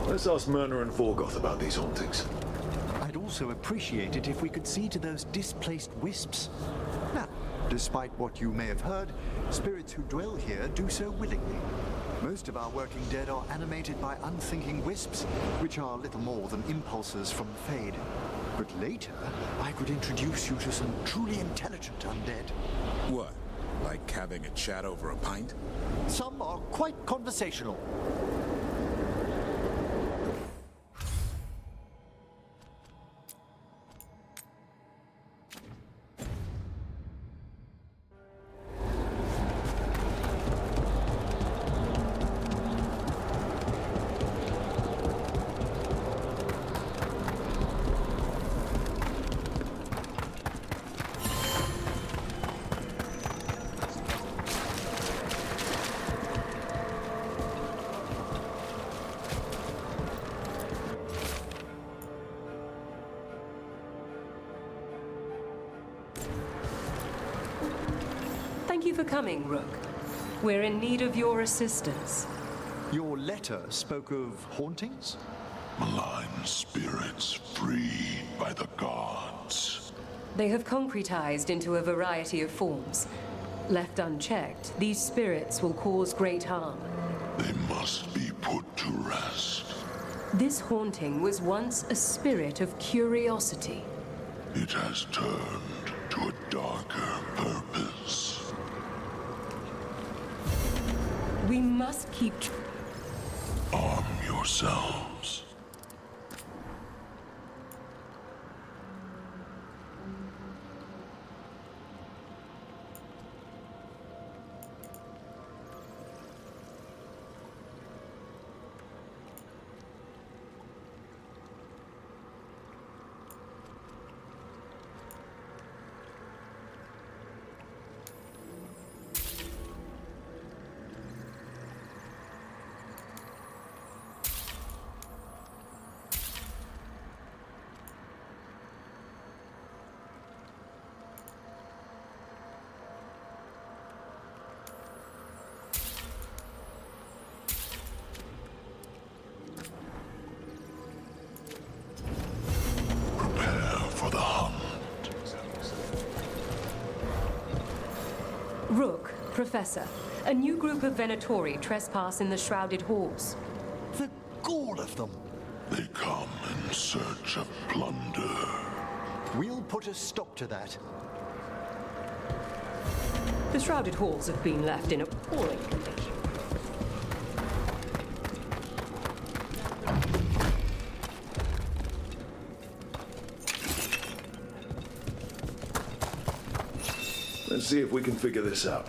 Let's ask Myrna and Vorgoth about these hauntings. I'd also appreciate it if we could see to those displaced wisps. Now, despite what you may have heard, spirits who dwell here do so willingly. Most of our working dead are animated by unthinking wisps, which are little more than impulses from the Fade. But later, I could introduce you to some truly intelligent undead. What? Like having a chat over a pint? Some are quite conversational. Thank you for coming, Rook. We're in need of your assistance. Your letter spoke of hauntings? Malign spirits freed by the gods. They have concretized into a variety of forms. Left unchecked, these spirits will cause great harm. They must be put to rest. This haunting was once a spirit of curiosity. It has turned to a darker purpose. We must keep... Arm yourselves. Rook, Professor, a new group of Venatori trespass in the Shrouded Halls. The gall of them! They come in search of plunder. We'll put a stop to that. The The shrouded halls have been left in appalling condition. Let's see if we can figure this out.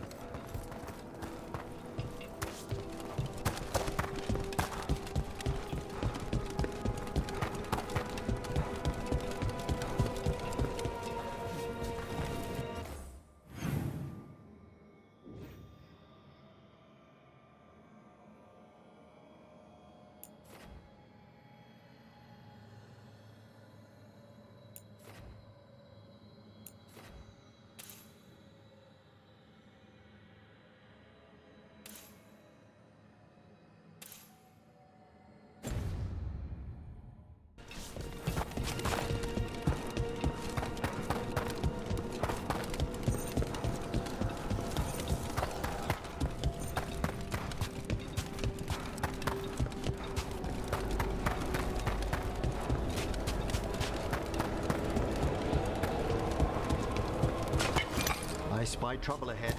I spy trouble ahead.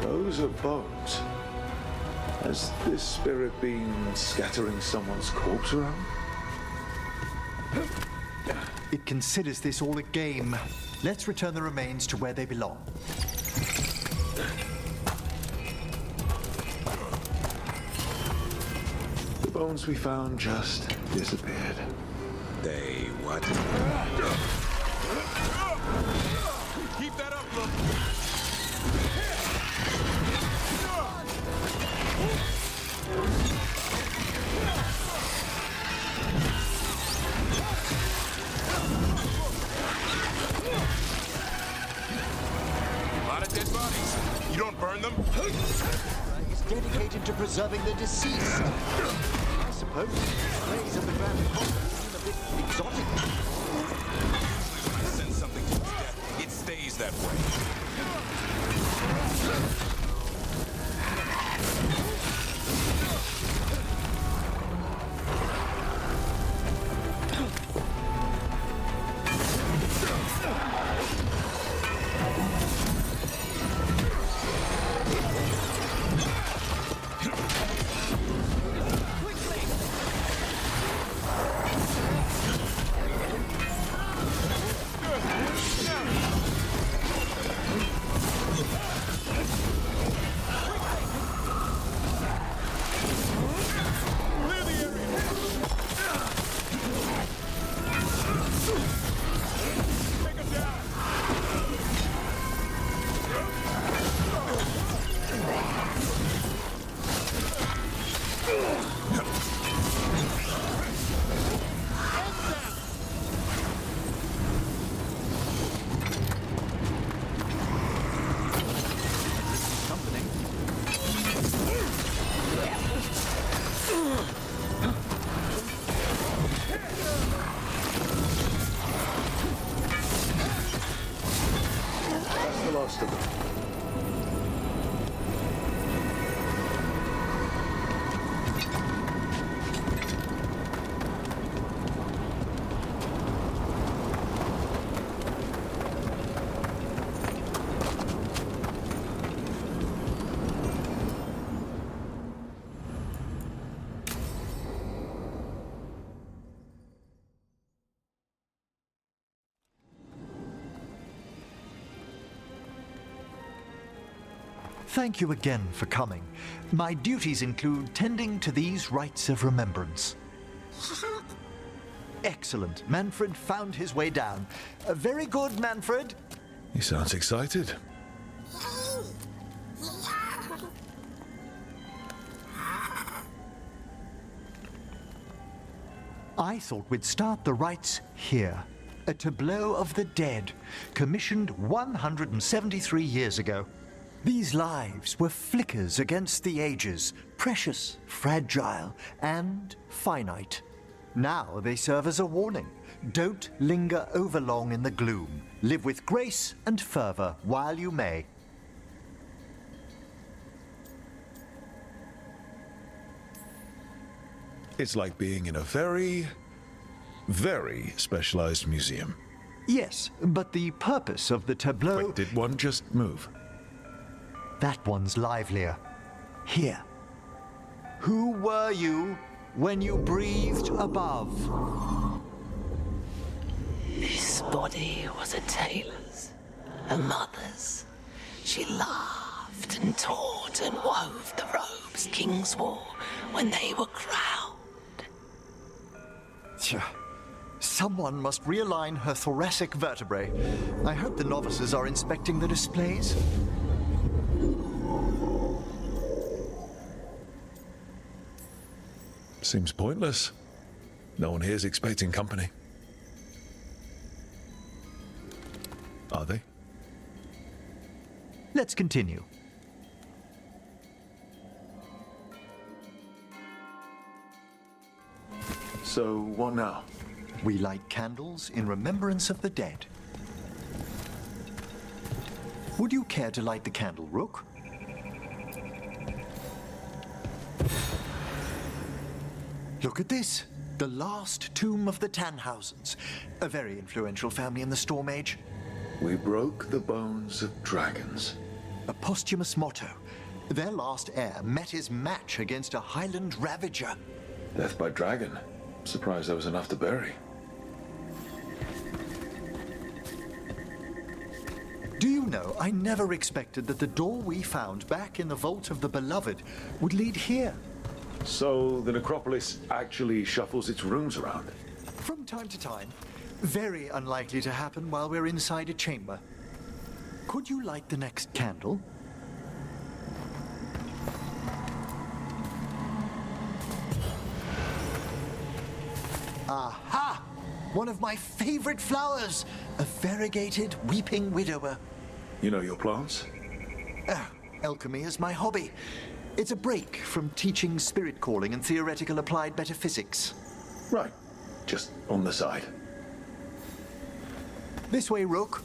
Those are bones. Has this spirit been scattering someone's corpse around? It considers this all a game. Let's return the remains to where they belong. The bones we found just disappeared. They what? Keep that up, look. Dead bodies. You don't burn them? Is dedicated to preserving the deceased. I suppose the ways of the Grand Conqueror seem a bit exotic. Usually when I send something to its death, it stays that way. Last of them. Thank you again for coming. My duties include tending to these rites of remembrance. Excellent. Manfred found his way down. Very good, Manfred. He sounds excited. I thought we'd start the rites here. A tableau of the dead, commissioned 173 years ago. These lives were flickers against the ages, precious, fragile, and finite. Now they serve as a warning, Don't linger overlong in the gloom. Live with grace and fervor while you may. It's like being in a very, very specialized museum. Yes, but the purpose of the tableau... Wait, did one just move? That one's livelier. Here. Who were you when you breathed above? This body was a tailor's, a mother's. She laughed and taught and wove the robes kings wore when they were crowned. Someone must realign her thoracic vertebrae. I hope the novices are inspecting the displays. Seems pointless. No one here's expecting company. Are they? Let's continue. So, what now? We light candles in remembrance of the dead. Would you care to light the candle, Rook? Look at this. The last tomb of the Tannhausens. A very influential family in the Storm Age. We broke the bones of dragons. A posthumous motto. Their last heir met his match against a Highland Ravager. Death by dragon. Surprised there was enough to bury. Do you know, I never expected that the door we found back in the Vault of the Beloved would lead here. So the necropolis actually shuffles its rooms around? From time to time. Very unlikely to happen while we're inside a chamber. Could you light the next candle? Aha! One of my favorite flowers! A variegated weeping widower. You know your plants? Alchemy is my hobby. It's a break from teaching spirit calling and theoretical applied metaphysics. Right. Just on the side. This way, Rook.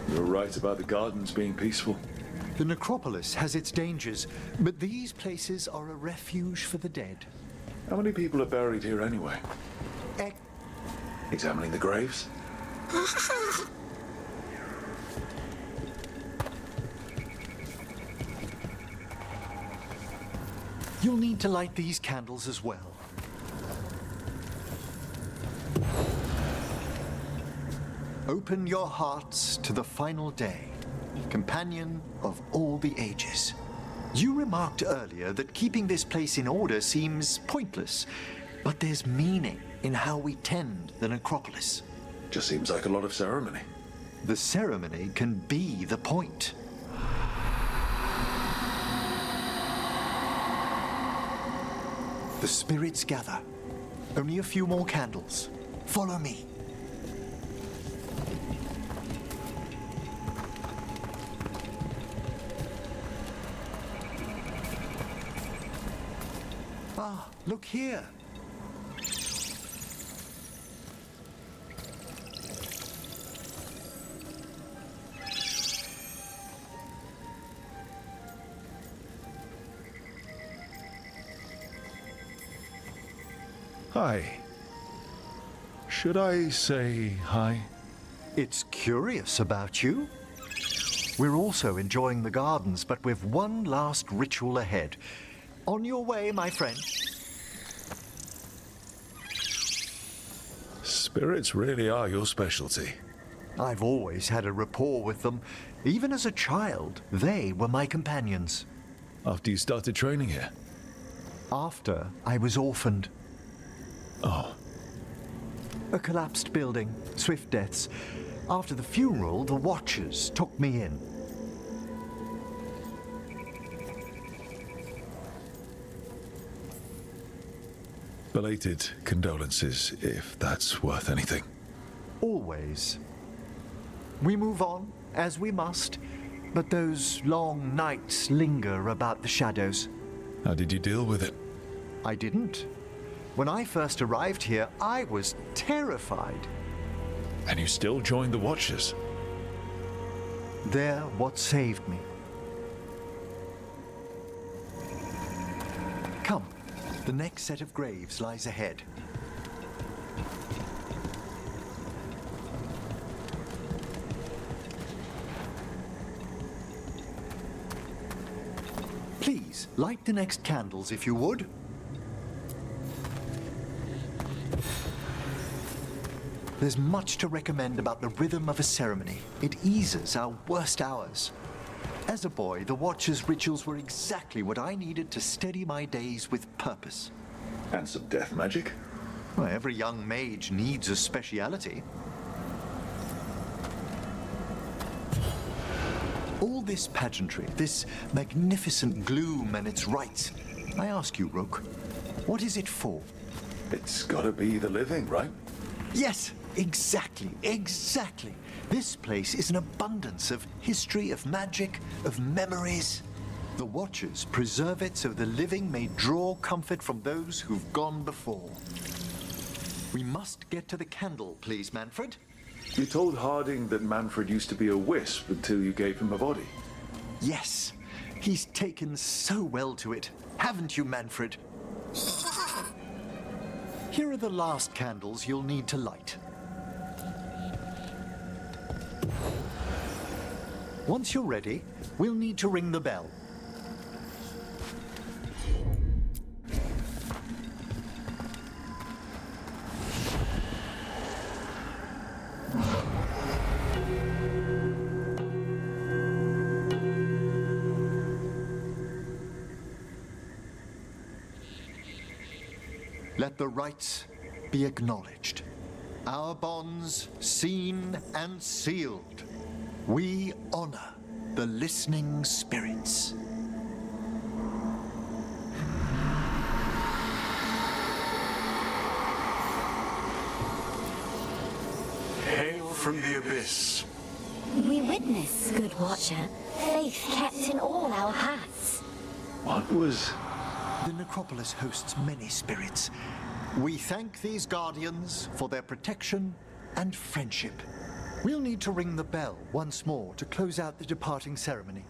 You're right about the gardens being peaceful. The necropolis has its dangers, but these places are a refuge for the dead. How many people are buried here anyway? Examining the graves? You'll need to light these candles as well. Open your hearts to the final day, companion of all the ages. You remarked earlier that keeping this place in order seems pointless, but there's meaning in how we tend the necropolis. Just seems like a lot of ceremony. The ceremony can be the point. The spirits gather. Only a few more candles. Follow me. Ah, look here. Hi. Should I say hi? It's curious about you. We're also enjoying the gardens, but with one last ritual ahead. On your way, my friend. Spirits really are your specialty. I've always had a rapport with them. Even as a child, they were my companions. After you started training here? After I was orphaned. Oh. A collapsed building, swift deaths. After the funeral, the Watchers took me in. Belated condolences, if that's worth anything. Always. We move on, as we must, but those long nights linger about the shadows. How did you deal with it? I didn't. When I first arrived here, I was terrified. And you still joined the Watchers? They're what saved me. Come, the next set of graves lies ahead. Please, light the next candles if you would. There's much to recommend about the rhythm of a ceremony. It eases our worst hours. As a boy, the Watcher's rituals were exactly what I needed to steady my days with purpose. And some death magic? Well, every young mage needs a speciality. All this pageantry, this magnificent gloom and its rites, I ask you, Rook, what is it for? It's gotta be the living, right? Yes, exactly. This place is an abundance of history, of magic, of memories. The Watchers preserve it so the living may draw comfort from those who've gone before. We must get to the candle, please, Manfred. You told Harding that Manfred used to be a wisp until you gave him a body. Yes, he's taken so well to it. Haven't you, Manfred? Here are the last candles you'll need to light. Once you're ready, we'll need to ring the bell. Let the rites be acknowledged. Our bonds seen and sealed. We honor the listening spirits. Hail from the abyss. We witness, good Watcher, faith kept in all our paths. What was... The necropolis hosts many spirits. We thank these guardians for their protection and friendship. We'll need to ring the bell once more to close out the departing ceremony.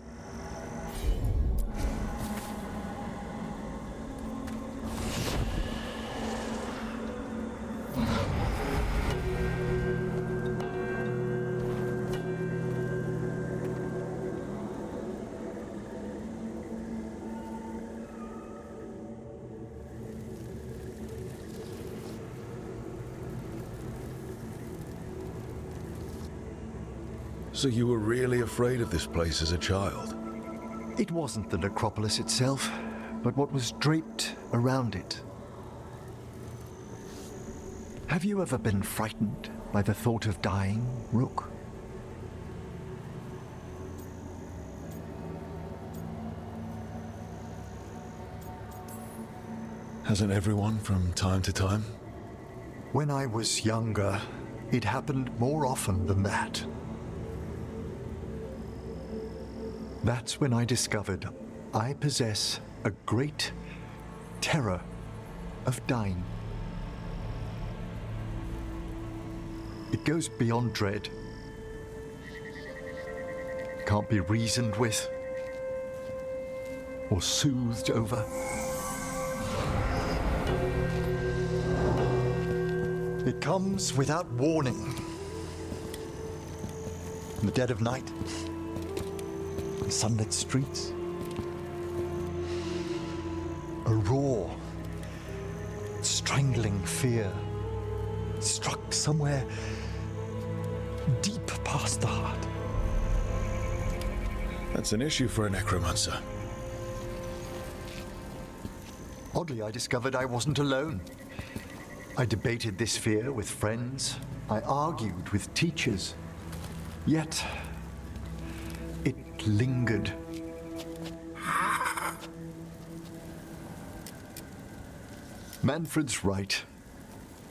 So you were really afraid of this place as a child? It wasn't the necropolis itself, but what was draped around it. Have you ever been frightened by the thought of dying, Rook? Hasn't everyone from time to time? When I was younger, it happened more often than that. That's when I discovered I possess a great terror of dying. It goes beyond dread. Can't be reasoned with or soothed over. It comes without warning. In the dead of night, on sunlit streets, a raw, strangling fear struck somewhere deep past the heart. That's an issue for a necromancer. Oddly, I discovered I wasn't alone. I debated this fear with friends. I argued with teachers. Yet, it lingered. Manfred's right.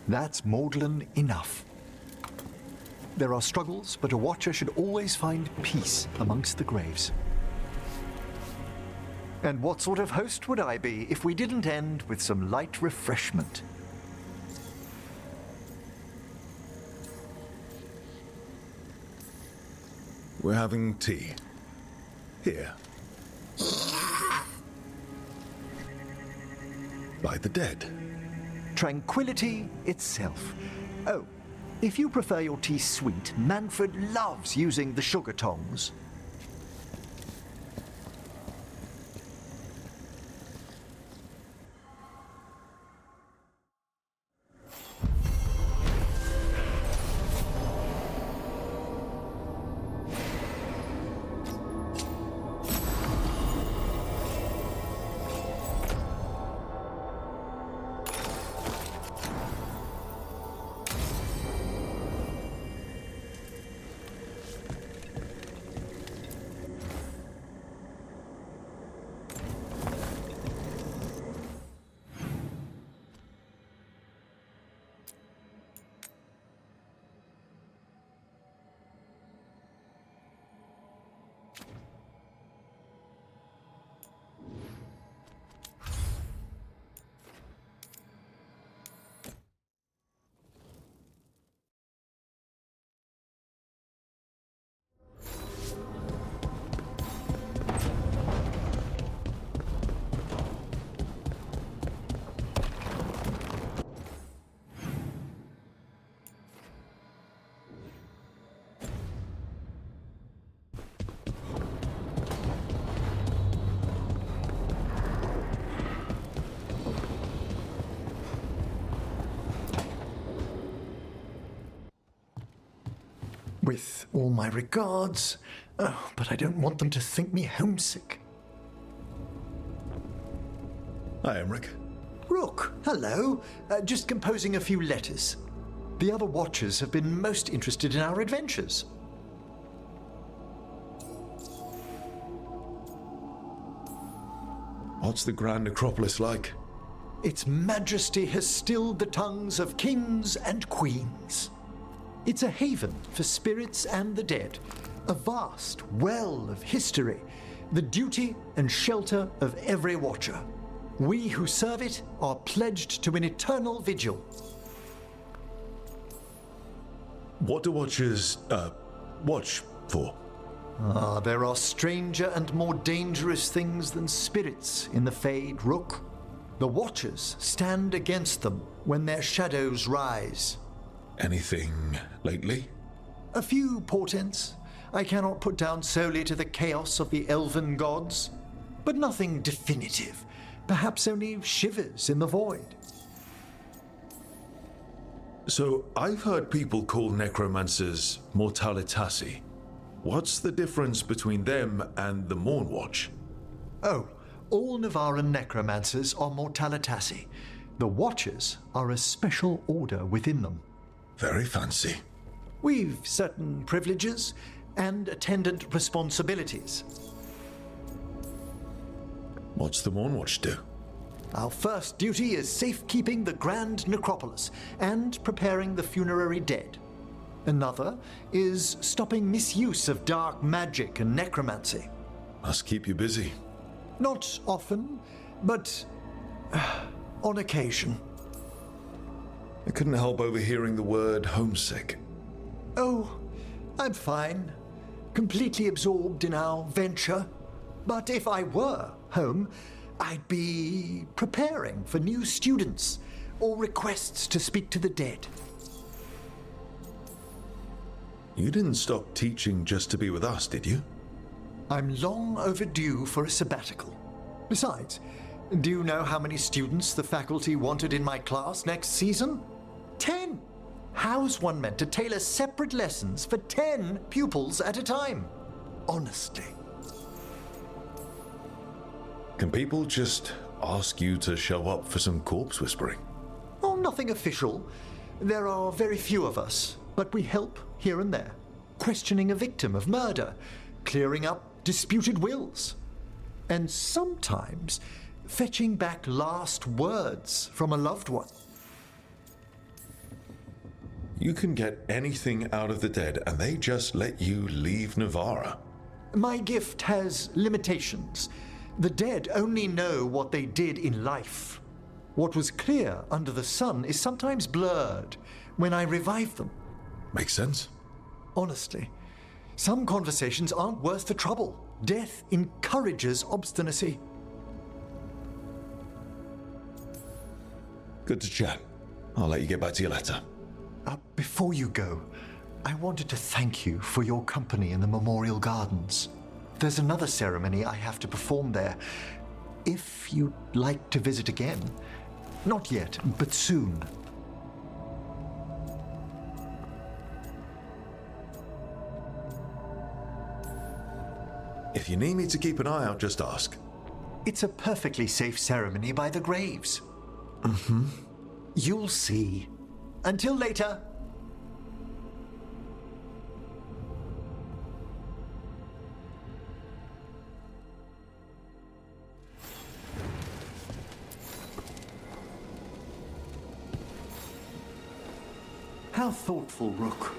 That's maudlin enough. There are struggles, but a watcher should always find peace amongst the graves. And what sort of host would I be if we didn't end with some light refreshment? We're having tea. Here. By the dead. Tranquility itself. Oh, if you prefer your tea sweet, Manfred loves using the sugar tongs. With all my regards, but I don't want them to think me homesick. Hi, Emmerich. Rook, hello. Just composing a few letters. The other Watchers have been most interested in our adventures. What's the Grand Necropolis like? Its majesty has stilled the tongues of kings and queens. It's a haven for spirits and the dead, a vast well of history, the duty and shelter of every Watcher. We who serve it are pledged to an eternal vigil. What do Watchers, watch for? There are stranger and more dangerous things than spirits in the Fade, Rook. The Watchers stand against them when their shadows rise. Anything lately? A few portents I cannot put down solely to the chaos of the elven gods, but nothing definitive. Perhaps only shivers in the void. So, I've heard people call necromancers mortalitasi. What's the difference between them and the Mornwatch? Oh, all Navaran necromancers are mortalitasi. The Watchers are a special order within them. Very fancy. We've certain privileges and attendant responsibilities. What's the Mornwatch do? Our first duty is safekeeping the Grand Necropolis and preparing the funerary dead. Another is stopping misuse of dark magic and necromancy. Must keep you busy. Not often, but on occasion. I couldn't help overhearing the word homesick. Oh, I'm fine. Completely absorbed in our venture. But if I were home, I'd be preparing for new students or requests to speak to the dead. You didn't stop teaching just to be with us, did you? I'm long overdue for a sabbatical. Besides, do you know how many students the faculty wanted in my class next season? 10! How's one meant to tailor separate lessons for 10 pupils at a time? Honestly. Can people just ask you to show up for some corpse whispering? Oh, nothing official. There are very few of us, but we help here and there. Questioning a victim of murder, clearing up disputed wills, and sometimes fetching back last words from a loved one. You can get anything out of the dead, and they just let you leave Navarra. My gift has limitations. The dead only know what they did in life. What was clear under the sun is sometimes blurred when I revive them. Makes sense. Honestly, Some conversations aren't worth the trouble. Death encourages obstinacy. Good to chat. I'll let you get back to your letter. Before you go, I wanted to thank you for your company in the Memorial Gardens. There's another ceremony I have to perform there. If you'd like to visit again. Not yet, but soon. If you need me to keep an eye out, just ask. It's a perfectly safe ceremony by the graves. Mm-hmm. You'll see. Until later. How thoughtful, Rook.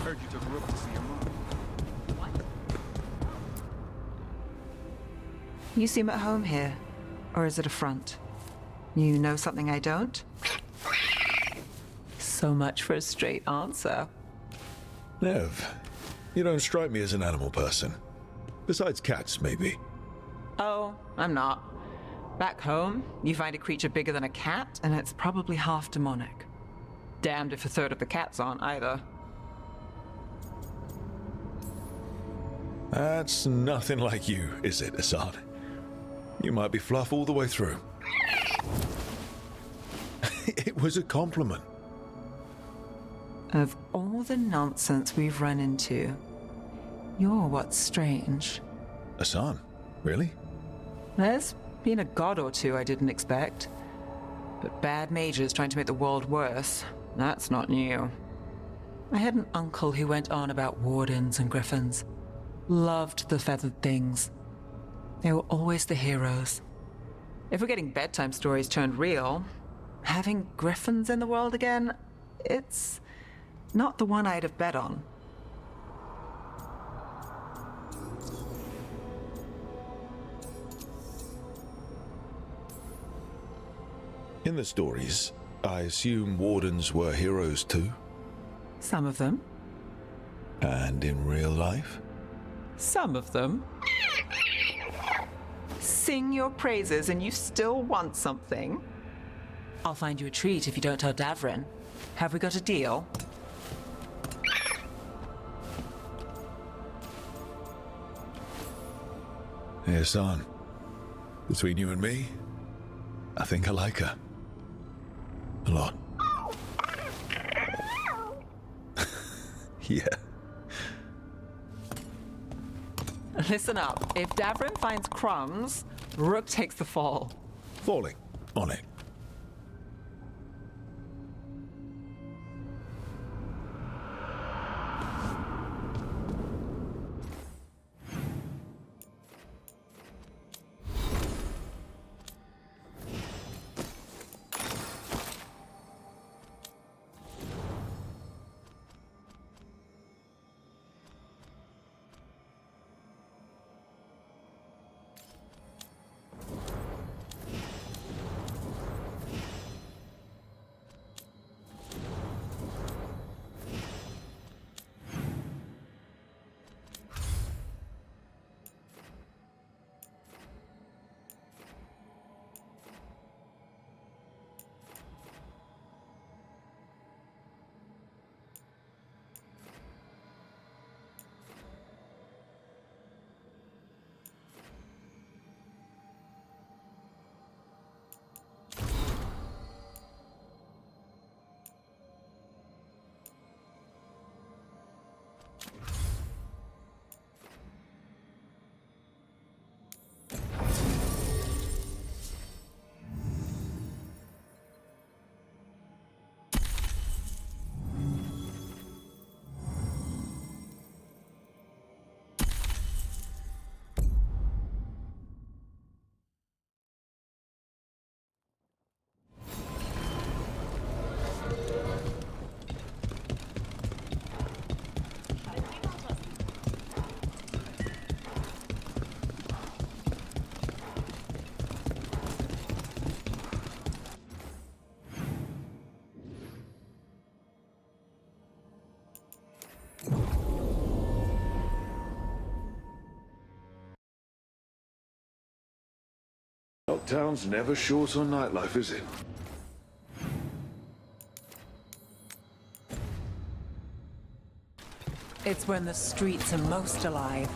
Heard you took Rook to see your mom. You seem at home here. Or is it a front? You know something I don't? So much for a straight answer. Nev, you don't strike me as an animal person. Besides cats, maybe. Oh, I'm not. Back home, you find a creature bigger than a cat, and it's probably half demonic. Damned if a third of the cats aren't either. That's nothing like you, is it, Assad? You might be fluff all the way through. It was a compliment. Of all the nonsense we've run into, you're what's strange. Assad, really? There's been a god or two I didn't expect. But bad mages trying to make the world worse, that's not new. I had an uncle who went on about wardens and griffins. Loved the feathered things. They were always the heroes. If we're getting bedtime stories turned real, having griffins in the world again, it's not the one I'd have bet on. In the stories, I assume wardens were heroes too? Some of them. And in real life? Some of them. Sing your praises and you still want something? I'll find you a treat if you don't tell Davrin. Have we got a deal? Hey, son. Between you and me, I think I like her. A lot. Yeah. Listen up. If Davrin finds crumbs, Rook takes the fall. Falling. On it. Lockdown's never short on nightlife, is it? It's when the streets are most alive.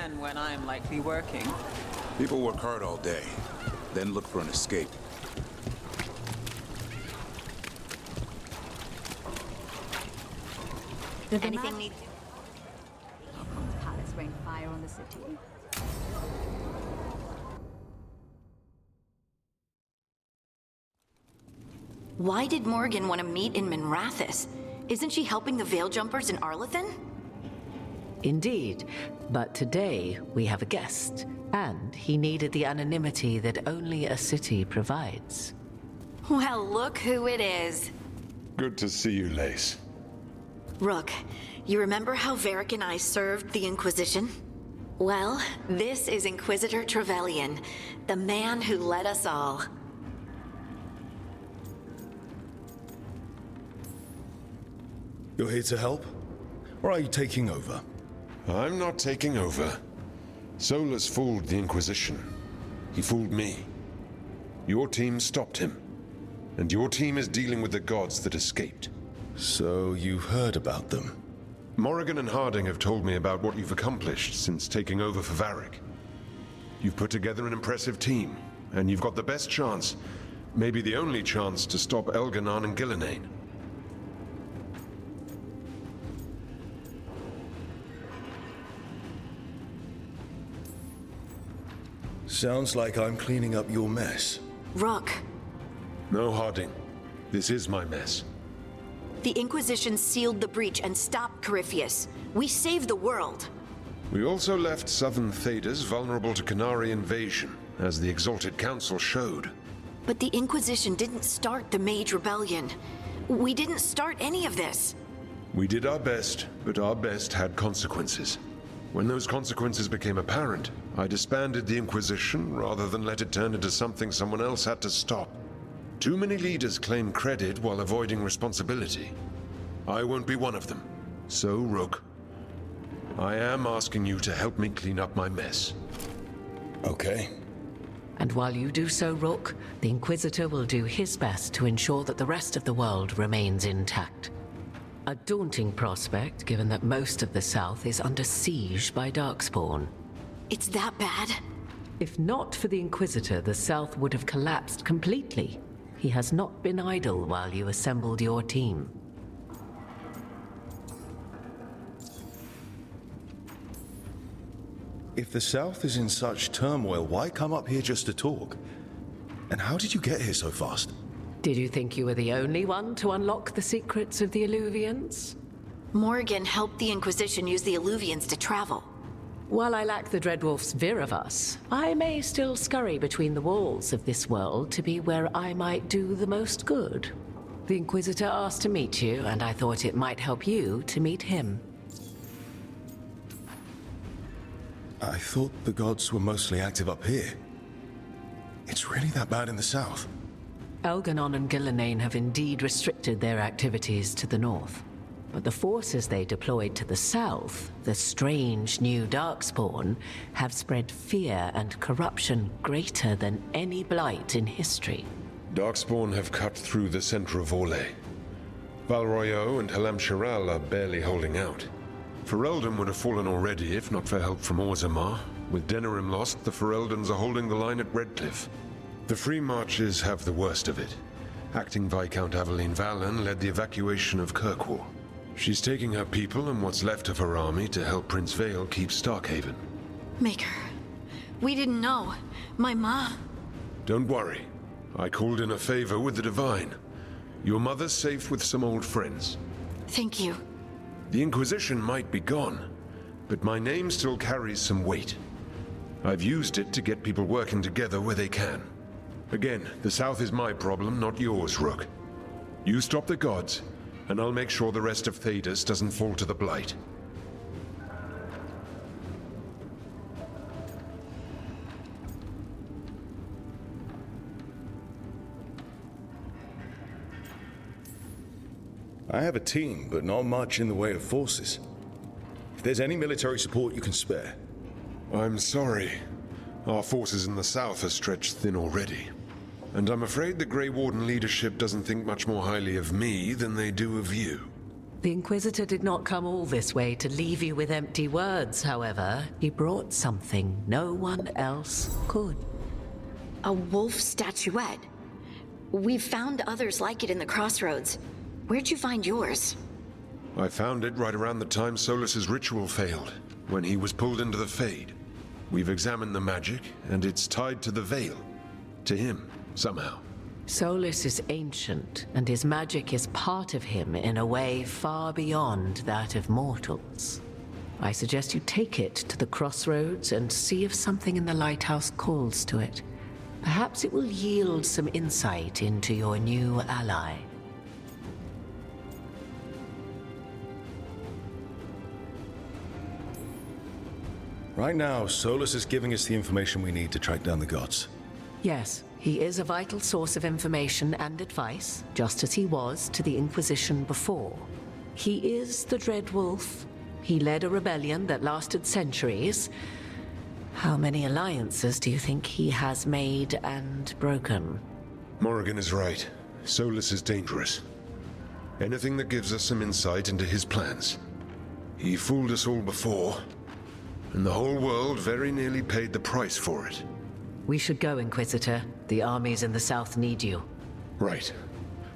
And when I'm likely working. People work hard all day, then look for an escape. Anything need Palace rain fire on the city. Why did Morgan want to meet in Minrathous? Isn't she helping the Veil Jumpers in Arlathan? Indeed, but today we have a guest, and he needed the anonymity that only a city provides. Well, look who it is. Good to see you, Lace. Rook, you remember how Varric and I served the Inquisition? Well, this is Inquisitor Trevelyan, the man who led us all. You're here to help? Or are you taking over? I'm not taking over. Solus fooled the Inquisition. He fooled me. Your team stopped him. And your team is dealing with the gods that escaped. So you've heard about them? Morrigan and Harding have told me about what you've accomplished since taking over for Varric. You've put together an impressive team, and you've got the best chance, maybe the only chance, to stop Elganon and Gillenane. Sounds like I'm cleaning up your mess. Rook. No, Harding. This is my mess. The Inquisition sealed the breach and stopped Corypheus. We saved the world. We also left southern Thedas vulnerable to Canary invasion, as the Exalted Council showed. But the Inquisition didn't start the Mage Rebellion. We didn't start any of this. We did our best, but our best had consequences. When those consequences became apparent, I disbanded the Inquisition rather than let it turn into something someone else had to stop. Too many leaders claim credit while avoiding responsibility. I won't be one of them. So, Rook, I am asking you to help me clean up my mess. Okay. And while you do so, Rook, the Inquisitor will do his best to ensure that the rest of the world remains intact. A daunting prospect, given that most of the South is under siege by Darkspawn. It's that bad? If not for the Inquisitor, the South would have collapsed completely. He has not been idle while you assembled your team. If the South is in such turmoil, why come up here just to talk? And how did you get here so fast? Did you think you were the only one to unlock the secrets of the Illuvians? Morgan helped the Inquisition use the Illuvians to travel. While I lack the Dreadwolf's Viravus, I may still scurry between the walls of this world to be where I might do the most good. The Inquisitor asked to meet you, and I thought it might help you to meet him. I thought the gods were mostly active up here. It's really that bad in the south? Elganon and Gillenane have indeed restricted their activities to the north. But the forces they deployed to the south, the strange new Darkspawn, have spread fear and corruption greater than any blight in history. Darkspawn have cut through the center of Orlais. Valroyo and Halam Shiral are barely holding out. Ferelden would have fallen already if not for help from Orzammar. With Denerim lost, the Fereldans are holding the line at Redcliffe. The Free Marches have the worst of it. Acting Viscount Aveline Valen led the evacuation of Kirkwall. She's taking her people and what's left of her army to help Prince Vale keep Starkhaven. Maker, we didn't know. My ma... Don't worry. I called in a favor with the Divine. Your mother's safe with some old friends. Thank you. The Inquisition might be gone, but my name still carries some weight. I've used it to get people working together where they can. Again, the South is my problem, not yours, Rook. You stop the gods, and I'll make sure the rest of Thedas doesn't fall to the Blight. I have a team, but not much in the way of forces. If there's any military support you can spare. I'm sorry. Our forces in the south are stretched thin already. And I'm afraid the Grey Warden leadership doesn't think much more highly of me than they do of you. The Inquisitor did not come all this way to leave you with empty words, however. He brought something no one else could. A wolf statuette? We've found others like it in the crossroads. Where'd you find yours? I found it right around the time Solus's ritual failed, when he was pulled into the Fade. We've examined the magic, and it's tied to the Veil. To him, somehow. Solus is ancient, and his magic is part of him in a way far beyond that of mortals. I suggest you take it to the crossroads and see if something in the lighthouse calls to it. Perhaps it will yield some insight into your new ally. Right now, Solus is giving us the information we need to track down the gods. Yes, he is a vital source of information and advice, just as he was to the Inquisition before. He is the Dread Wolf. He led a rebellion that lasted centuries. How many alliances do you think he has made and broken? Morrigan is right. Solus is dangerous. Anything that gives us some insight into his plans. He fooled us all before, and the whole world very nearly paid the price for it. We should go, Inquisitor. The armies in the south need you. Right.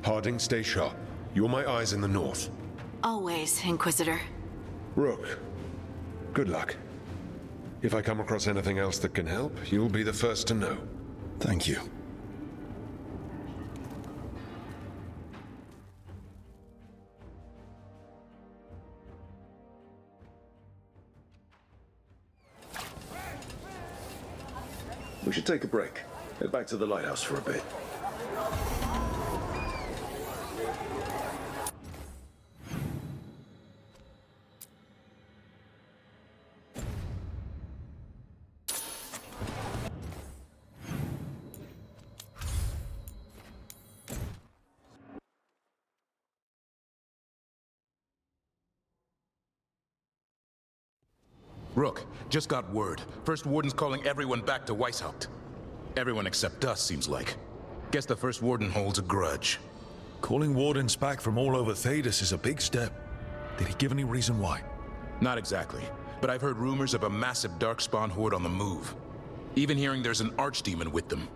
Harding, stay sharp. You're my eyes in the north. Always, Inquisitor. Rook, good luck. If I come across anything else that can help, you'll be the first to know. Thank you. We should take a break. Head back to the lighthouse for a bit. Rook, just got word. First Warden's calling everyone back to Weishaupt. Everyone except us, seems like. Guess the First Warden holds a grudge. Calling Wardens back from all over Thedas is a big step. Did he give any reason why? Not exactly, but I've heard rumors of a massive Darkspawn horde on the move. Even hearing there's an archdemon with them.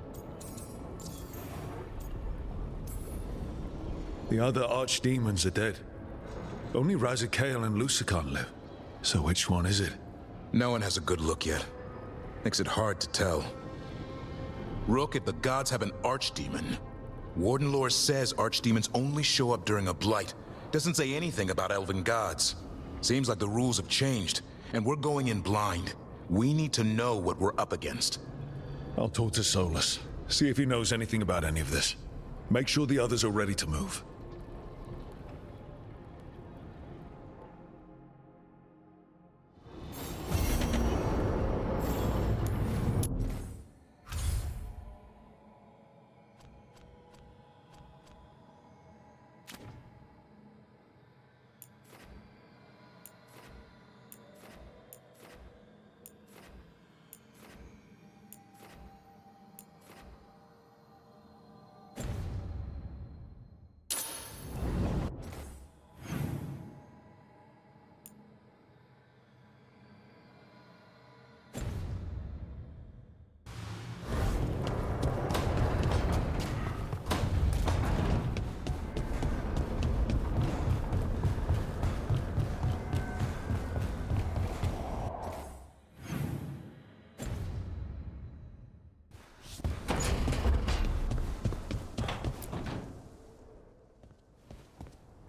The other archdemons are dead. Only Razikale and Lucican live. So which one is it? No one has a good look yet. Makes it hard to tell. Rook, if the gods have an archdemon, Warden lore says archdemons only show up during a blight. Doesn't say anything about elven gods. Seems like the rules have changed, and we're going in blind. We need to know what we're up against. I'll talk to Solus, see if he knows anything about any of this. Make sure the others are ready to move.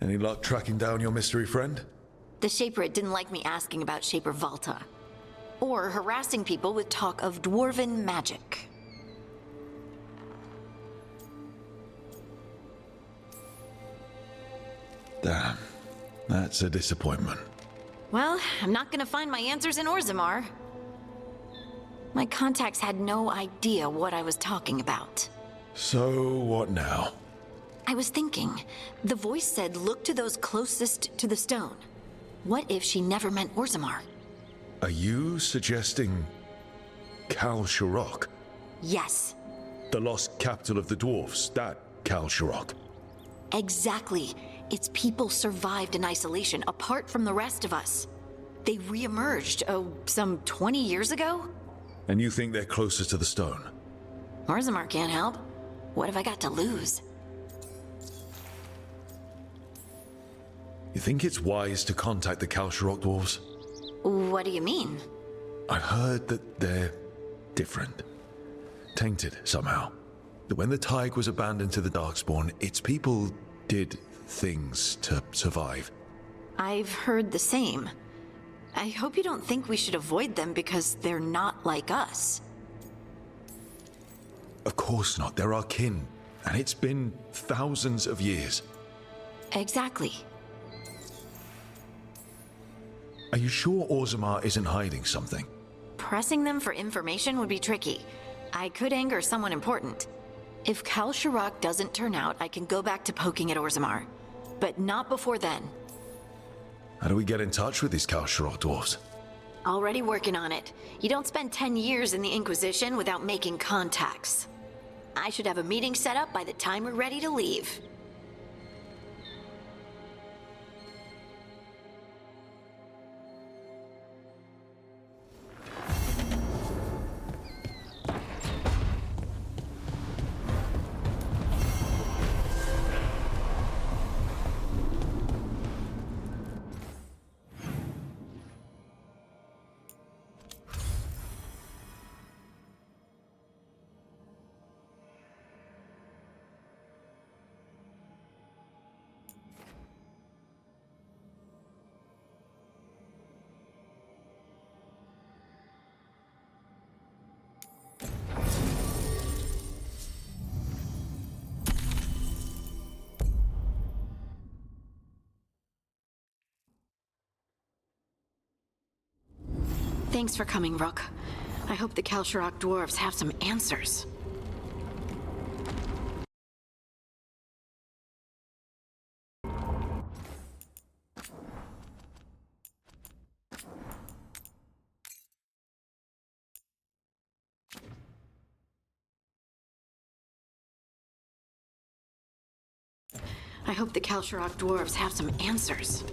Any luck tracking down your mystery friend? The Shaper didn't like me asking about Shaper Valta. Or harassing people with talk of dwarven magic. Damn. That's a disappointment. Well, I'm not gonna find my answers in Orzammar. My contacts had no idea what I was talking about. So, what now? I was thinking, the voice said look to those closest to the stone. What if she never meant Orzammar? Are you suggesting Kal Sharok? Yes, The lost capital of the dwarfs, that Kal Sharok. exactly. Its people survived in isolation, apart from the rest of us. They re-emerged, some 20 years ago? And you think they're closer to the stone? Orzammar can't help. What have I got to lose? You think it's wise to contact the Kal Sharok dwarves? What do you mean? I heard that they're different. Tainted, somehow. That when the Tig was abandoned to the Darkspawn, its people did things to survive. I've heard the same. I hope you don't think we should avoid them because they're not like us. Of course not. They're our kin. And it's been thousands of years. Exactly. Are you sure Orzammar isn't hiding something? Pressing them for information would be tricky. I could anger someone important. If Kal Sharok doesn't turn out, I can go back to poking at Orzammar. But not before then. How do we get in touch with these Kal Sharok dwarves? Already working on it. You don't spend 10 years in the Inquisition without making contacts. I should have a meeting set up by the time we're ready to leave. Thanks for coming, Rook. I hope the Kal Sharok dwarves have some answers. I hope the Kal Sharok dwarves have some answers.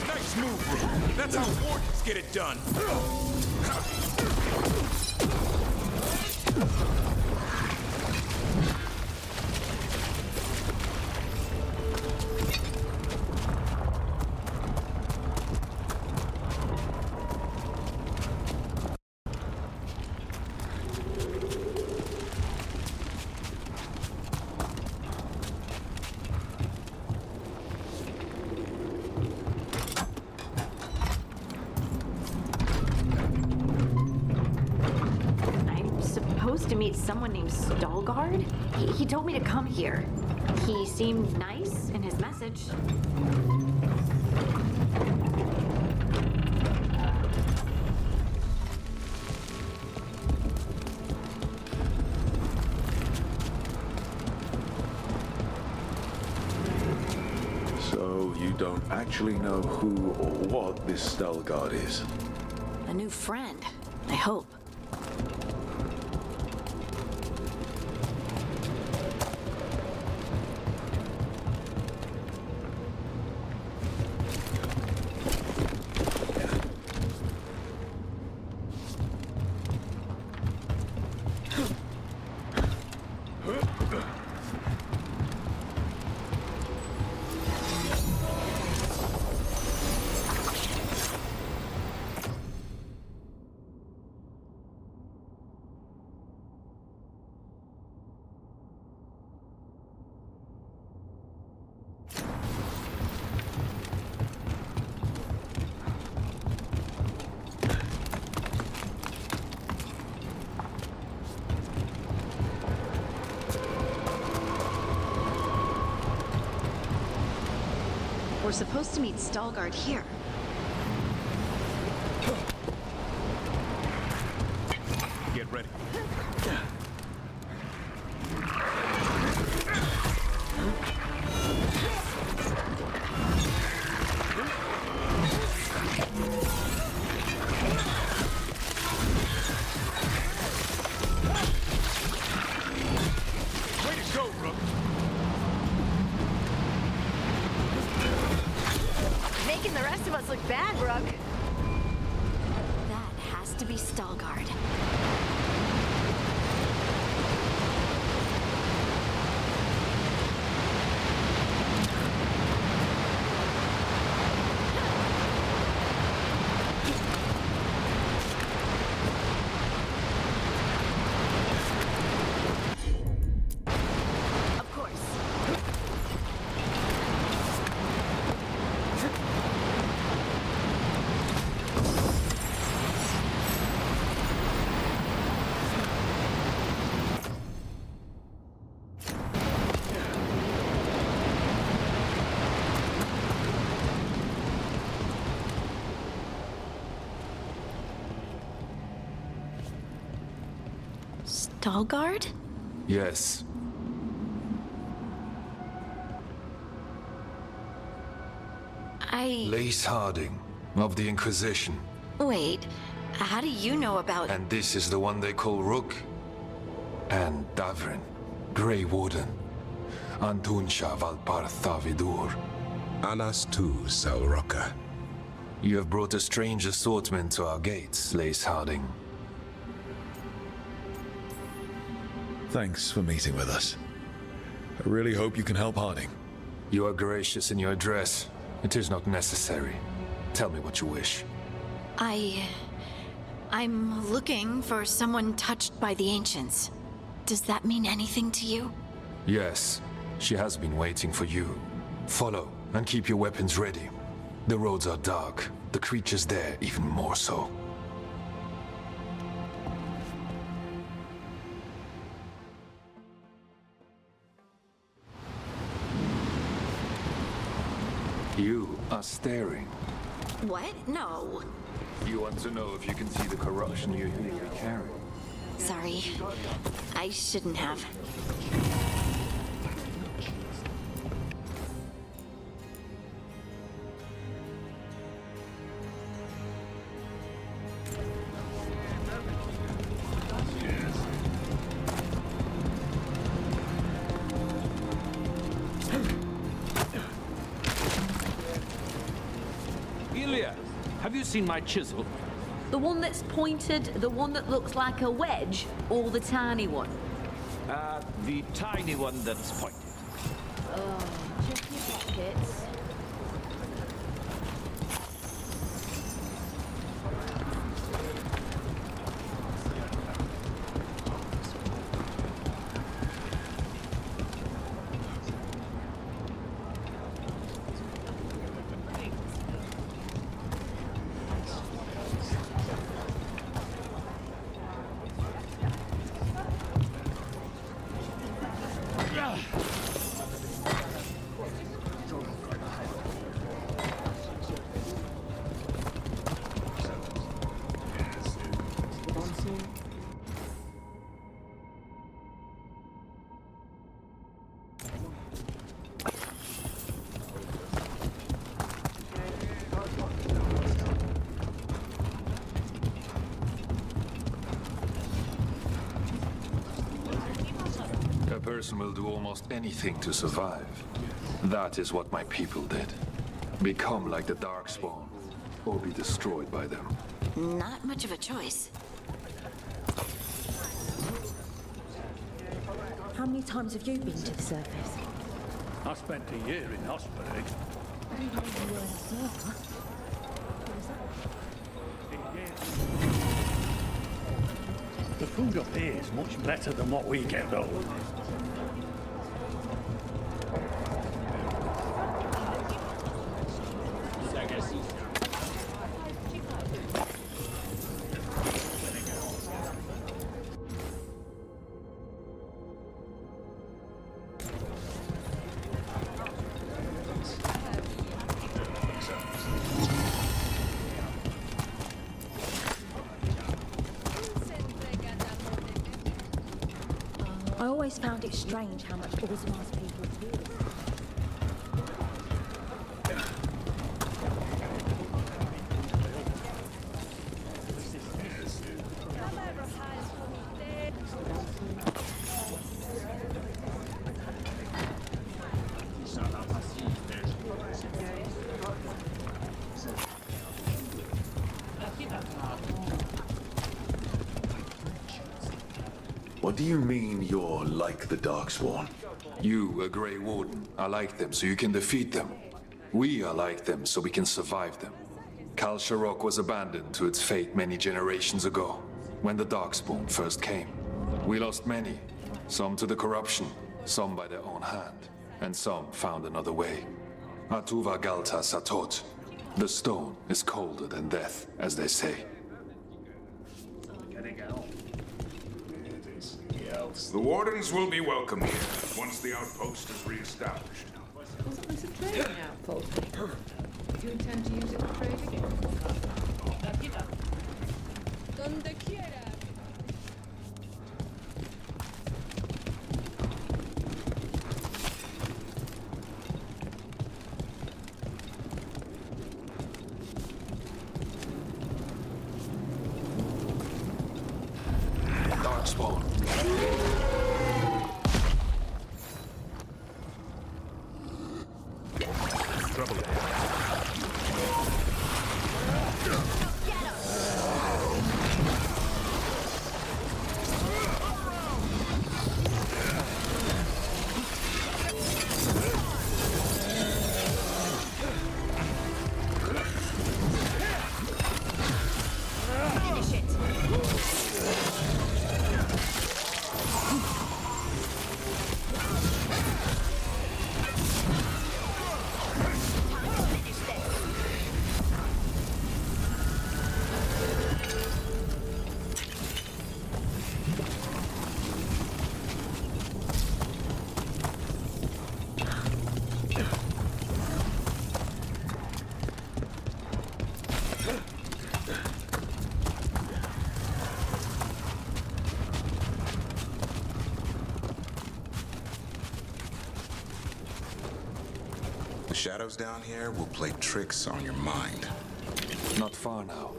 Nice move, Rook. That's how wardens get it done. To meet someone named Stalgard? He told me to come here. He seemed nice in his message. So you don't actually know who or what this Stalgard is? A new friend, I hope. We're supposed to meet Stalguard here. Get ready. Way to go, Rook. Making the rest of us look bad, Rook. That has to be Stalguard. Of course. Stalguard? Yes. Lace Harding, of the Inquisition. Wait, how do you know about... And this is the one they call Rook. And Davrin, Grey Warden. Antunsha Valpartha Vidur. Anas tu, Salroka. You have brought a strange assortment to our gates, Lace Harding. Thanks for meeting with us. I really hope you can help Harding. You are gracious in your address. It is not necessary. Tell me what you wish. I'm looking for someone touched by the Ancients. Does that mean anything to you? Yes, she has been waiting for you. Follow, and keep your weapons ready. The roads are dark, the creatures there even more so. You are staring. What? No. You want to know if you can see the corruption you carry. Sorry. I shouldn't have. Ilya, have you seen my chisel? The one that's pointed, the one that looks like a wedge, or the tiny one? The tiny one that's pointed. Check your pockets. A person will do almost anything to survive. That is what my people did. Become like the Darkspawn, or be destroyed by them. Not much of a choice. How many times have you been to the surface? I spent a year in Osprey. I didn't know you were a surfer. The food up here is much better than what we get, though. always found it strange how much Orzamar's people appeared. What do you mean you're like the Darkspawn? You, a Grey Warden, are like them so you can defeat them. We are like them so we can survive them. Kal Sharok was abandoned to its fate many generations ago, when the Darkspawn first came. We lost many, some to the corruption, some by their own hand, and some found another way. Atuva Galta Satot. The stone is colder than death, as they say. The Wardens will be welcome here, once the outpost is re-established. Wasn't this a trading outpost? Do you intend to use it for trading? Donde quiera. Darkspawn. Trouble ahead. The shadows down here will play tricks on your mind. Not far now.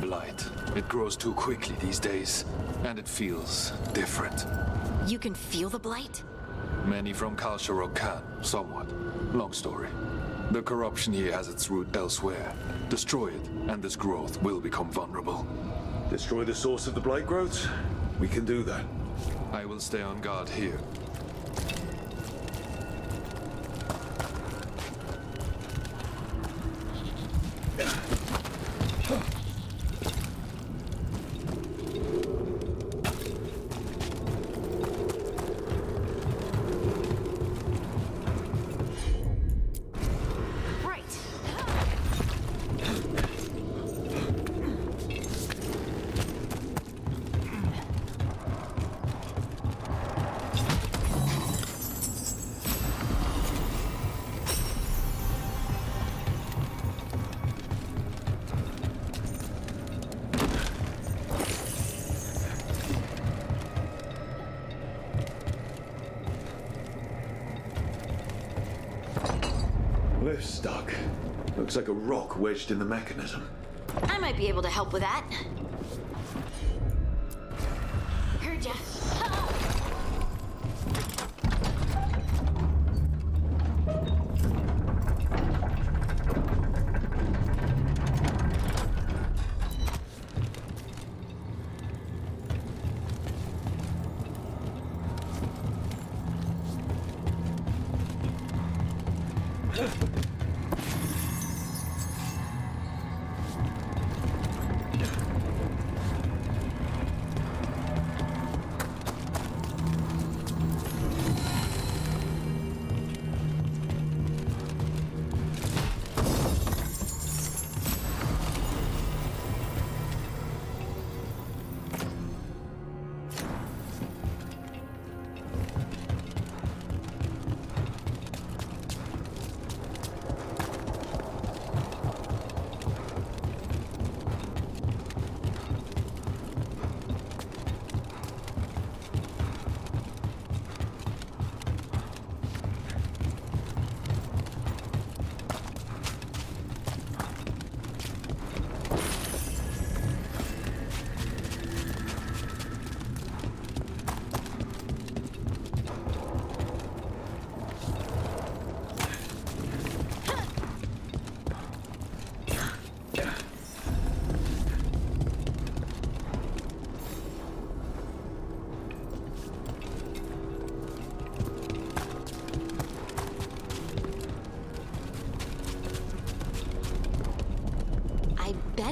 Blight. It grows too quickly these days, and it feels different. You can feel the blight? Many from Kal Sharok can, somewhat. Long story. The corruption here has its root elsewhere. Destroy it, and this growth will become vulnerable. Destroy the source of the blight growths? We can do that. I will stay on guard here. Lift's stuck. Looks like a rock wedged in the mechanism. I might be able to help with that. Heard ya.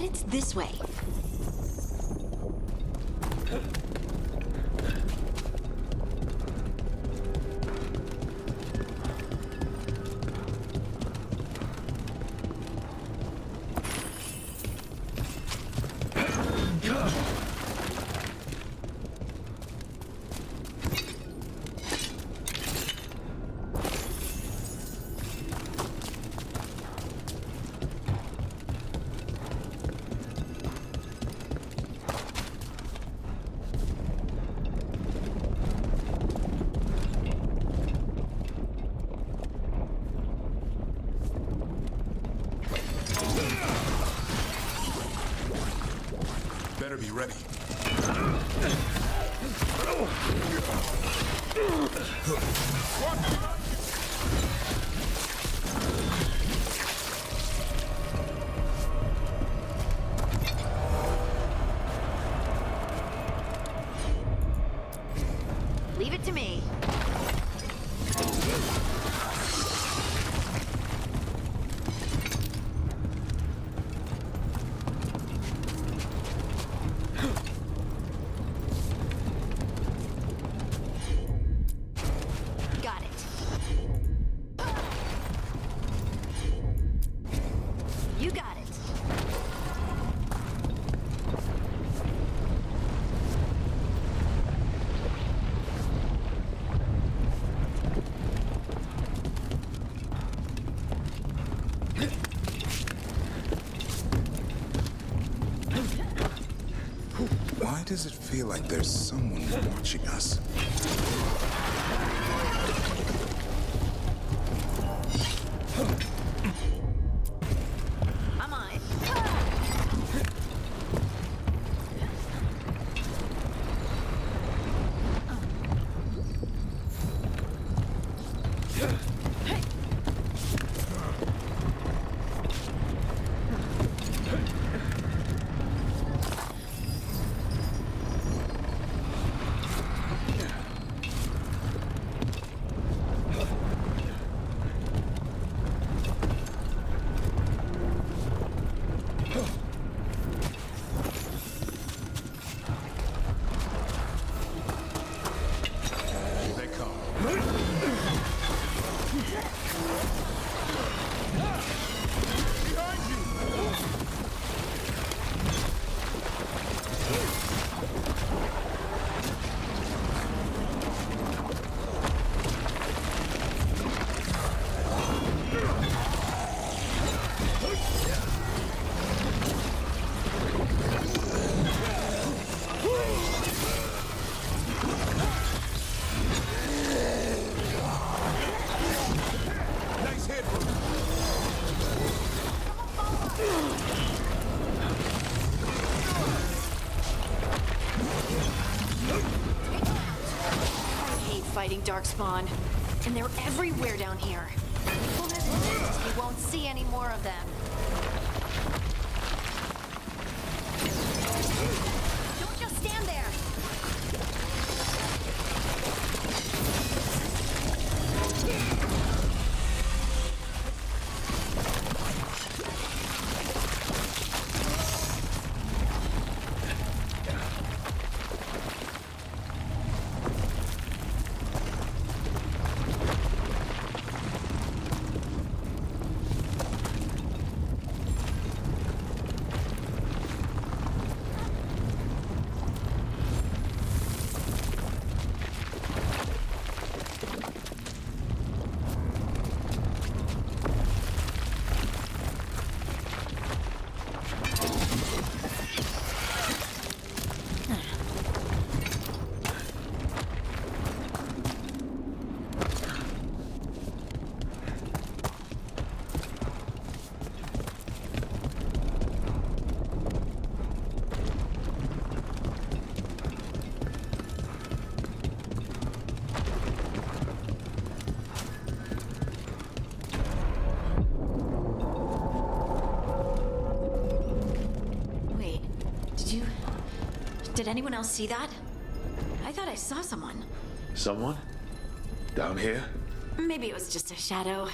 bet it's this way. Better be ready. Leave it to me. Got it. You got it. Why does it feel like there's someone watching us? I'm on it. They come. Nice hit, Bruce. I hate fighting Darkspawn. And they're everywhere down here. We won't see any more of them. Don't just stand there! Did anyone else see that? I thought I saw someone. Someone? Down here? Maybe it was just a shadow.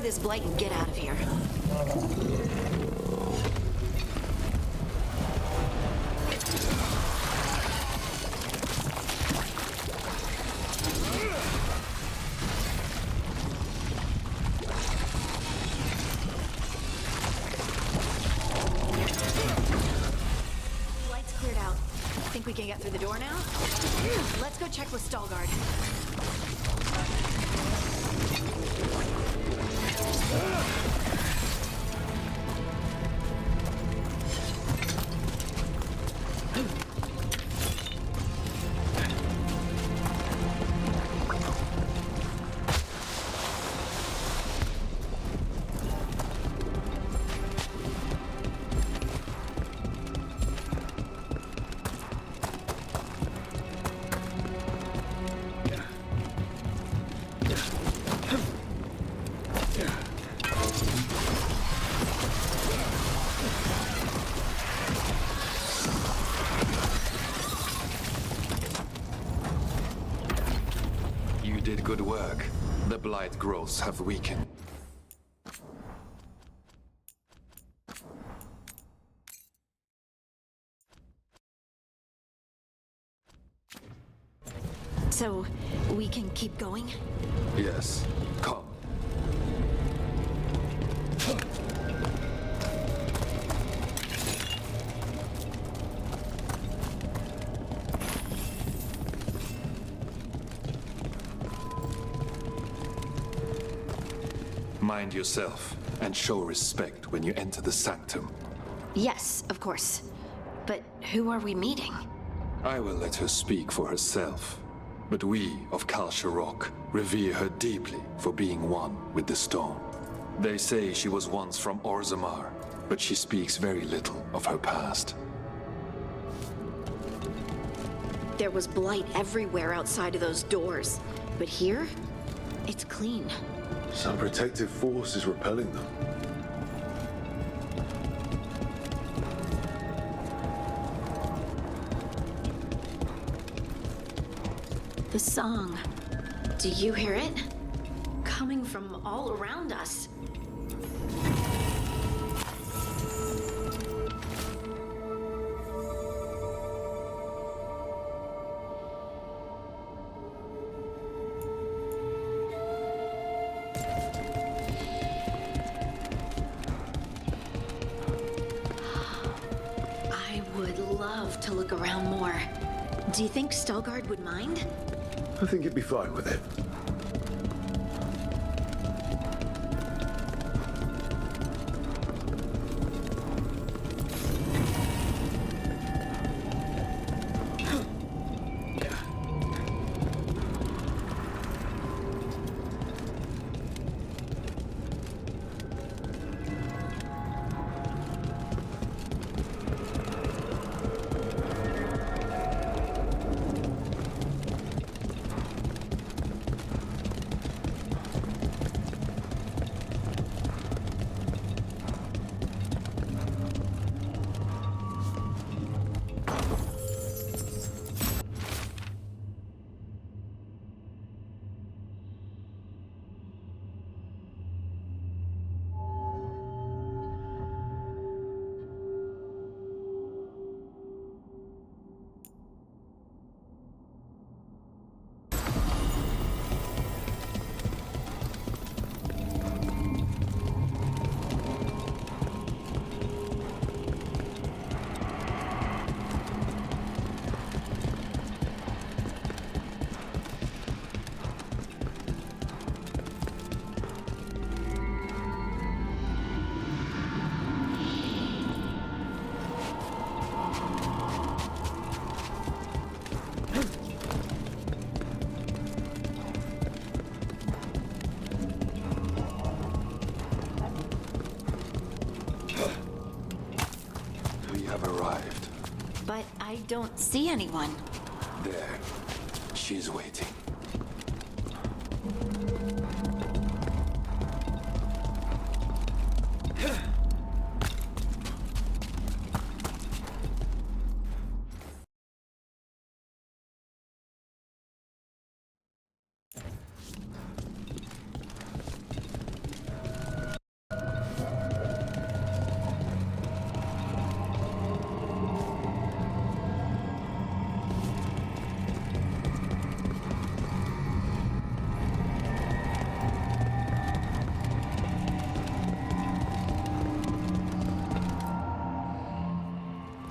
this blight and get out of here. Light's cleared out. Think we can get through the door now? Let's go check with Stalgard. You did good work. The blight growths have weakened. So, we can keep going? Yes. Come. Mind yourself, and show respect when you enter the sanctum. Yes, of course. But who are we meeting? I will let her speak for herself. But we of Kal Sharok revere her deeply for being one with the stone. They say she was once from Orzammar, but she speaks very little of her past. There was blight everywhere outside of those doors. But here, it's clean. Some protective force is repelling them. The song. Do you hear it? Coming from all around us. I would love to look around more. Do you think Stalgard would mind? I think he'd be fine with it. Arrived. But I don't see anyone. There. She's waiting.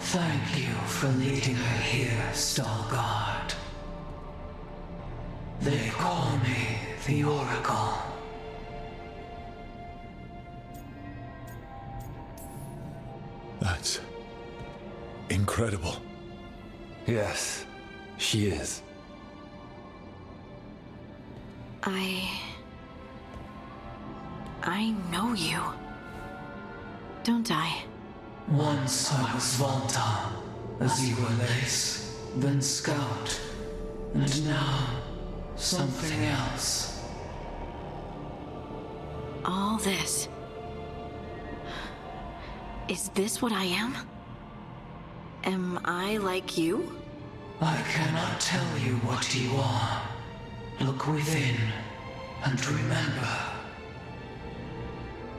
Thank you for leading her here, Stalguard. They call me the Oracle. That's incredible. Yes, she is. I know you. Don't I? Once I was Volta, as you were Lace, then Scout, and now something else. All this. Is this what I am? Am I like you? I cannot tell you what you are. Look within, and remember.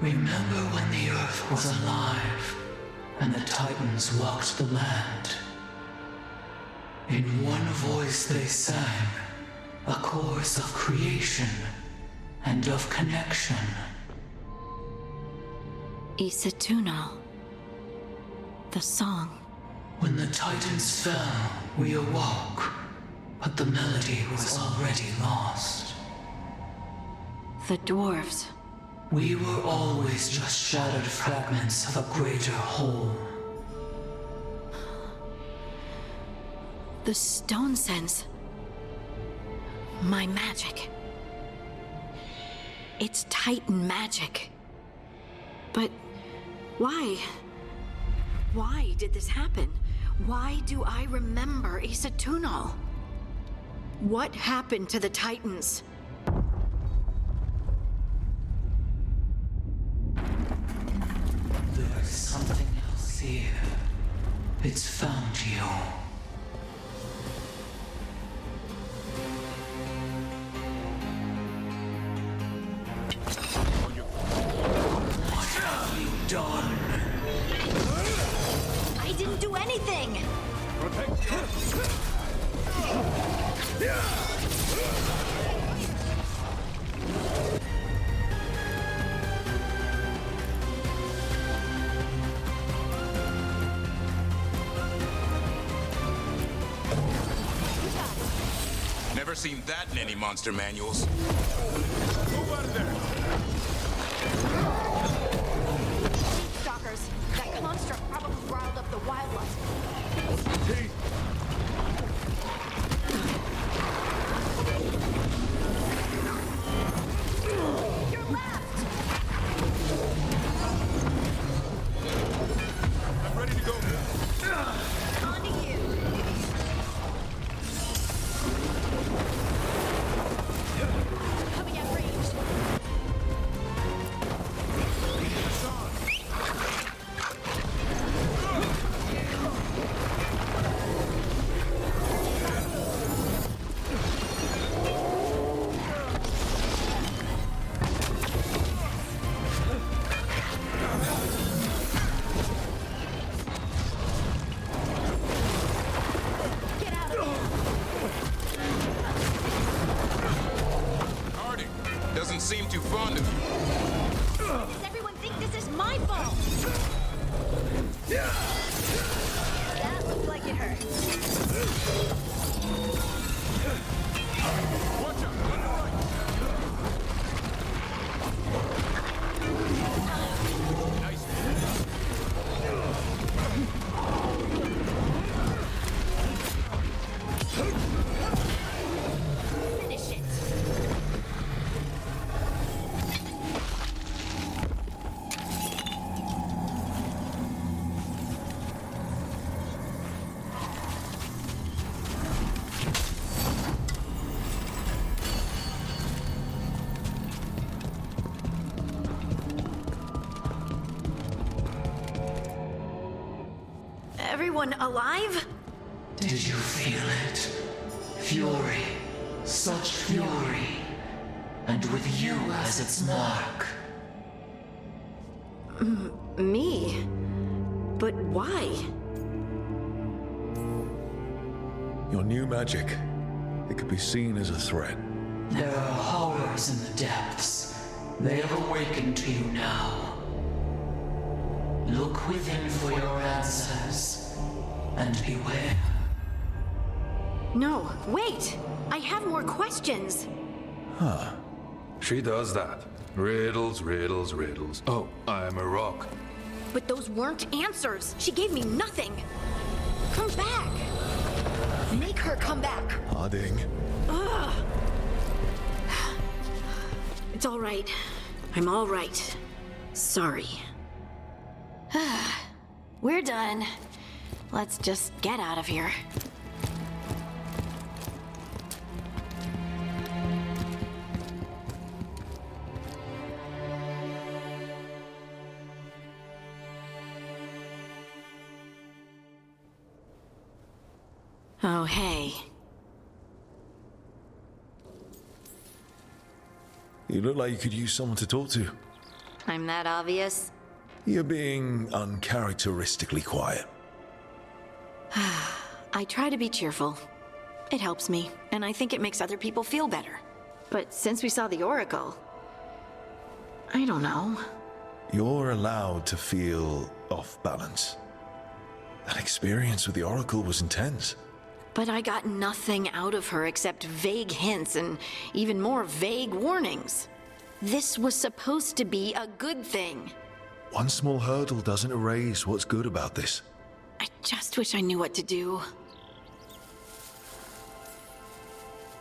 Remember when the Earth was alive, and the Titans walked the land. In one voice they sang, a chorus of creation and of connection. Isatuno. The song. When the Titans fell, we awoke, but the melody was already lost. The dwarves. We were always just shattered fragments of a greater whole. The stone sense. My magic. It's Titan magic. But why? Why did this happen? Why do I remember Isatuno? What happened to the Titans? There's something else here. It's found you. What have you done? I didn't do anything! Never seen that in any monster manuals. Move out of there! Stalkers. That construct probably riled up the wildlife. Your left! I'm ready to go. On to you. Coming at range. Doesn't seem too fond of you. Does everyone think this is my fault? That looked like it hurt. Watch out, on the right. Nice. Finish it. Everyone alive? Did you feel it? Fury. Such fury. And with you as its mark. Me? But why? Your new magic. It could be seen as a threat. There are horrors in the depths. They have awakened to you now. Look within for your answers. and beware. No, wait! I have more questions! Huh. She does that. Riddles, riddles, riddles. Oh, I'm a rock. But those weren't answers! She gave me nothing! Come back! Make her come back! Harding. Ugh. It's all right. I'm all right. Sorry. We're done. Let's just get out of here. Oh, hey. You look like you could use someone to talk to. I'm that obvious? You're being uncharacteristically quiet. I try to be cheerful. It helps me, and I think it makes other people feel better. But since we saw the Oracle, I don't know. You're allowed to feel off balance. That experience with the Oracle was intense. But I got nothing out of her except vague hints and even more vague warnings. This was supposed to be a good thing. One small hurdle doesn't erase what's good about this. I just wish I knew what to do.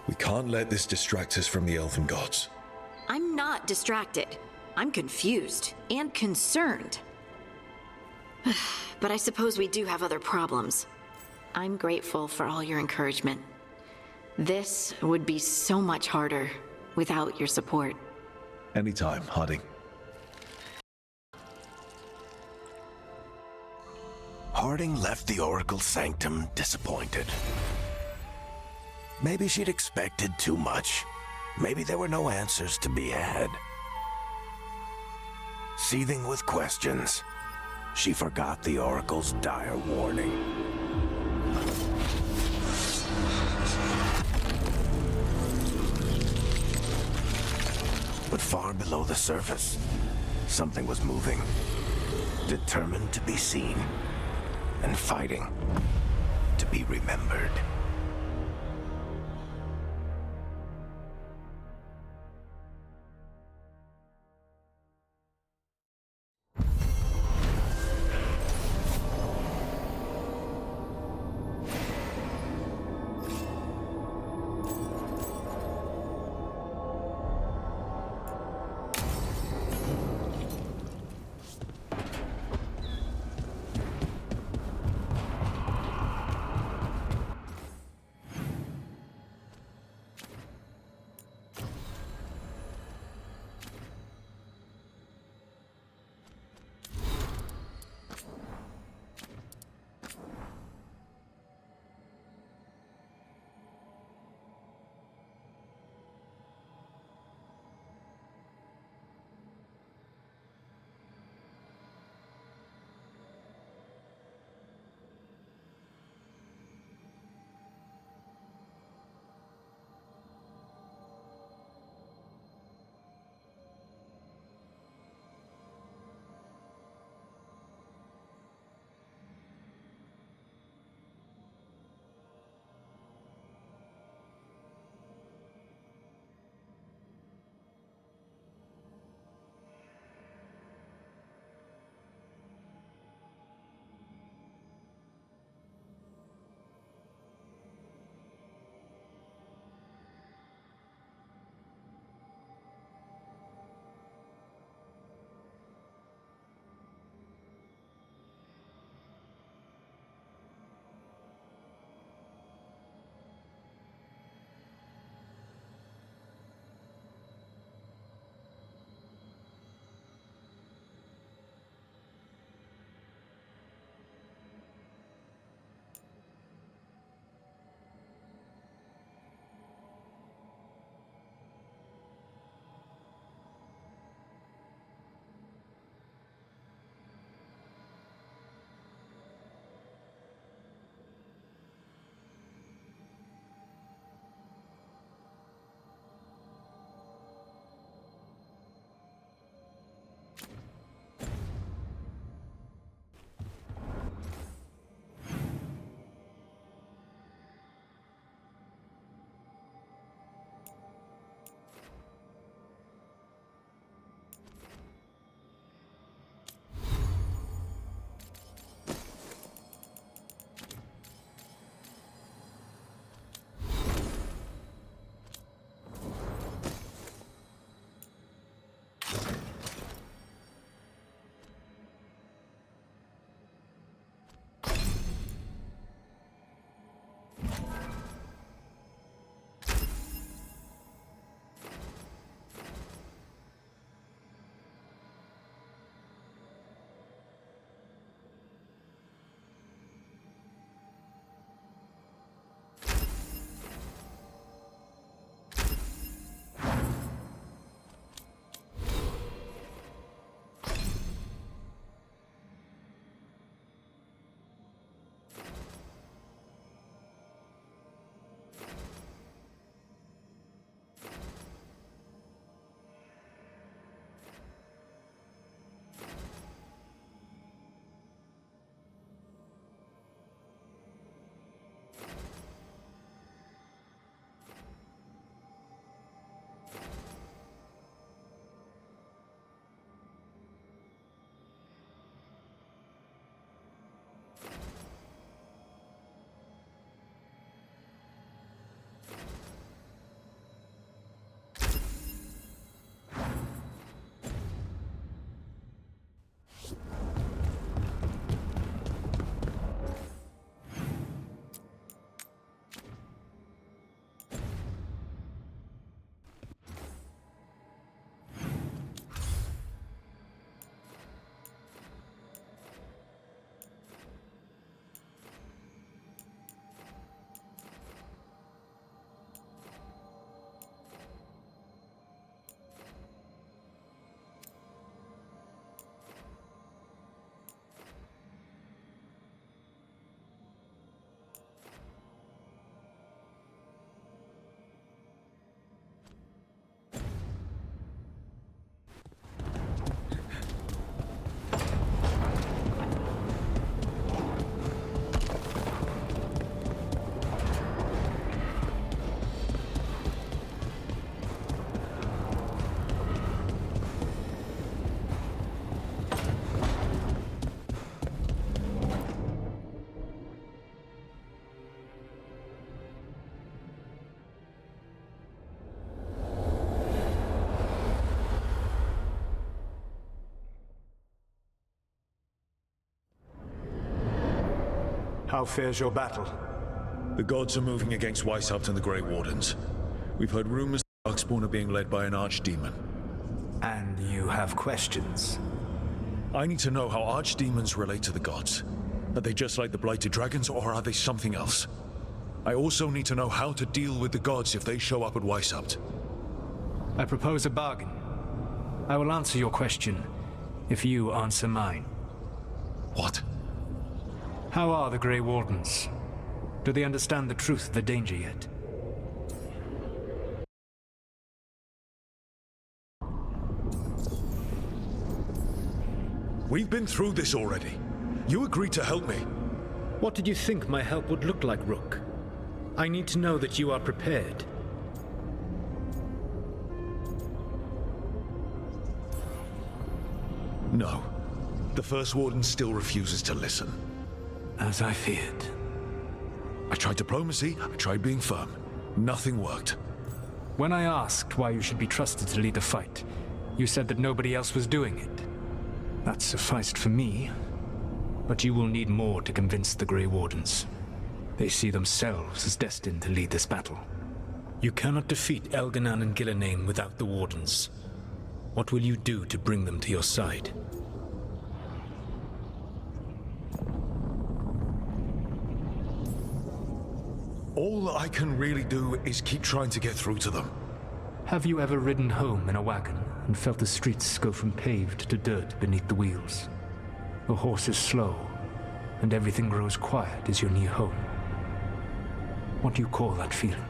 We can't let this distract us from the Elven Gods. I'm not distracted. I'm confused and concerned. But I suppose we do have other problems. I'm grateful for all your encouragement. This would be so much harder without your support. Anytime, Harding. Harding left the Oracle Sanctum disappointed. Maybe she'd expected too much. Maybe there were no answers to be had. Seething with questions, she forgot the Oracle's dire warning. But far below the surface, something was moving, determined to be seen, and fighting to be remembered. How fares your battle? The gods are moving against Weishaupt and the Grey Wardens. We've heard rumors the Darkspawn are being led by an archdemon. And you have questions? I need to know how archdemons relate to the gods. Are they just like the Blighted Dragons, or are they something else? I also need to know how to deal with the gods if they show up at Weishaupt. I propose a bargain. I will answer your question if you answer mine. What? How are the Grey Wardens? Do they understand the truth of the danger yet? We've been through this already. You agreed to help me. What did you think my help would look like, Rook? I need to know that you are prepared. No. The First Warden still refuses to listen. As I feared. I tried diplomacy, I tried being firm. Nothing worked. When I asked why you should be trusted to lead the fight, you said that nobody else was doing it. That sufficed for me. But you will need more to convince the Grey Wardens. They see themselves as destined to lead this battle. You cannot defeat Elganan and Gillenane without the Wardens. What will you do to bring them to your side? All I can really do is keep trying to get through to them. Have you ever ridden home in a wagon and felt the streets go from paved to dirt beneath the wheels? The horse is slow, and everything grows quiet as you're near home. What do you call that feeling?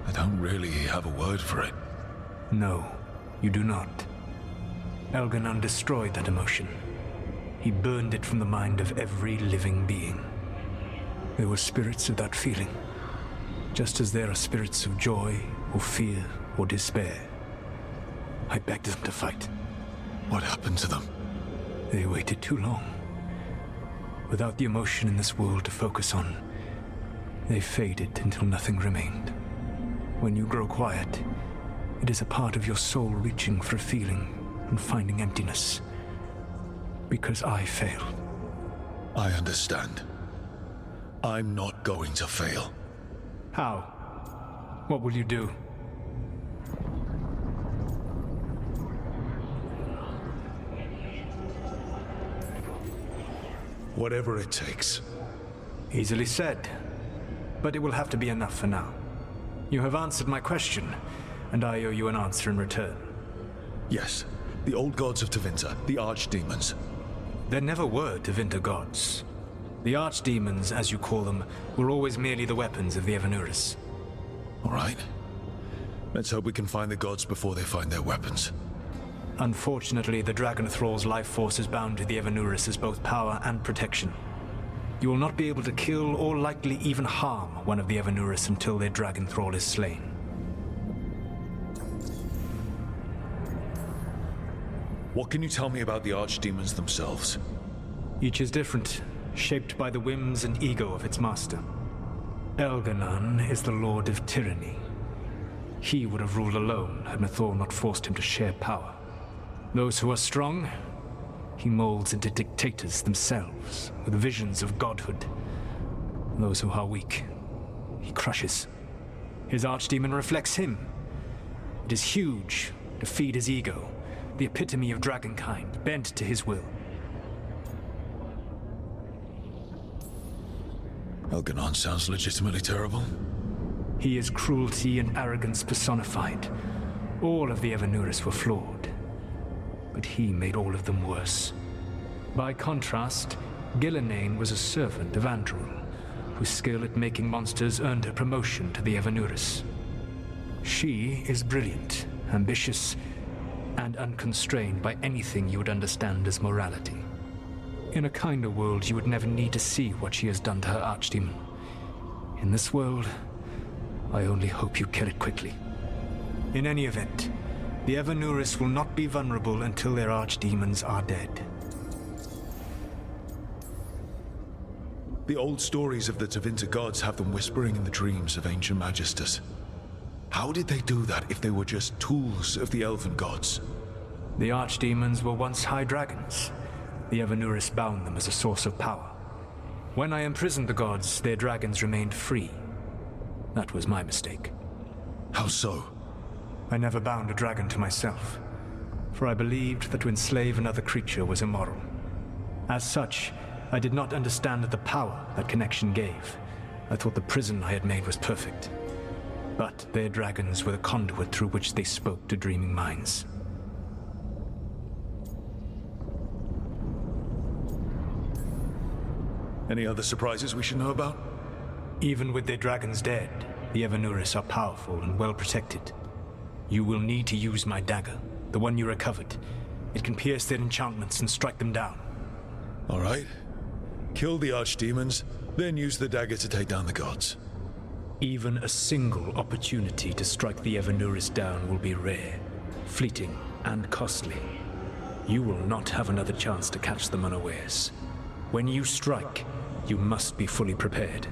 I don't really have a word for it. No, you do not. Elganan destroyed that emotion. He burned it from the mind of every living being. There were spirits of that feeling, just as there are spirits of joy, or fear, or despair. I begged them to fight. What happened to them? They waited too long. Without the emotion in this world to focus on, they faded until nothing remained. When you grow quiet, it is a part of your soul reaching for a feeling and finding emptiness. Because I failed. I understand. I'm not going to fail. How? What will you do? Whatever it takes. Easily said. But it will have to be enough for now. You have answered my question, and I owe you an answer in return. Yes. The old gods of Tevinter, the archdemons. There never were Tevinter gods. The archdemons, as you call them, were always merely the weapons of the Evanuris. All right. Let's hope we can find the gods before they find their weapons. Unfortunately, the Dragon Thrall's life force is bound to the Evanuris as both power and protection. You will not be able to kill or likely even harm one of the Evanuris until their Dragon Thrall is slain. What can you tell me about the archdemons themselves? Each is different, shaped by the whims and ego of its master. Elganan is the Lord of Tyranny. He would have ruled alone had Mathor not forced him to share power. Those who are strong, he molds into dictators themselves, with visions of godhood. Those who are weak, he crushes. His archdemon reflects him. It is huge to feed his ego, the epitome of dragonkind, bent to his will. Elganan sounds legitimately terrible. He is cruelty and arrogance personified. All of the Evanuris were flawed, but he made all of them worse. By contrast, Gillenane was a servant of Andrul, whose skill at making monsters earned her promotion to the Evanuris. She is brilliant, ambitious, and unconstrained by anything you would understand as morality. In a kinder world, you would never need to see what she has done to her archdemon. In this world, I only hope you kill it quickly. In any event, the Evanuris will not be vulnerable until their archdemons are dead. The old stories of the Tevinter gods have them whispering in the dreams of ancient magisters. How did they do that if they were just tools of the elven gods? The archdemons were once high dragons. The Evanuris bound them as a source of power. When I imprisoned the gods, their dragons remained free. That was my mistake. How so? I never bound a dragon to myself, for I believed that to enslave another creature was immoral. As such, I did not understand the power that connection gave. I thought the prison I had made was perfect. But their dragons were the conduit through which they spoke to dreaming minds. Any other surprises we should know about? Even with their dragons dead, the Evanuris are powerful and well protected. You will need to use my dagger, the one you recovered. It can pierce their enchantments and strike them down. All right. Kill the archdemons, then use the dagger to take down the gods. Even a single opportunity to strike the Evanuris down will be rare, fleeting, and costly. You will not have another chance to catch them unawares. When you strike, you must be fully prepared.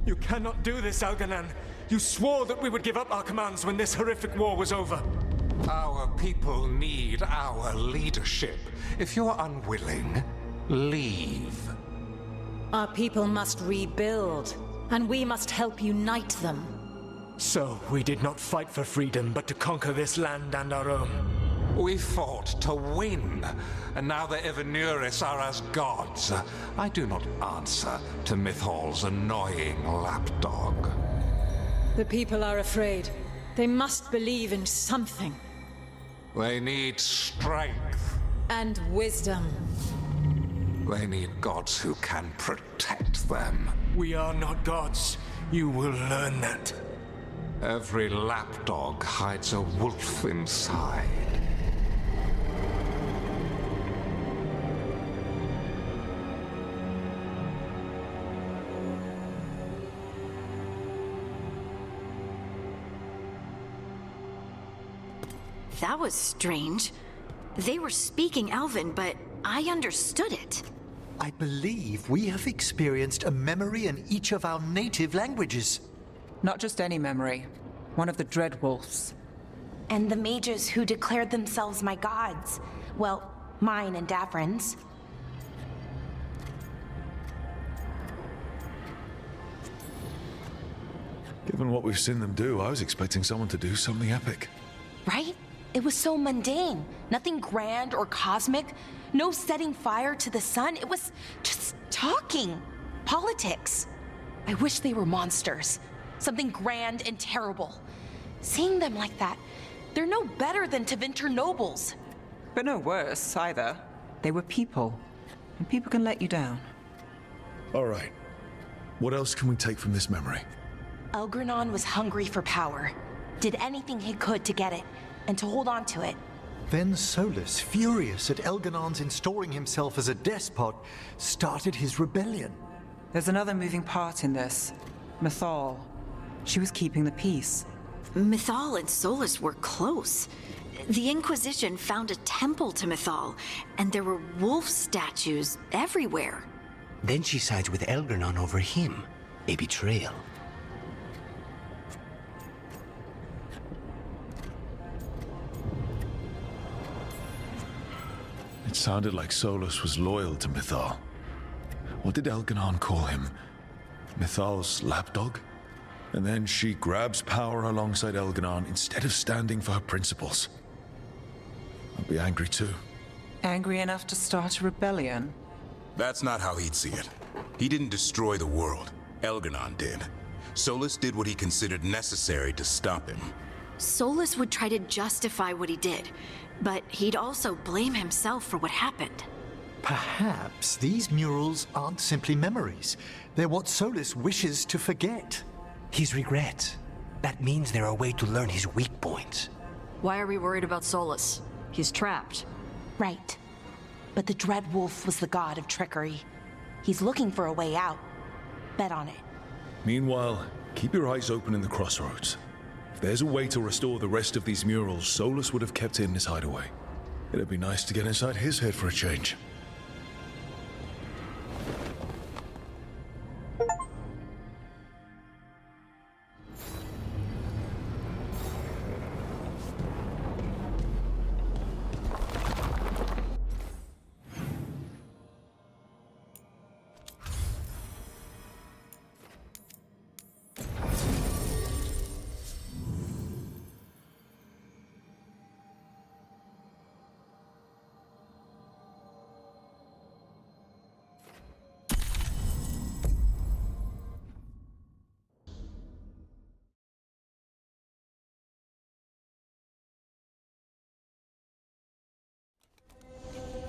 You cannot do this, Elganan. You swore that we would give up our commands when this horrific war was over. Our people need our leadership. If you're unwilling, leave. Our people must rebuild, and we must help unite them. So, we did not fight for freedom, but to conquer this land and our own. We fought to win, and now the Evanuris are as gods. I do not answer to Mythal's annoying lapdog. The people are afraid. They must believe in something. They need strength. And wisdom. They need gods who can protect them. We are not gods. You will learn that. Every lapdog hides a wolf inside. That was strange. They were speaking Elven, but I understood it. I believe we have experienced a memory in each of our native languages. Not just any memory. One of the Dreadwolves. And the mages who declared themselves my gods. Well, mine and Davrin's. Given what we've seen them do, I was expecting someone to do something epic. Right? It was so mundane. Nothing grand or cosmic. No setting fire to the sun. It was just talking. Politics. I wish they were monsters. Something grand and terrible. Seeing them like that, they're no better than Tevinter nobles. But no worse, either. They were people. And people can let you down. All right. What else can we take from this memory? Elgranon was hungry for power. Did anything he could to get it. And to hold on to it. Then Solus, furious at Elganon's installing himself as a despot, started his rebellion. There's another moving part in this. Mythal. She was keeping the peace. Mythal and Solus were close. The Inquisition found a temple to Mythal, and there were wolf statues everywhere. Then she sides with Elgranon over him. A betrayal. It sounded like Solus was loyal to Mythal. What did Elganon call him? Mythal's lapdog? And then she grabs power alongside Elganon instead of standing for her principles. I'd be angry too. Angry enough to start a rebellion? That's not how he'd see it. He didn't destroy the world. Elganon did. Solus did what he considered necessary to stop him. Solus would try to justify what he did, but he'd also blame himself for what happened. Perhaps these murals aren't simply memories. They're what Solus wishes to forget. His regrets. That means they're a way to learn his weak points. Why are we worried about Solus? He's trapped. Right. But the Dread Wolf was the god of trickery. He's looking for a way out. Bet on it. Meanwhile, keep your eyes open in the crossroads. If there's a way to restore the rest of these murals, Solus would have kept in his hideaway. It'd be nice to get inside his head for a change.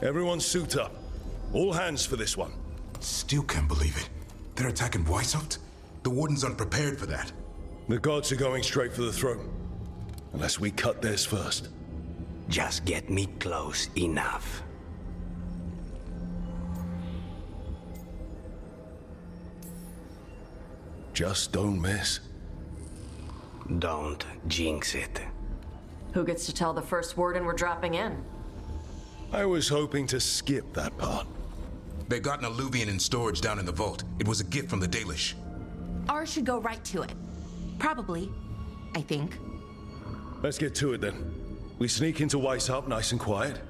Everyone suit up. All hands for this one. Still can't believe it. They're attacking Weishaupt? The Wardens aren't prepared for that. The gods are going straight for the throne. Unless we cut theirs first. Just get me close enough. Just don't miss. Don't jinx it. Who gets to tell the first Warden we're dropping in? I was hoping to skip that part. They got an alluvian in storage down in the vault. It was a gift from the Dalish. Ours should go right to it. Probably. I think. Let's get to it then. We sneak into Weishaupt nice and quiet.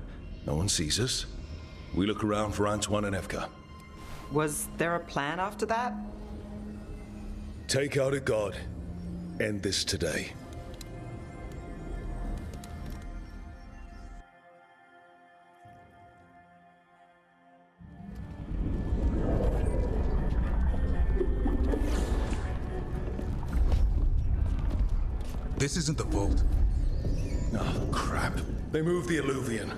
No one sees us. We look around for Antoine and Evka. Was there a plan after that? Take out a god. End this today. This isn't the vault. Oh, crap. They moved the alluvian.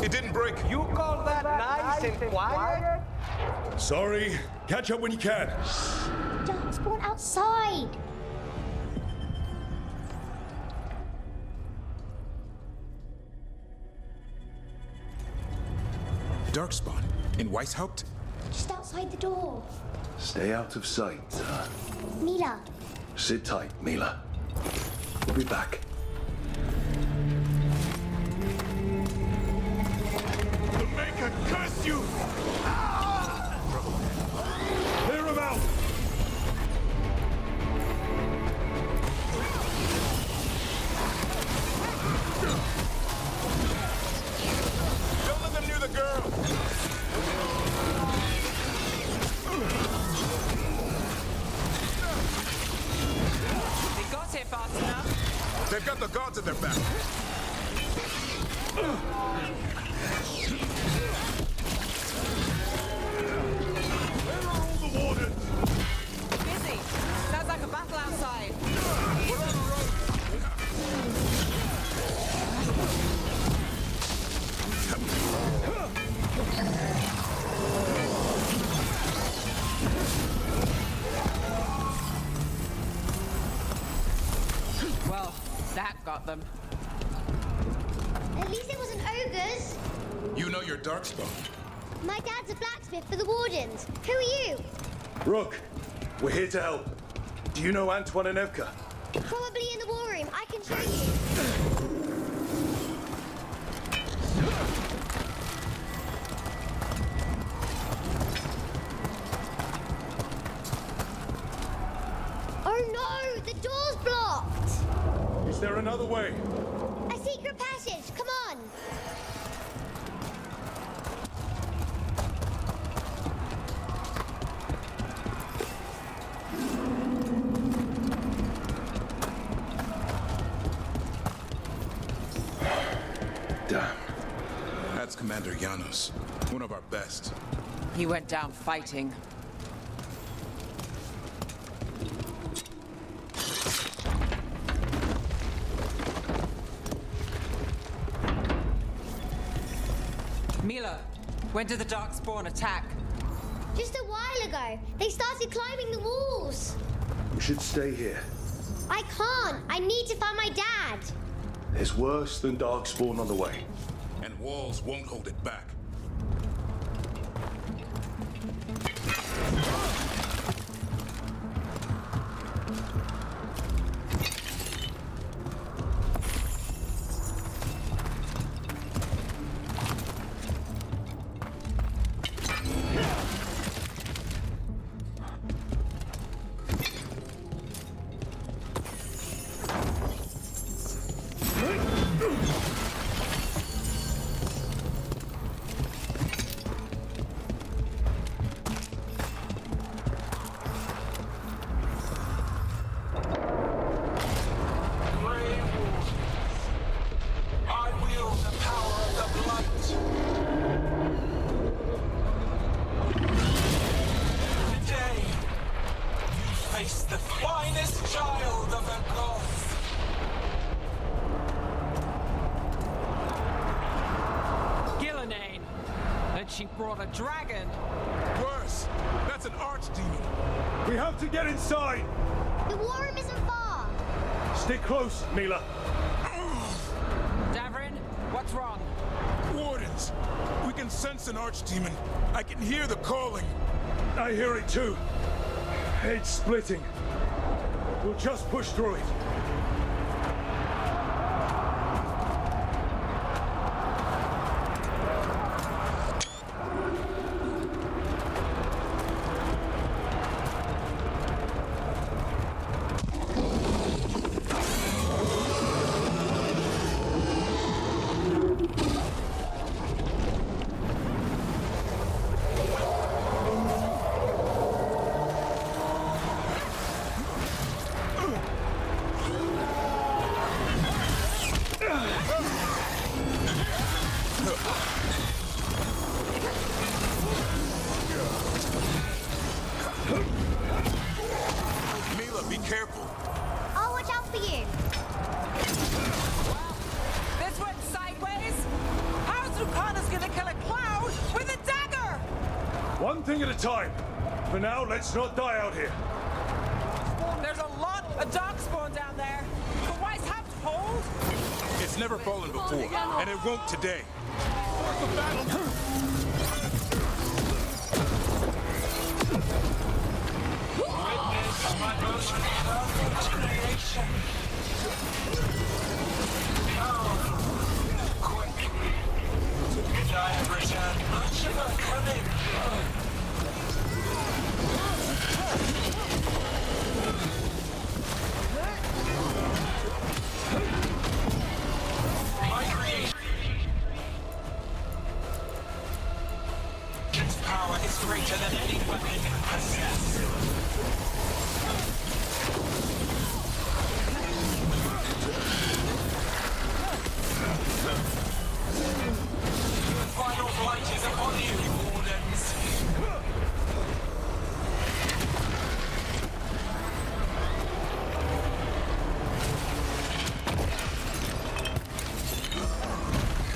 It didn't break. You call that nice and quiet? Sorry. Catch up when you can. Darkspawn outside. Darkspawn? In Weishaupt? Just outside the door. Stay out of sight. Mila. Sit tight, Mila. We'll be back. The Maker curse you! Clear him out! Don't let them near the girl! They got here fast enough. They've got the gods at their back. Where are all the wardens? Busy. Sounds like a battle outside. We're on the road. Well, that got them. At least it wasn't ogres. You know your Darkspawn. My dad's a blacksmith for the Wardens. Who are you? Rook, we're here to help. Do you know Antoine and Evka? Probably in the war room. I can show you. Oh no! The door's blocked! Is there another way? A secret passage! Come on! Damn. That's Commander Janos, one of our best. He went down fighting. Mila, when did the Darkspawn attack? Just a while ago. They started climbing the walls. We should stay here. I can't. I need to find my dad. There's worse than Darkspawn on the way. And walls won't hold it back. She brought a dragon. Worse, that's an archdemon. We have to get inside. The war room isn't far. Stick close, Mila. Davrin, what's wrong? Wardens, we can sense an archdemon. I can hear the calling. I hear it too. It's splitting. We'll just push through it. One thing at a time. For now, let's not die out here. There's a lot of Darkspawn down there. The Wise have to hold. It's never fallen before, and it won't today. Witness my most perfect creation. Quick. And I have returned much of our cunning. My creation's power is greater than any weapon you possess. Final flight is upon you, Wardens.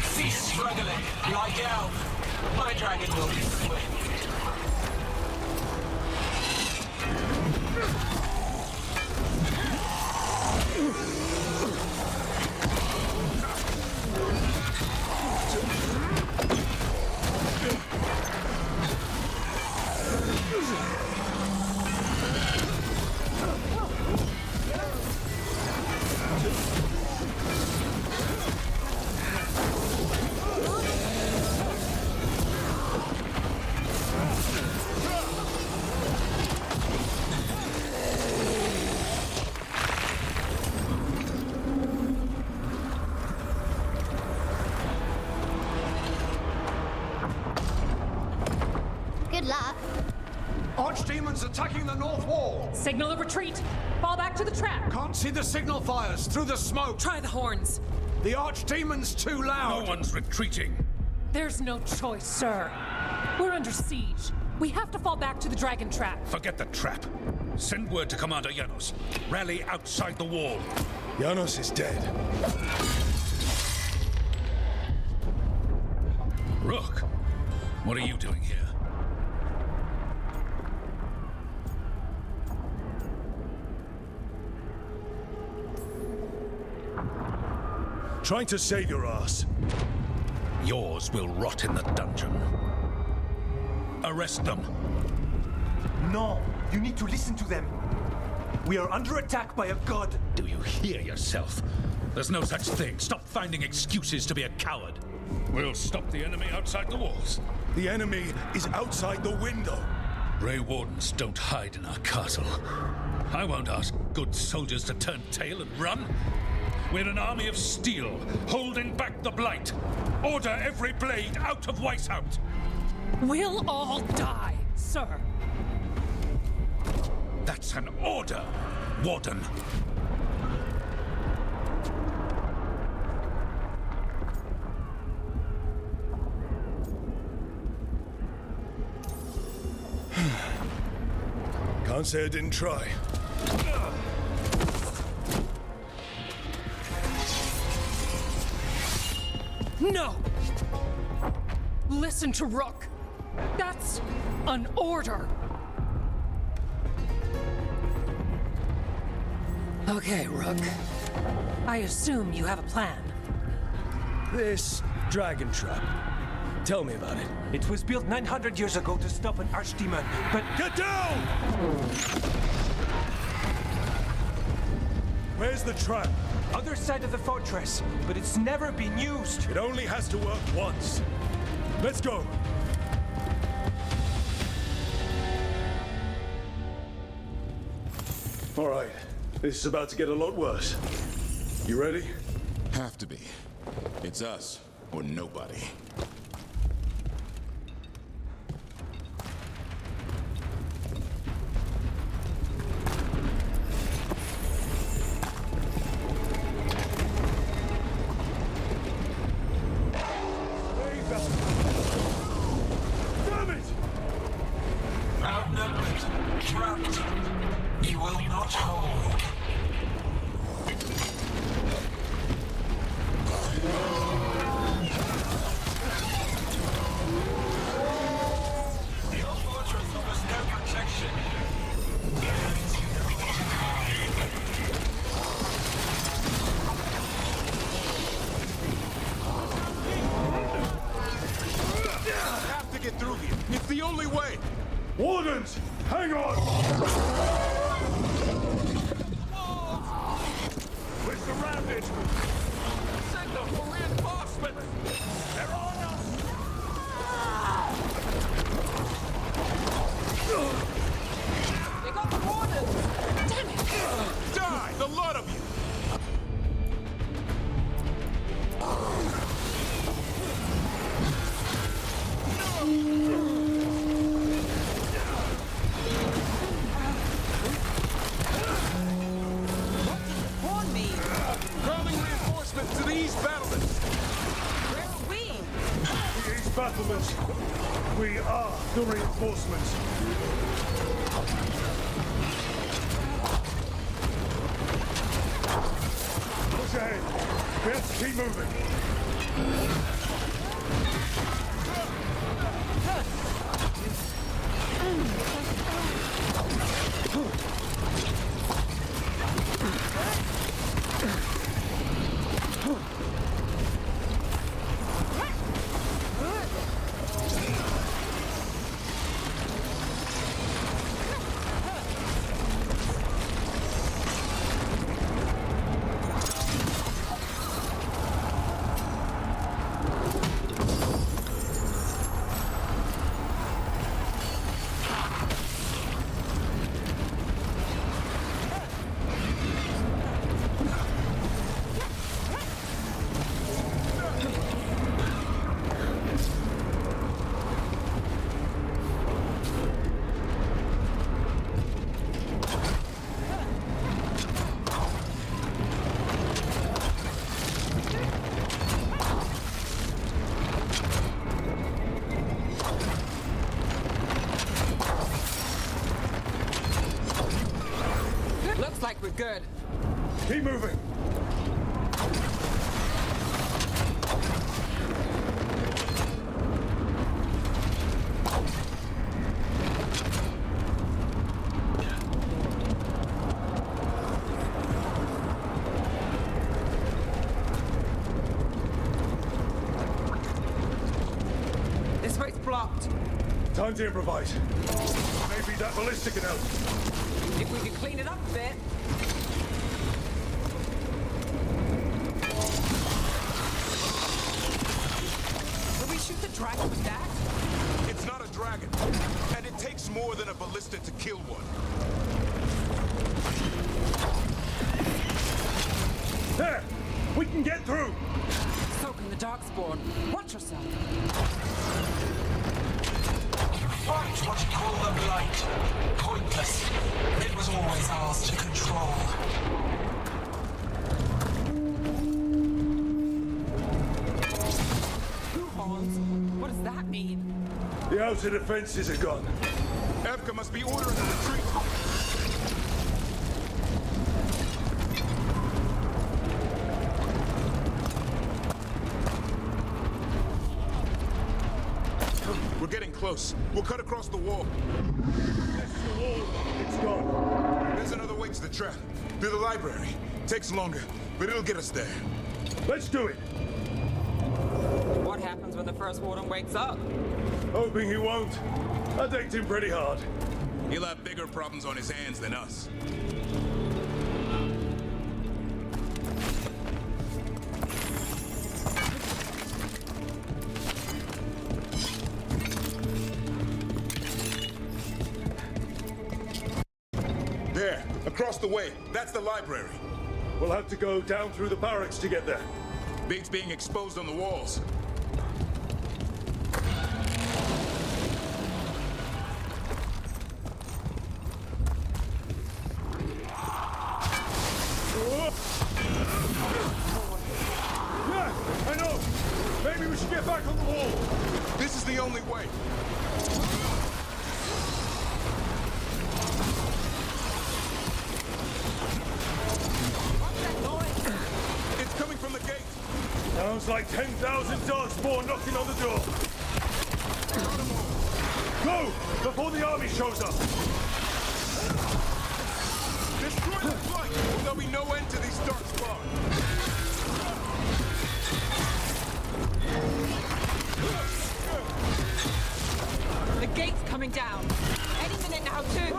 Cease struggling. Lie down. My dragon will be swift. Good luck. Archdemons attacking the north wall. Signal of retreat. Fall back to the trap. Can't see the signal fires through the smoke. Try the horns. The Archdemon's too loud. No one's retreating. There's no choice, sir. We're under siege. We have to fall back to the dragon trap. Forget the trap. Send word to Commander Janos. Rally outside the wall. Janos is dead. Rook, what are you doing here? Trying to save your ass. Yours will rot in the dungeon. Arrest them. No, you need to listen to them. We are under attack by a god. Do you hear yourself? There's no such thing. Stop finding excuses to be a coward. We'll stop the enemy outside the walls. The enemy is outside the window. Grey Wardens don't hide in our castle. I won't ask good soldiers to turn tail and run. We're an army of steel, holding back the blight. Order every blade out of Weishaupt. We'll all die, sir. That's an order, Warden. Can't say I didn't try. No! Listen to Rook. That's an order. Okay, Rook. I assume you have a plan. This dragon trap. Tell me about it. It was built 900 years ago to stop an archdemon, but... Get down! Where's the trap? Other side of the fortress, but it's never been used. It only has to work once. Let's go. All right. This is about to get a lot worse. You ready? Have to be. It's us or nobody. Damn it! Outnumbered, trapped. You will not hold. Your fortress offers no protection. I have to get through here. It's the only way. Wardens, hang on! We're surrounded. Send them for reinforcements. They're on us. They got the Wardens! Damn it! Die, the lot of you. Warn me! Calling reinforcements to the east battlements. Where are we? The East battlements. We are the reinforcements. Push ahead. We have to keep moving. we're good. Keep moving. This way's blocked. Time to improvise. Maybe that ballista can help. If we could clean it up a bit. Will we shoot the dragon with that? It's not a dragon, and it takes more than a ballista to kill one. There! We can get through! So can the darkspawn. Watch yourself. Fight what you call the blight. Pointless. It was always ours to control. Two horns? What does that mean? The outer defenses are gone. Evka must be ordering a retreat. We're getting close. We'll cut across the wall. That's the wall. It's gone. There's another way to the trap. Through the library. Takes longer, but it'll get us there. Let's do it. What happens when the first warden wakes up? Hoping he won't. I decked him pretty hard. He'll have bigger problems on his hands than us. There, across the way. That's the library. We'll have to go down through the barracks to get there. Beats being exposed on the walls. Yeah, I know. Maybe we should get back on the wall. This is the only way. It's coming from the gate. Sounds like 10,000 darkspawn knocking on the door. Go! Before the army shows up! Destroy the flight! There'll be no end to these darkspawn. The gate's coming down. Any minute now, too.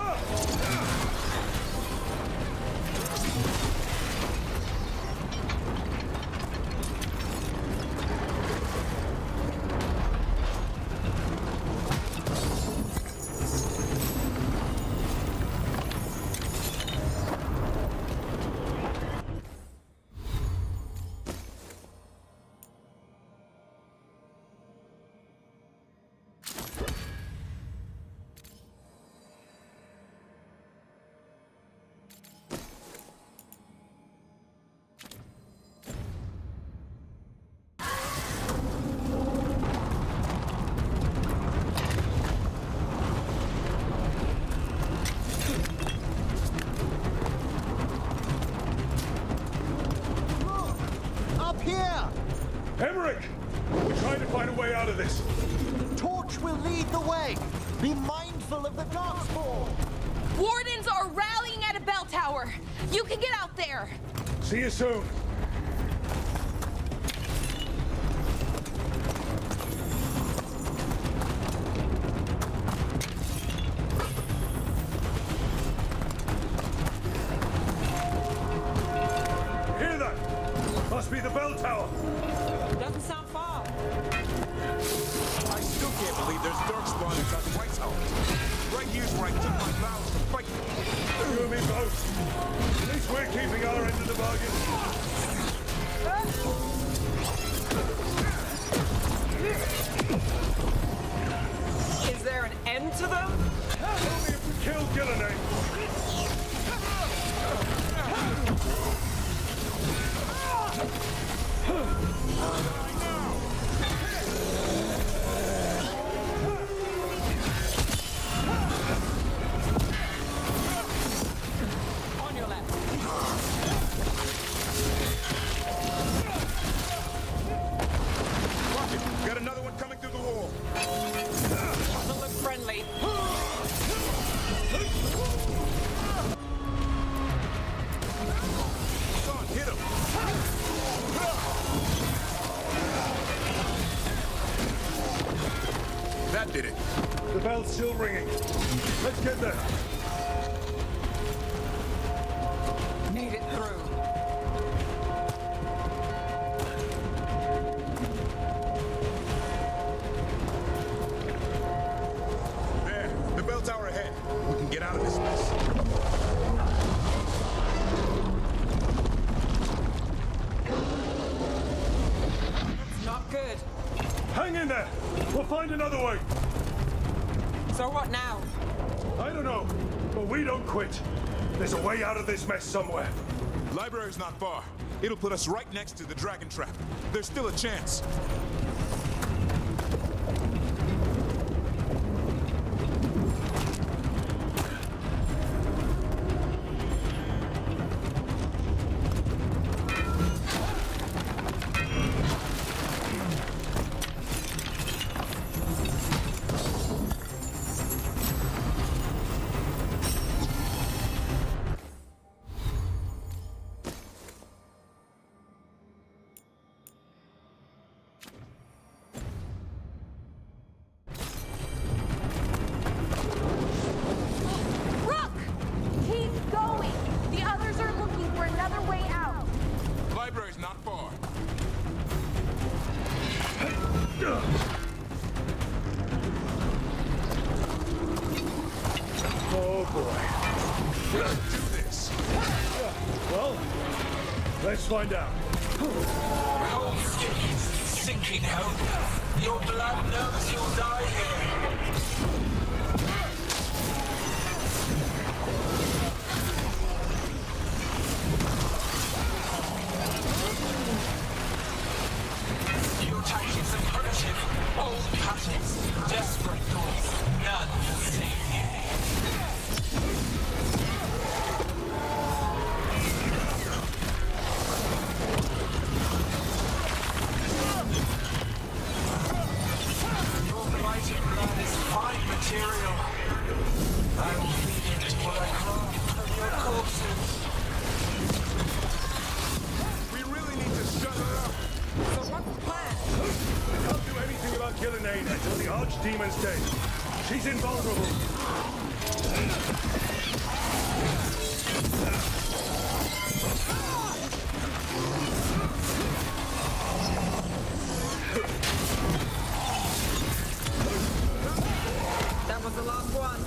Emmerich! We're trying to find a way out of this. Torch will lead the way. Be mindful of the darkspawn. Wardens are rallying at a bell tower. You can get out there. See you soon. Hear that? Must be the bell tower. Doesn't sound far. I still can't believe there's darkspawn inside the White House. Right here's where I took my vows to fight. You and me both. At least we're keeping our end of the bargain. Is there an end to them? Only if we kill Gillenay. On your left. through the wall. Doesn't look friendly. Son, hit him. That did it. The bell's still ringing. Let's get there. Made it through. There, the bell tower ahead. We can get out of this mess. That's not good. Hang in there. We'll find another way. So what now? I don't know, but we don't quit. There's a way out of this mess somewhere. Library's not far. It'll put us right next to the dragon trap. There's still a chance. Library's not far. Oh boy. Let's do this. Well, let's find out. Cold skin, sinking hope. Your blood knows you'll die here. Your tactics are primitive, old patterns, desperate thoughts, none will save you. Your blighted blood is fine material. I will feed it to what I craft from your corpses. We really need to shut her up. So what's the plan? We can't do anything about killing Aid until the Archdemon's dead. She's invulnerable. That was the last one.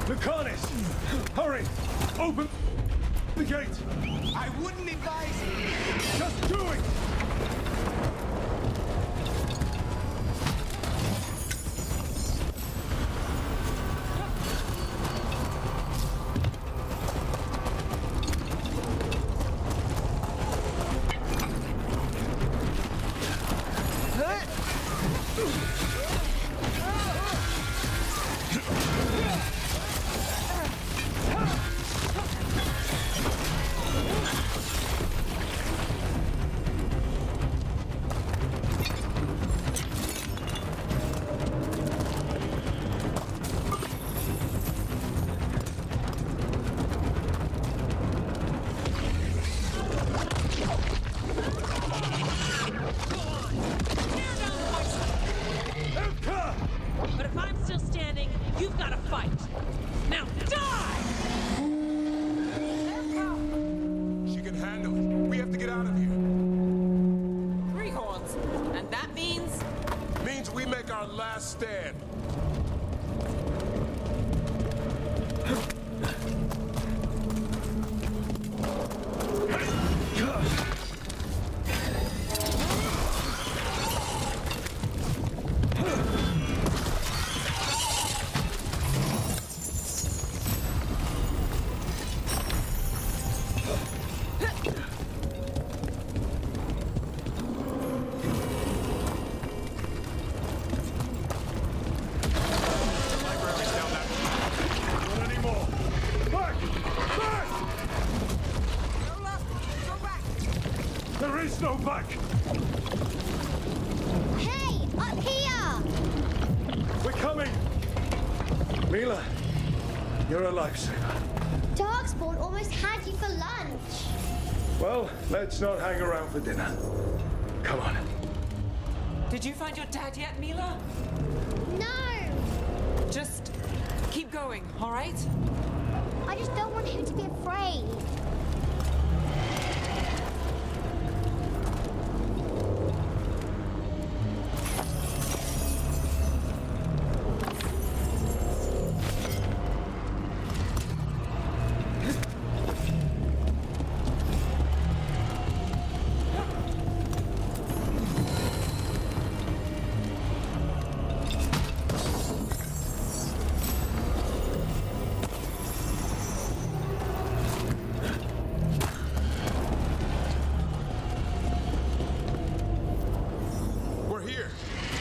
Lucanus! Hurry! Open the gate! I wouldn't advise it. Just do it! is no back! Hey, up here! We're coming! Mila, you're a lifesaver. Darkspawn almost had you for lunch. Well, let's not hang around for dinner. Come on. Did you find your dad yet, Mila? No! Just keep going, all right? I just don't want him to be afraid.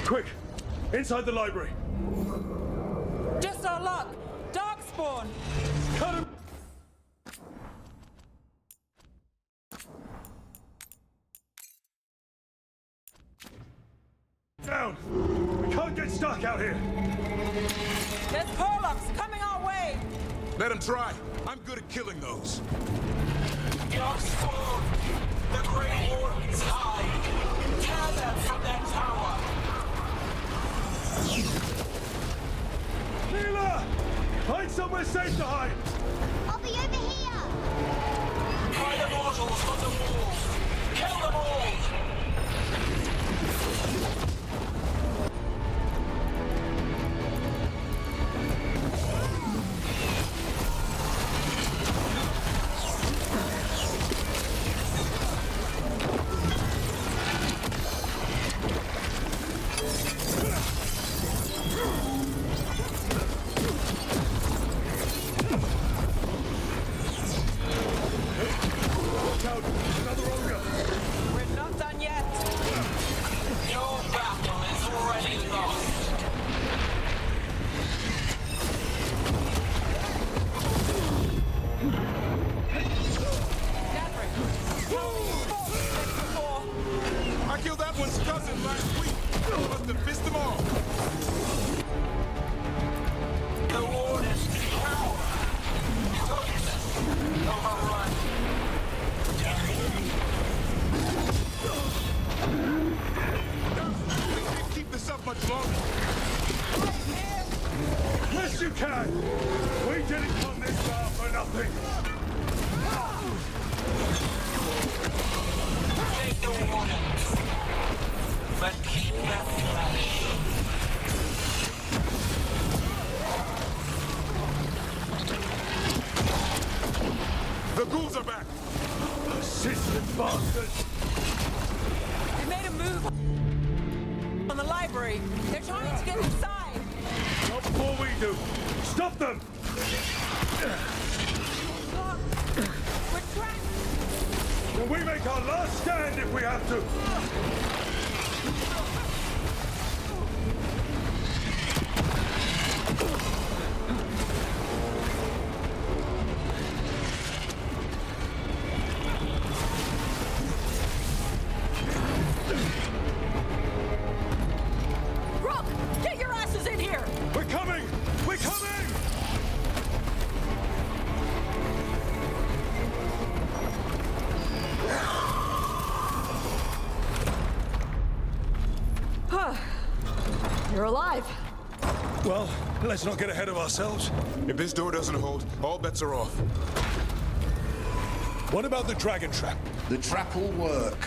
Quick! Inside the library! Just our luck! Darkspawn! Cut him! Down! We can't get stuck out here! There's Porlocks coming our way! Let him try. I'm good at killing those. Darkspawn! The Grey Wardens hide! Tear them from their tower! Mila! Find somewhere safe to hide! I'll be over here! Find the mortals on the walls! Kill them all! The ghouls are back! Persistent bastards! They made a move on the library. They're trying to get inside. Not before we do. Stop them! We're trapped. Well, we make our last stand if we have to. You're alive. Well, let's not get ahead of ourselves. If this door doesn't hold, all bets are off. What about the dragon trap? The trap will work.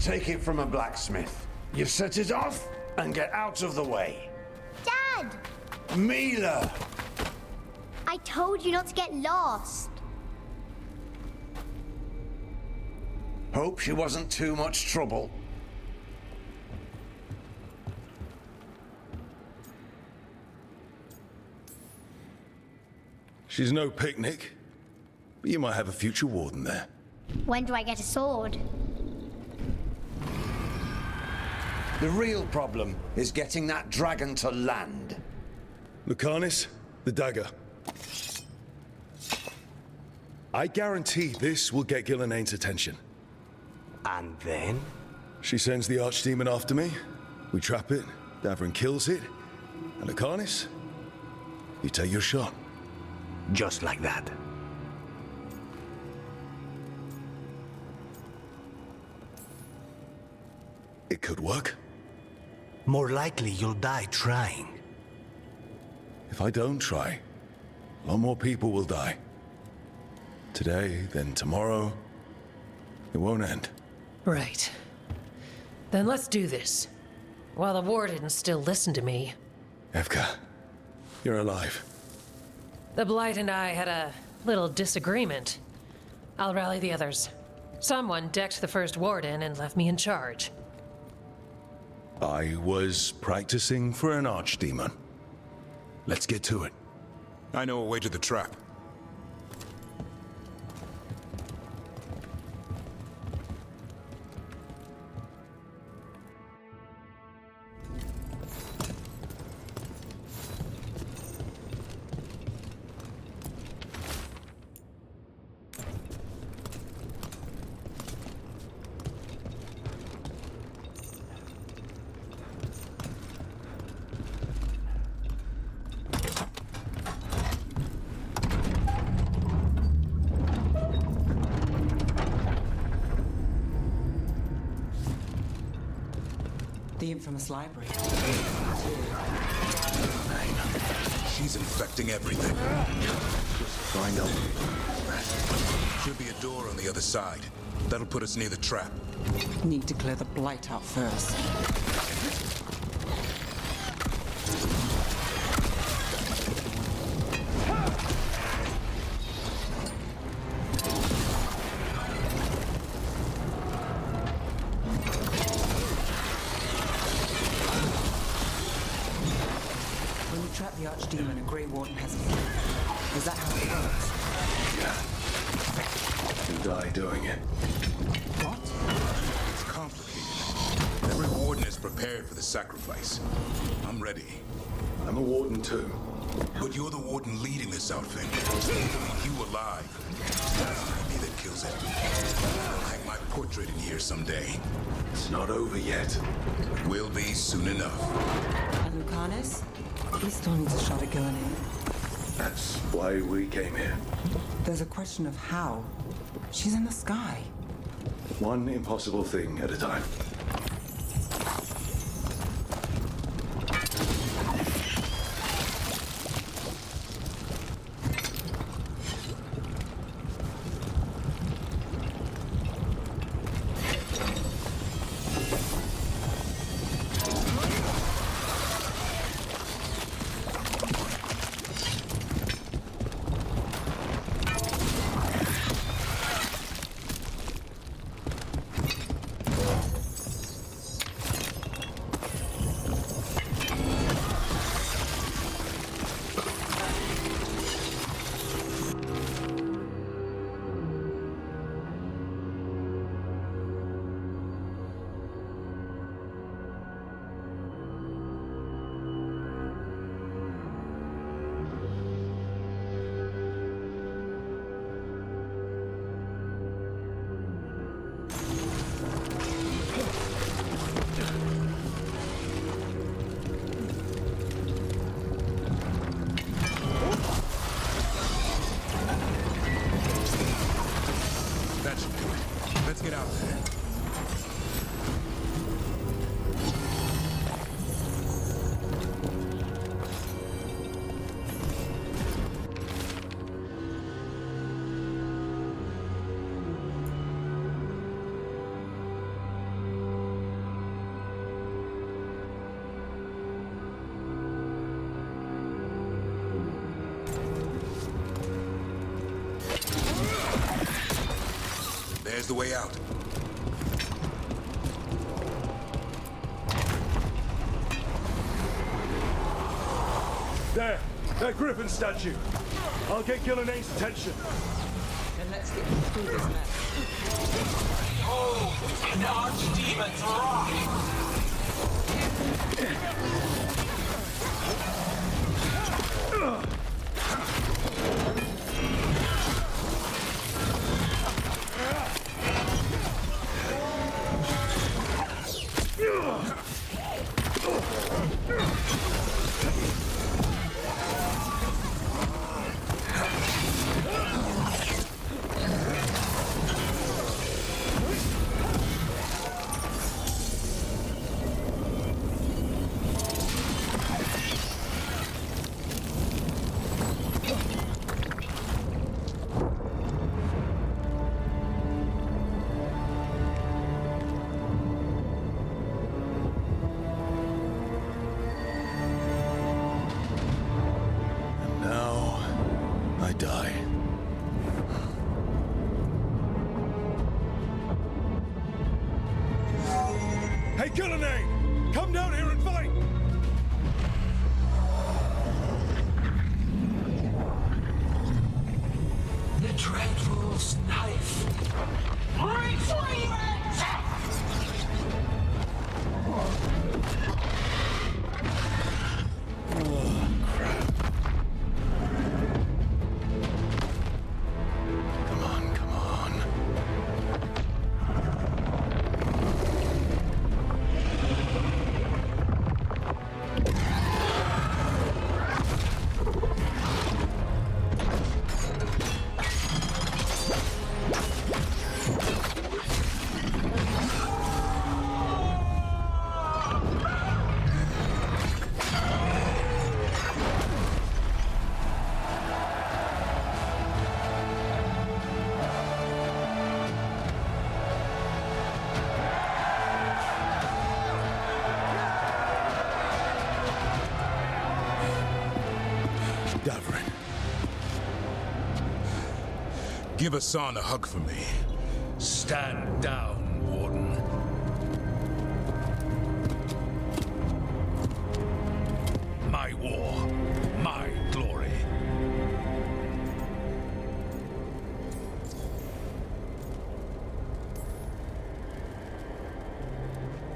Take it from a blacksmith. You set it off and get out of the way. Dad! Mila! I told you not to get lost. Hope she wasn't too much trouble. She's no picnic, but you might have a future warden there. When do I get a sword? The real problem is getting that dragon to land. Lucanis, the dagger. I guarantee this will get Gillenaine's attention. And then? She sends the archdemon after me. We trap it, Davrin kills it, and Akanis, you take your shot. Just like that. It could work. More likely you'll die trying. If I don't try, a lot more people will die. Today, then tomorrow. It won't end. Right. Then let's do this. While the wardens still listen to me. Evka, you're alive. The Blight and I had a little disagreement. I'll rally the others. Someone decked the first warden and left me in charge. I was practicing for an archdemon. Let's get to it. I know a way to the trap. The infamous library. She's infecting everything. Find out. Should be a door on the other side. That'll put us near the trap. Need to clear the Blight out first. The Archdemon, a Grey Warden has to kill. Is that how it works? Yeah. You die doing it. What? It's complicated. Every warden is prepared for the sacrifice. I'm ready. I'm a warden too. But you're the warden leading this outfit. You alive. It's me that kills it. I'll hang my portrait in here someday. It's not over yet. Will be soon enough. And Lucanus? He still needs a shot at Gillenane. That's why we came here. There's a question of how. She's in the sky. One impossible thing at a time. There's the way out. There! That Griffin statue! I'll get Gillenaine's attention. Then let's get through this mess. Oh, the Archdemon's rock! die. Hey, Gillenade! Come down here and fight! The Dreadful's knife. Retrieve it! Oh, crap. Come on, come on. Davrin. Give Hassan a hug for me. Stand down, Warden. My war, my glory.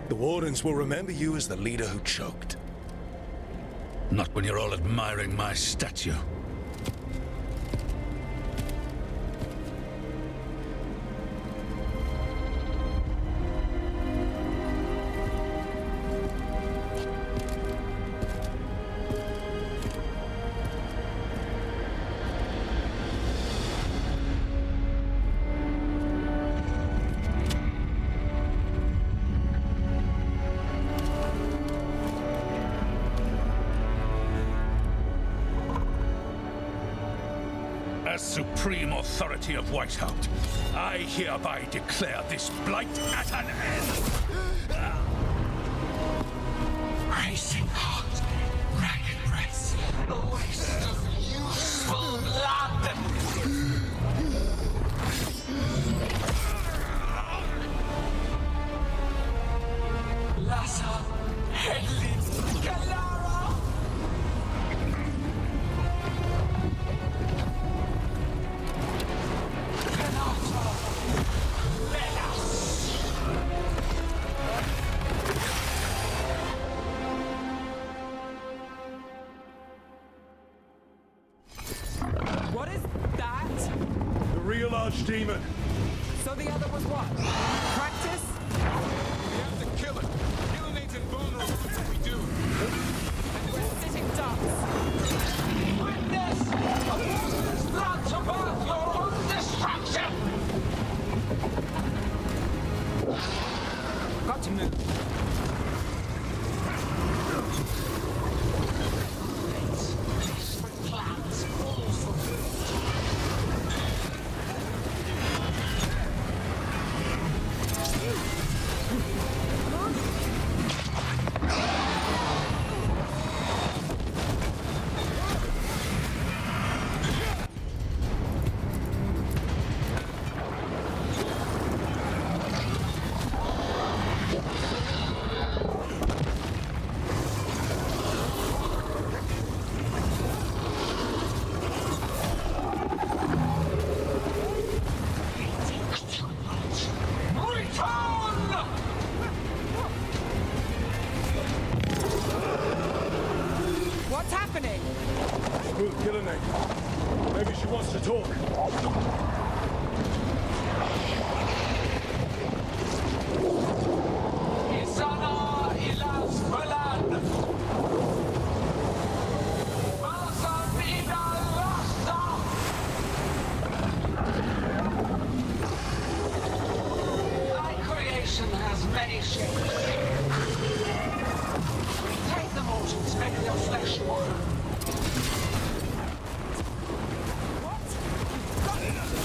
The Wardens will remember you as the leader who choked. Not when you're all admiring my statue. As supreme authority of Whiteout, I hereby declare this blight at an end. Racing heart, ragged breath, a waste of useful blood. Lassa, Hedlin, Galara. What is that? The real archdemon. So the other was what? Practice? We have to kill it. Gillenade's invulnerable if we do. We're sitting ducks. Witness a monster's blood to birth your own destruction! Got to move. Plans all for What's happening? Smooth Gillenade. Maybe she wants to talk. Isana ilas Balan. Balsam ida Rasta. Thy creation has many shapes. Take the mortals, make their flesh one.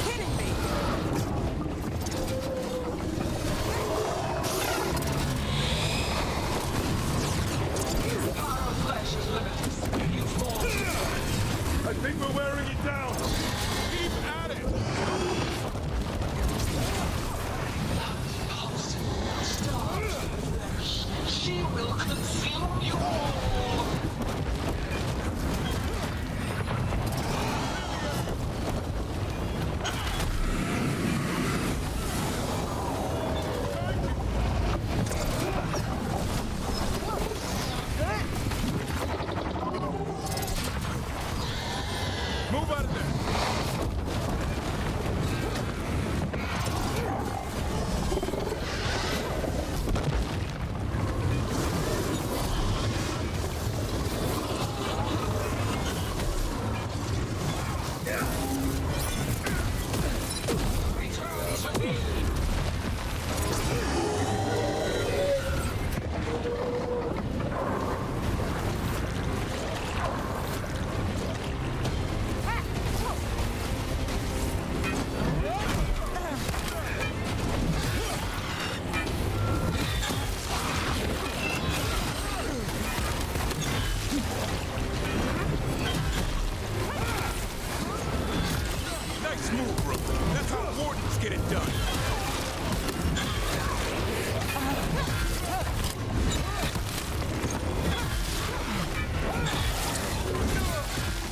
Hit Think we're wearing it down? Keep at it! She will consume you all! Move out of there! Nice move, bro. That's how wardens get it done.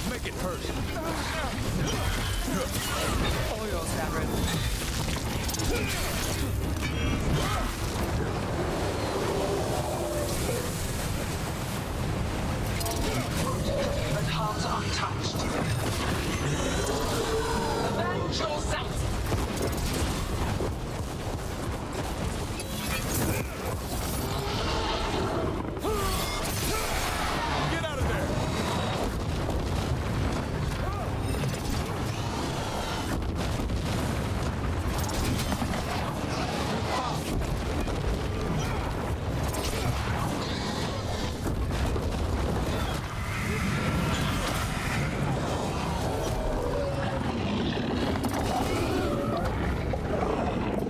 Make it hurt. All yours, Cameron. The cards untouched. Avenge yourself! Get out of there!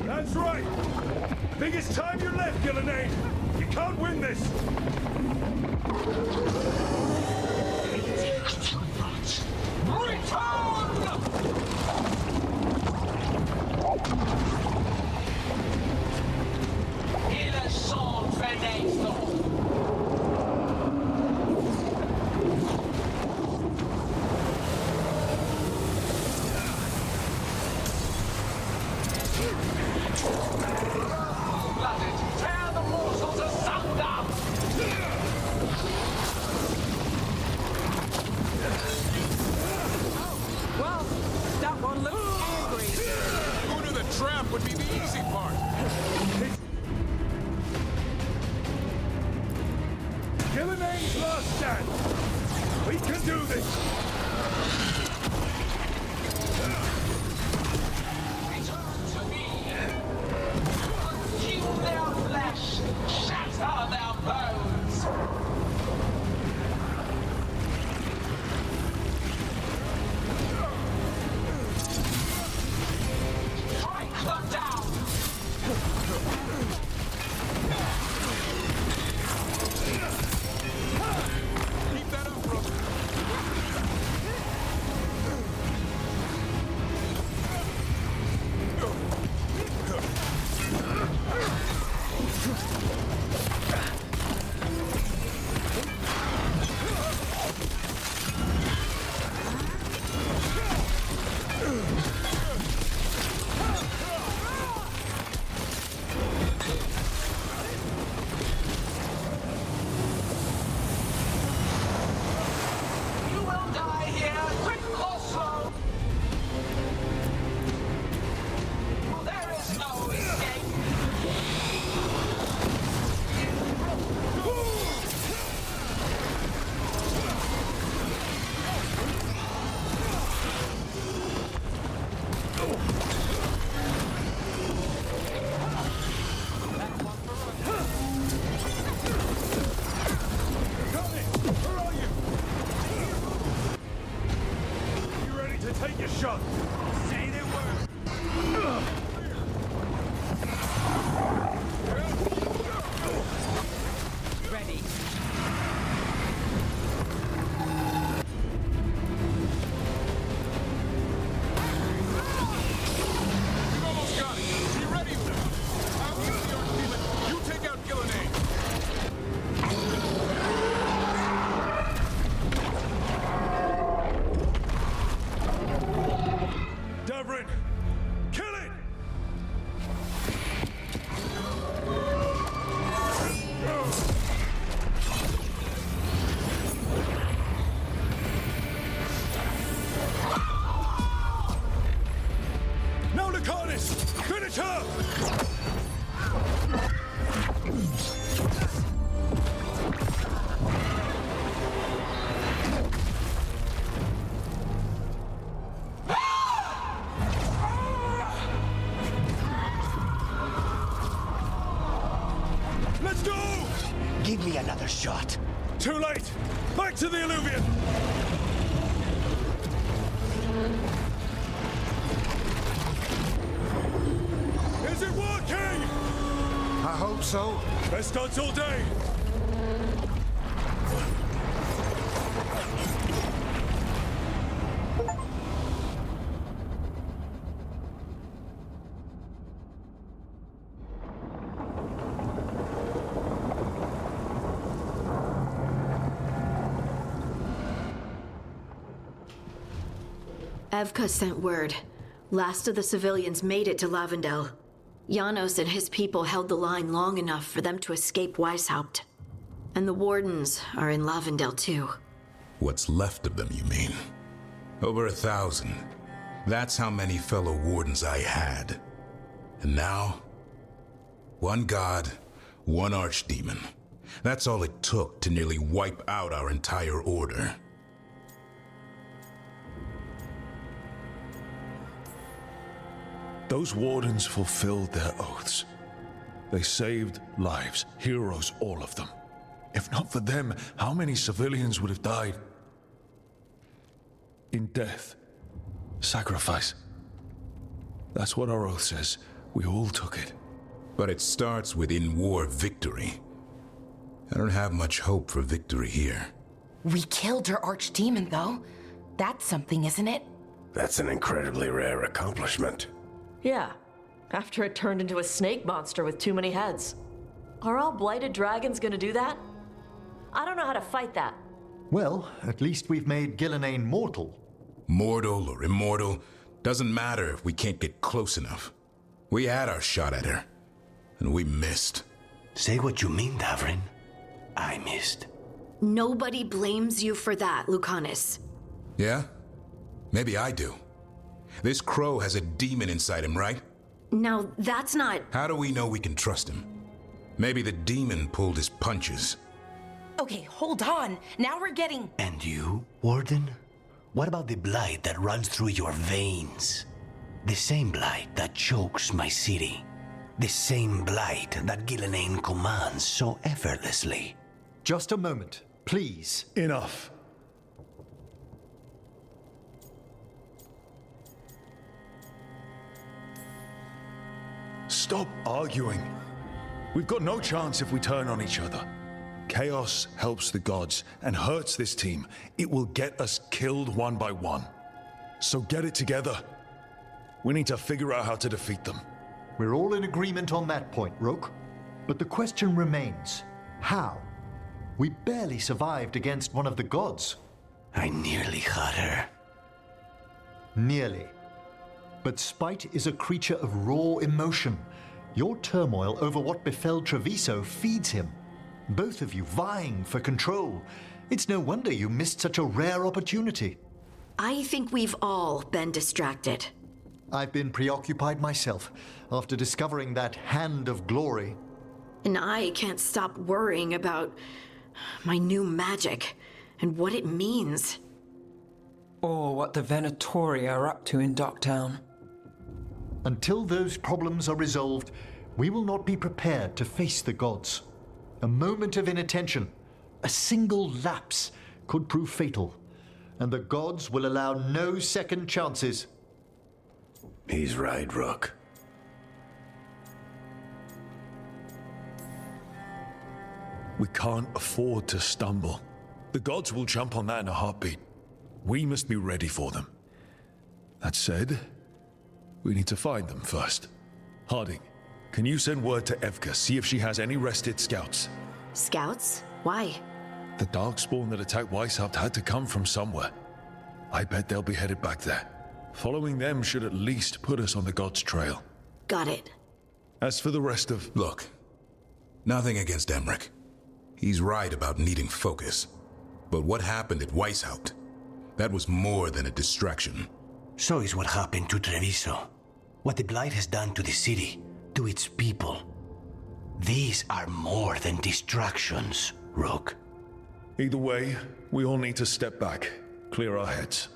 That's right! Think it's time you left, Gillenade! You can't win this! Il est sans fenêtre. Tear the mortals asunder! Well, that one looks angry. Who knew the trap would be the easy part? Gillenade's last stand! We can do this! Return to me! Consume their flesh! Shatter their bones! Strike them down! Keep that up, brother! You will die here, quick or slow! There is no escape! Where are you? You ready to take your shot? Say the word! Ready. Lucanus! Finish her! Let's go! Give me another shot. Too late! Back to the Illuvian! Is it working? I hope so. Best odds all day! Evka sent word. Last of the civilians made it to Lavendel. Janos and his people held the line long enough for them to escape Weishaupt. And the Wardens are in Lavendel too. What's left of them, you mean? Over 1,000. That's how many fellow Wardens I had. And now, one god, one archdemon. That's all it took to nearly wipe out our entire order. Those Wardens fulfilled their oaths. They saved lives, heroes, all of them. If not for them, how many civilians would have died? In death, sacrifice. That's what our oath says. We all took it. But it starts with in-war victory. I don't have much hope for victory here. We killed her archdemon, though. That's something, isn't it? That's an incredibly rare accomplishment. Yeah, after it turned into a snake monster with too many heads. Are all blighted dragons gonna do that? I don't know how to fight that. Well, at least we've made Gillenane mortal. Mortal or immortal, doesn't matter if we can't get close enough. We had our shot at her, and we missed. Say what you mean, Davrin. I missed. Nobody blames you for that, Lucanus. Yeah? Maybe I do. This crow has a demon inside him, right? Now, that's not... How do we know we can trust him? Maybe the demon pulled his punches. Okay, hold on. Now we're getting... And you, Warden? What about the blight that runs through your veins? The same blight that chokes my city. The same blight that Gillenane commands so effortlessly. Just a moment, please. Enough. Stop arguing. We've got no chance if we turn on each other. Chaos helps the gods and hurts this team. It will get us killed one by one. So get it together. We need to figure out how to defeat them. We're all in agreement on that point, Roke. But the question remains, how? We barely survived against one of the gods. I nearly had her. Nearly. But spite is a creature of raw emotion. Your turmoil over what befell Treviso feeds him. Both of you vying for control. It's no wonder you missed such a rare opportunity. I think we've all been distracted. I've been preoccupied myself after discovering that hand of glory. And I can't stop worrying about my new magic and what it means. Or what the Venatori are up to in Docktown. Until those problems are resolved, we will not be prepared to face the gods. A moment of inattention, a single lapse, could prove fatal, and the gods will allow no second chances. He's right, Rook. We can't afford to stumble. The gods will jump on that in a heartbeat. We must be ready for them. That said, we need to find them first. Harding, can you send word to Evka, see if she has any rested scouts? Scouts? Why? The Darkspawn that attacked Weishaupt had to come from somewhere. I bet they'll be headed back there. Following them should at least put us on the gods' trail. Got it. As for the rest of... Look, nothing against Emmerich. He's right about needing focus. But what happened at Weishaupt? That was more than a distraction. So is what happened to Treviso. What the Blight has done to the city, to its people. These are more than distractions, Rook. Either way, we all need to step back, clear our heads.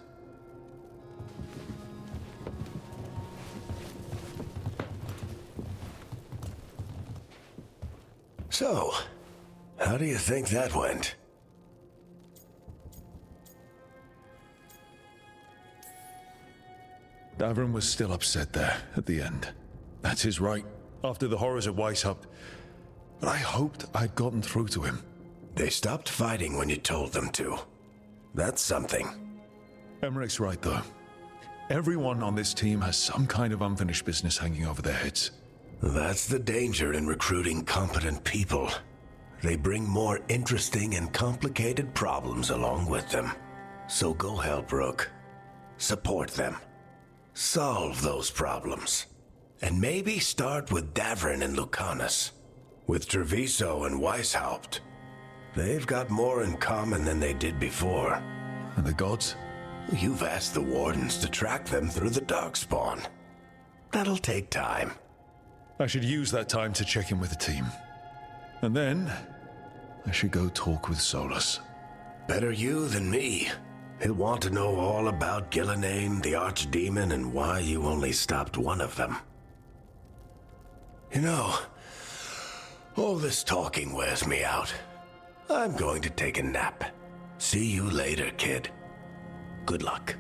So, how do you think that went? Davrin was still upset there, at the end. That's his right, after the horrors at Weishaupt. But I hoped I'd gotten through to him. They stopped fighting when you told them to. That's something. Emmerich's right, though. Everyone on this team has some kind of unfinished business hanging over their heads. That's the danger in recruiting competent people. They bring more interesting and complicated problems along with them. So go help, Rook. Support them. Solve those problems. And maybe start with Davrin and Lucanus. With Treviso and Weishaupt. They've got more in common than they did before. And the gods? You've asked the Wardens to track them through the Darkspawn. That'll take time. I should use that time to check in with the team. And then, I should go talk with Solus. Better you than me. He'll want to know all about Gillenane, the Archdemon, and why you only stopped one of them. You know, all this talking wears me out. I'm going to take a nap. See you later, kid. Good luck.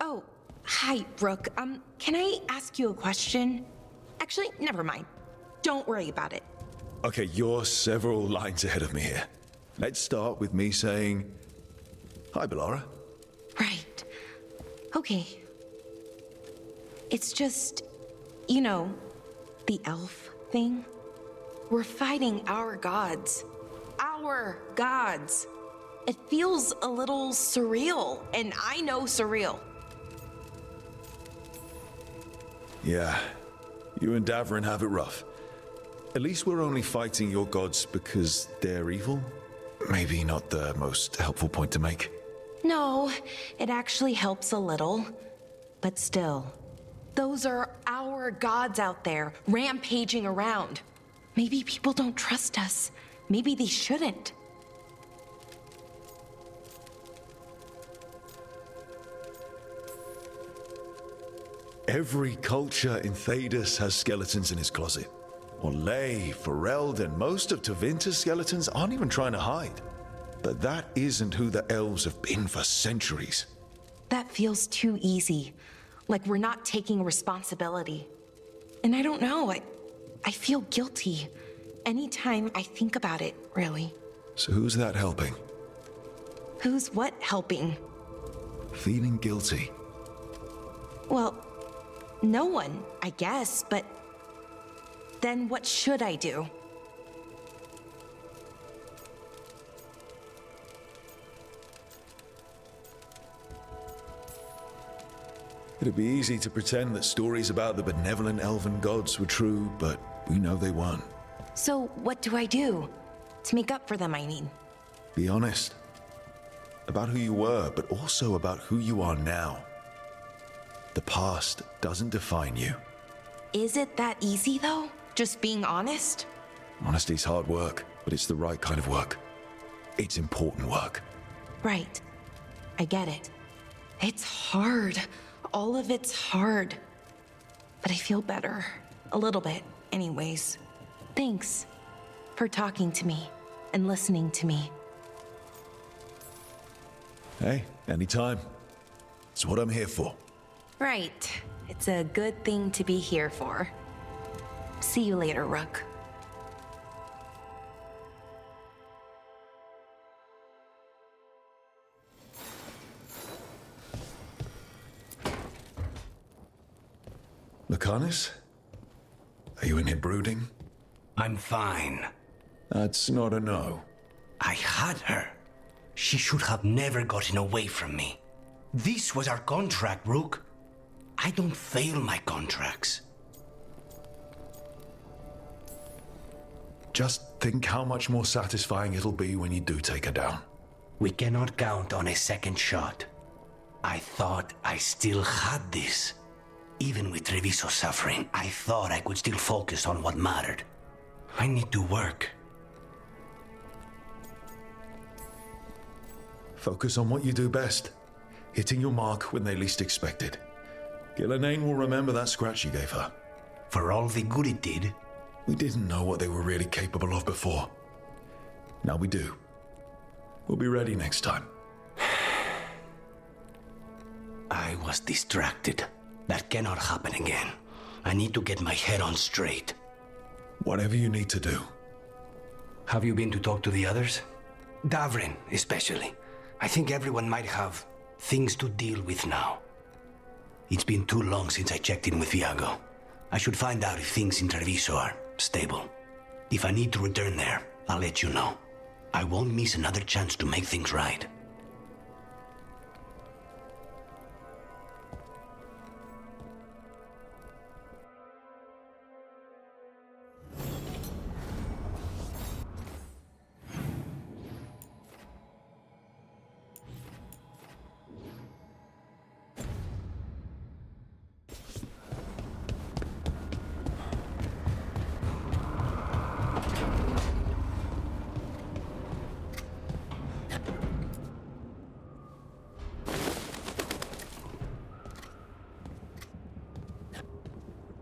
Oh, hi, Rook. Can I ask you a question? Actually, never mind. Don't worry about it. Okay, you're several lines ahead of me here. Let's start with me saying, hi, Bellara. Right. Okay. It's just, you know, the elf thing. We're fighting our gods. Our gods. It feels a little surreal, and I know surreal. Yeah, you and Davrin have it rough. At least we're only fighting your gods because they're evil? Maybe not the most helpful point to make. No, it actually helps a little. But still, those are our gods out there, rampaging around. Maybe people don't trust us. Maybe they shouldn't. Every culture in Thedas has skeletons in its closet. Orlais, Fereld, and most of Tevinter's skeletons aren't even trying to hide. But that isn't who the elves have been for centuries. That feels too easy. Like we're not taking responsibility. And I don't know, I feel guilty. Anytime I think about it, really. So who's that helping? Who's what helping? Feeling guilty. Well, no one, I guess, but then what should I do? It'd be easy to pretend that stories about the benevolent elven gods were true, but we know they weren't. So what do I do? To make up for them, I mean. Be honest. About who you were, but also about who you are now. The past doesn't define you. Is it that easy, though? Just being honest? Honesty's hard work, but it's the right kind of work. It's important work. Right. I get it. It's hard. All of it's hard. But I feel better. A little bit, anyways. Thanks for talking to me and listening to me. Hey, anytime. It's what I'm here for. Right. It's a good thing to be here for. See you later, Rook. Lucanus? Are you in here brooding? I'm fine. That's not a no. I had her. She should have never gotten away from me. This was our contract, Rook. I don't fail my contracts. Just think how much more satisfying it'll be when you do take her down. We cannot count on a second shot. I thought I still had this. Even with Treviso suffering, I thought I could still focus on what mattered. I need to work. Focus on what you do best. Hitting your mark when they least expect it. Gillenane will remember that scratch you gave her. For all the good it did. We didn't know what they were really capable of before. Now we do. We'll be ready next time. I was distracted. That cannot happen again. I need to get my head on straight. Whatever you need to do. Have you been to talk to the others? Davrin, especially. I think everyone might have things to deal with now. It's been too long since I checked in with Viago. I should find out if things in Treviso are stable. If I need to return there, I'll let you know. I won't miss another chance to make things right.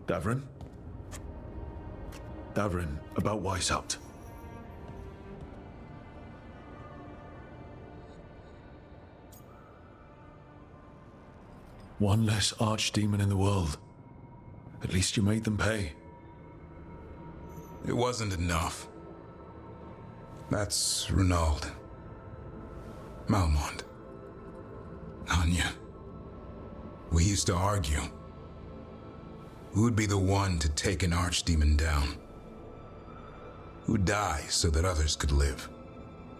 Davrin? Davrin, about Weishaupt. One less archdemon in the world. At least you made them pay. It wasn't enough. That's Renaud. Malmont. Anya. We used to argue. Who'd be the one to take an archdemon down? Who'd die so that others could live?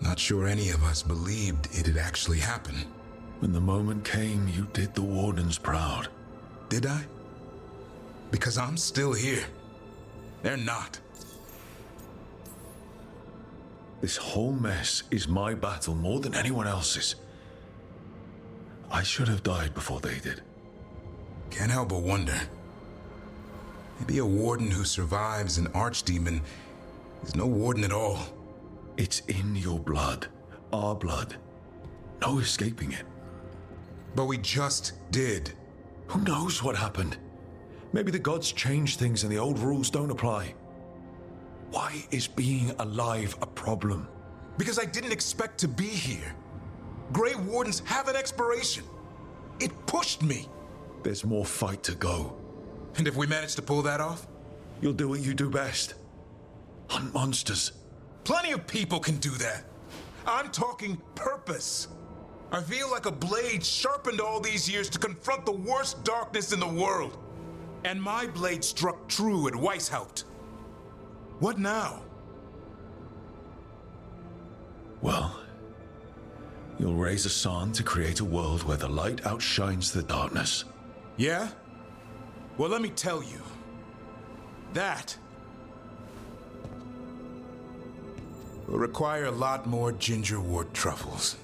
Not sure any of us believed it'd actually happen. When the moment came, you did the Wardens proud. Did I? Because I'm still here. They're not. This whole mess is my battle more than anyone else's. I should have died before they did. Can't help but wonder. Maybe a warden who survives an archdemon is no warden at all. It's in your blood. Our blood. No escaping it. But we just did. Who knows what happened? Maybe the gods changed things and the old rules don't apply. Why is being alive a problem? Because I didn't expect to be here. Grey Wardens have an expiration. It pushed me. There's more fight to go. And if we manage to pull that off? You'll do what you do best. Hunt monsters. Plenty of people can do that. I'm talking purpose. I feel like a blade sharpened all these years to confront the worst darkness in the world. And my blade struck true at Weishaupt. What now? Well, you'll raise a sun to create a world where the light outshines the darkness. Yeah? Well, let me tell you. That will require a lot more gingerwort truffles.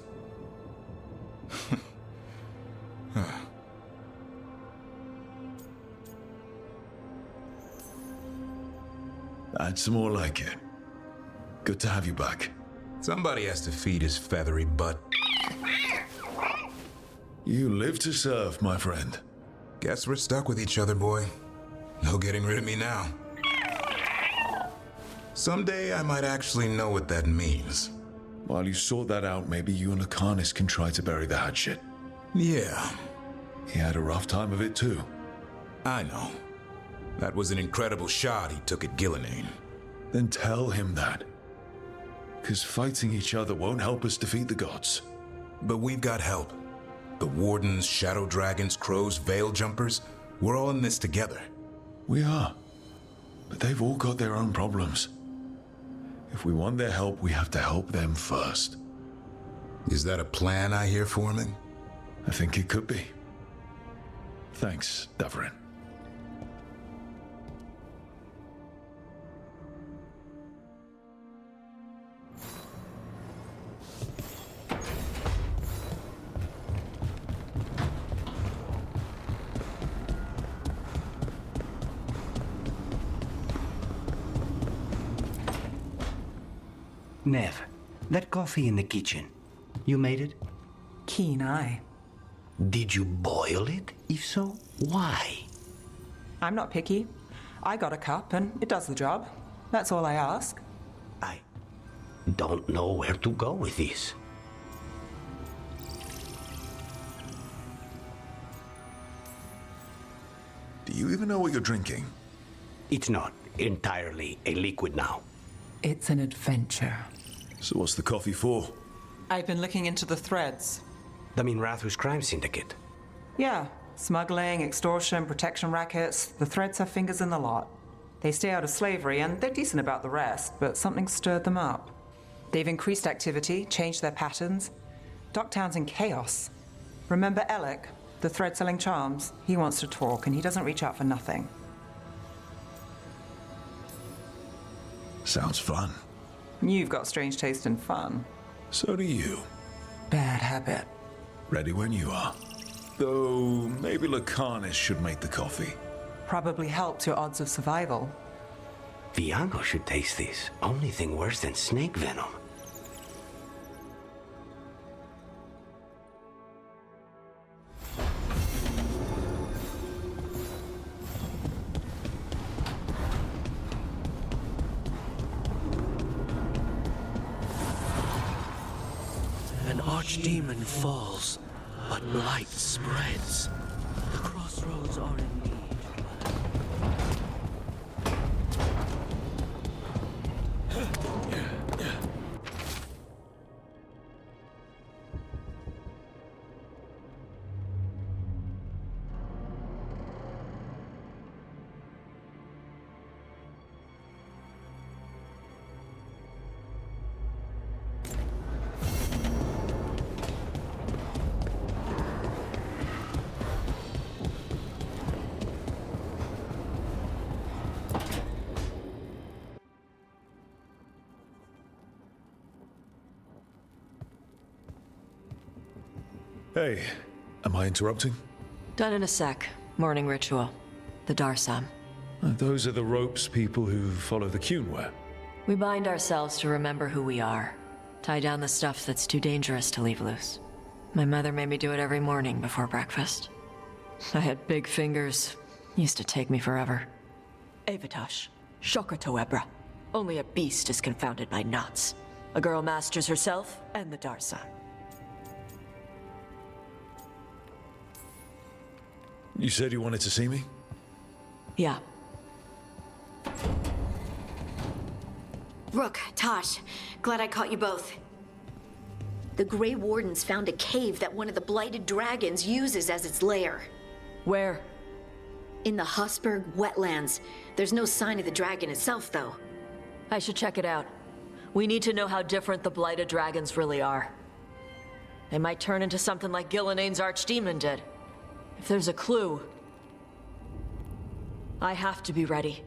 Add some more like it. Good to have you back. Somebody has to feed his feathery butt. You live to serve, my friend. Guess we're stuck with each other, boy. No getting rid of me now. Someday I might actually know what that means. While you sort that out, maybe you and Lucanus can try to bury the hatchet. Yeah. He had a rough time of it too. I know. That was an incredible shot he took at Gillenane. Then tell him that. Because fighting each other won't help us defeat the gods. But we've got help. The Wardens, Shadow Dragons, Crows, Veil Jumpers, we're all in this together. We are. But they've all got their own problems. If we want their help, we have to help them first. Is that a plan I hear forming? I think it could be. Thanks, Davarin. Nev, that coffee in the kitchen, you made it? Keen eye. Did you boil it? If so, why? I'm not picky. I got a cup and it does the job. That's all I ask. I don't know where to go with this. Do you even know what you're drinking? It's not entirely a liquid now. It's an adventure. So what's the coffee for? I've been looking into the threads. The Minrathus crime syndicate. Yeah, smuggling, extortion, protection rackets. The threads have fingers in the lot. They stay out of slavery and they're decent about the rest, but something stirred them up. They've increased activity, changed their patterns. Docktown's in chaos. Remember Alec, the thread-selling charms? He wants to talk and he doesn't reach out for nothing. Sounds fun. You've got strange taste in fun. So do you. Bad habit. Ready when you are. Though, maybe Lucanus should make the coffee. Probably helps your odds of survival. Viango should taste this. Only thing worse than snake venom. An archdemon falls, but light spreads. The crossroads are in need. Hey, am I interrupting? Done in a sec. Morning ritual. The Darsam. Those are the ropes people who follow the Qun wear. We bind ourselves to remember who we are. Tie down the stuff that's too dangerous to leave loose. My mother made me do it every morning before breakfast. I had big fingers. Used to take me forever. Avatosh. Shokratoebra. Only a beast is confounded by knots. A girl masters herself and the Darsam. You said you wanted to see me? Yeah. Rook, Tosh, glad I caught you both. The Grey Wardens found a cave that one of the Blighted Dragons uses as its lair. Where? In the Hussberg wetlands. There's no sign of the dragon itself, though. I should check it out. We need to know how different the Blighted Dragons really are. They might turn into something like Gilnenane's archdemon did. If there's a clue, I have to be ready.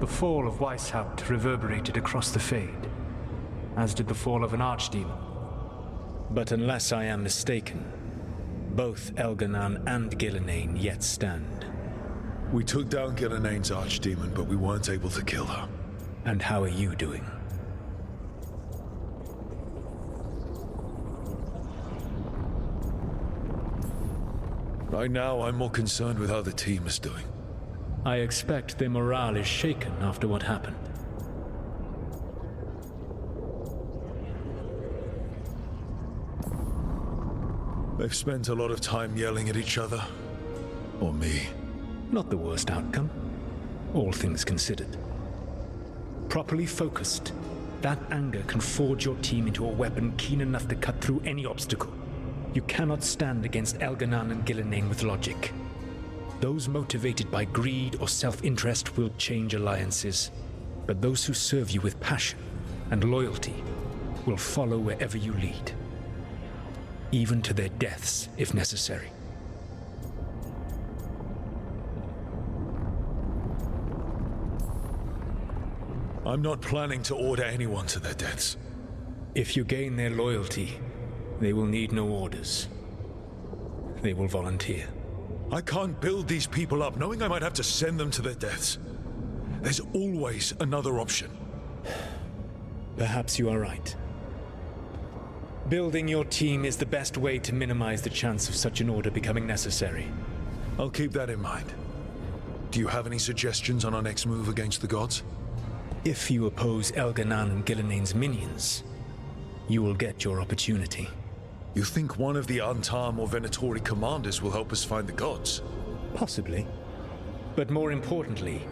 The fall of Weishaupt reverberated across the Fade, as did the fall of an archdemon. But unless I am mistaken, both Elganan and Gillenane yet stand. We took down Gillenane's archdemon, but we weren't able to kill her. And how are you doing? Right now, I'm more concerned with how the team is doing. I expect their morale is shaken after what happened. They've spent a lot of time yelling at each other. Or me. Not the worst outcome, all things considered. Properly focused, that anger can forge your team into a weapon keen enough to cut through any obstacle. You cannot stand against Elganan and Gillenane with logic. Those motivated by greed or self-interest will change alliances, but those who serve you with passion and loyalty will follow wherever you lead, even to their deaths if necessary. I'm not planning to order anyone to their deaths. If you gain their loyalty, they will need no orders. They will volunteer. I can't build these people up knowing I might have to send them to their deaths. There's always another option. Perhaps you are right. Building your team is the best way to minimize the chance of such an order becoming necessary. I'll keep that in mind. Do you have any suggestions on our next move against the gods? If you oppose Elganan and Gillenane's minions, you will get your opportunity. You think one of the Antam or Venatori commanders will help us find the gods? Possibly. But more importantly,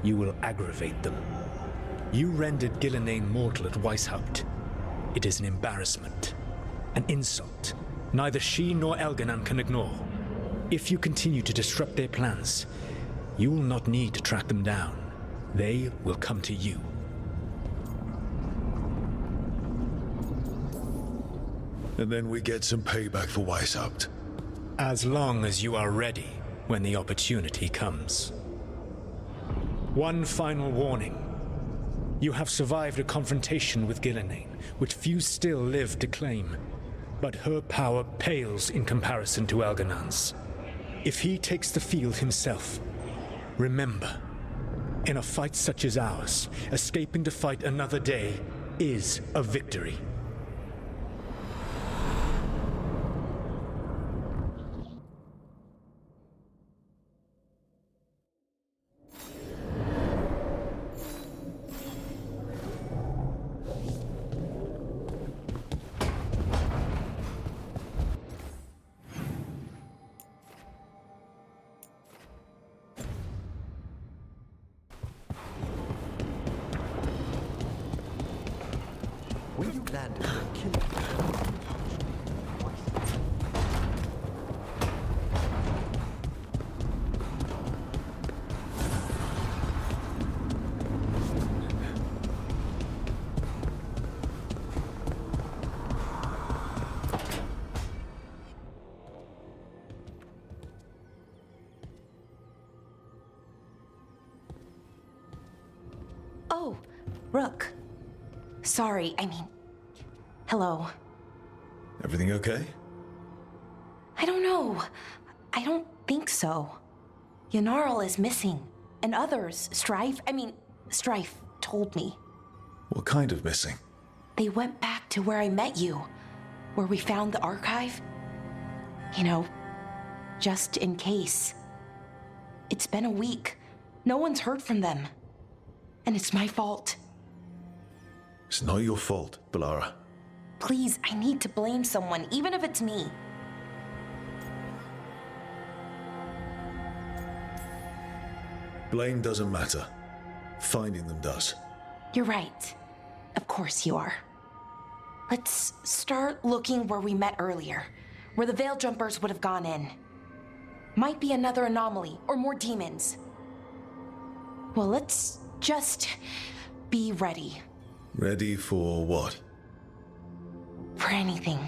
you will aggravate them. You rendered Gillenane mortal at Weishaupt. It is an embarrassment, an insult. Neither she nor Elganan can ignore. If you continue to disrupt their plans, you will not need to track them down. They will come to you. And then we get some payback for Weishaupt. As long as you are ready when the opportunity comes. One final warning. You have survived a confrontation with Gillenane, which few still live to claim. But her power pales in comparison to Elganan's. If he takes the field himself, remember, in a fight such as ours, escaping to fight another day is a victory. When you landed, you killed Oh, Rook. Sorry, I mean... Hello. Everything okay? I don't know. I don't think so. Yanarl is missing. And others, Strife told me. What kind of missing? They went back to where I met you. Where we found the archive. You know, just in case. It's been a week. No one's heard from them. And it's my fault. It's not your fault, Balara. Please, I need to blame someone, even if it's me. Blame doesn't matter. Finding them does. You're right. Of course you are. Let's start looking where we met earlier. Where the Veil Jumpers would have gone in. Might be another anomaly, or more demons. Well, let's just be ready. Ready for what? For anything.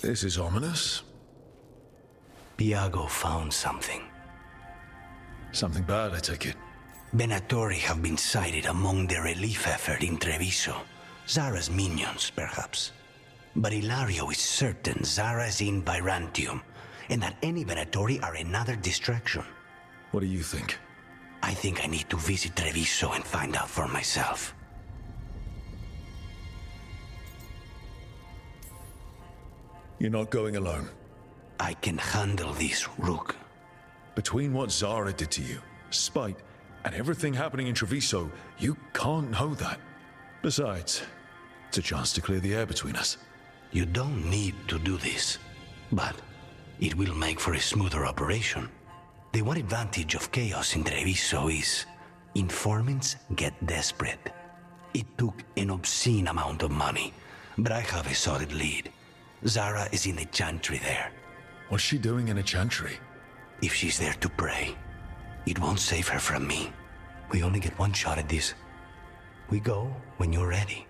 This is ominous. Piago found something. Something bad, I take it. Venatori have been sighted among the relief effort in Treviso. Zara's minions, perhaps. But Ilario is certain Zara is in Byzantium, and that any Venatori are another distraction. What do you think? I think I need to visit Treviso and find out for myself. You're not going alone. I can handle this, Rook. Between what Zara did to you, spite, and everything happening in Treviso, you can't know that. Besides, it's a chance to clear the air between us. You don't need to do this, but it will make for a smoother operation. The one advantage of chaos in Treviso is informants get desperate. It took an obscene amount of money, but I have a solid lead. Zara is in the chantry there. What's she doing in a chantry? If she's there to pray, it won't save her from me. We only get one shot at this. We go when you're ready.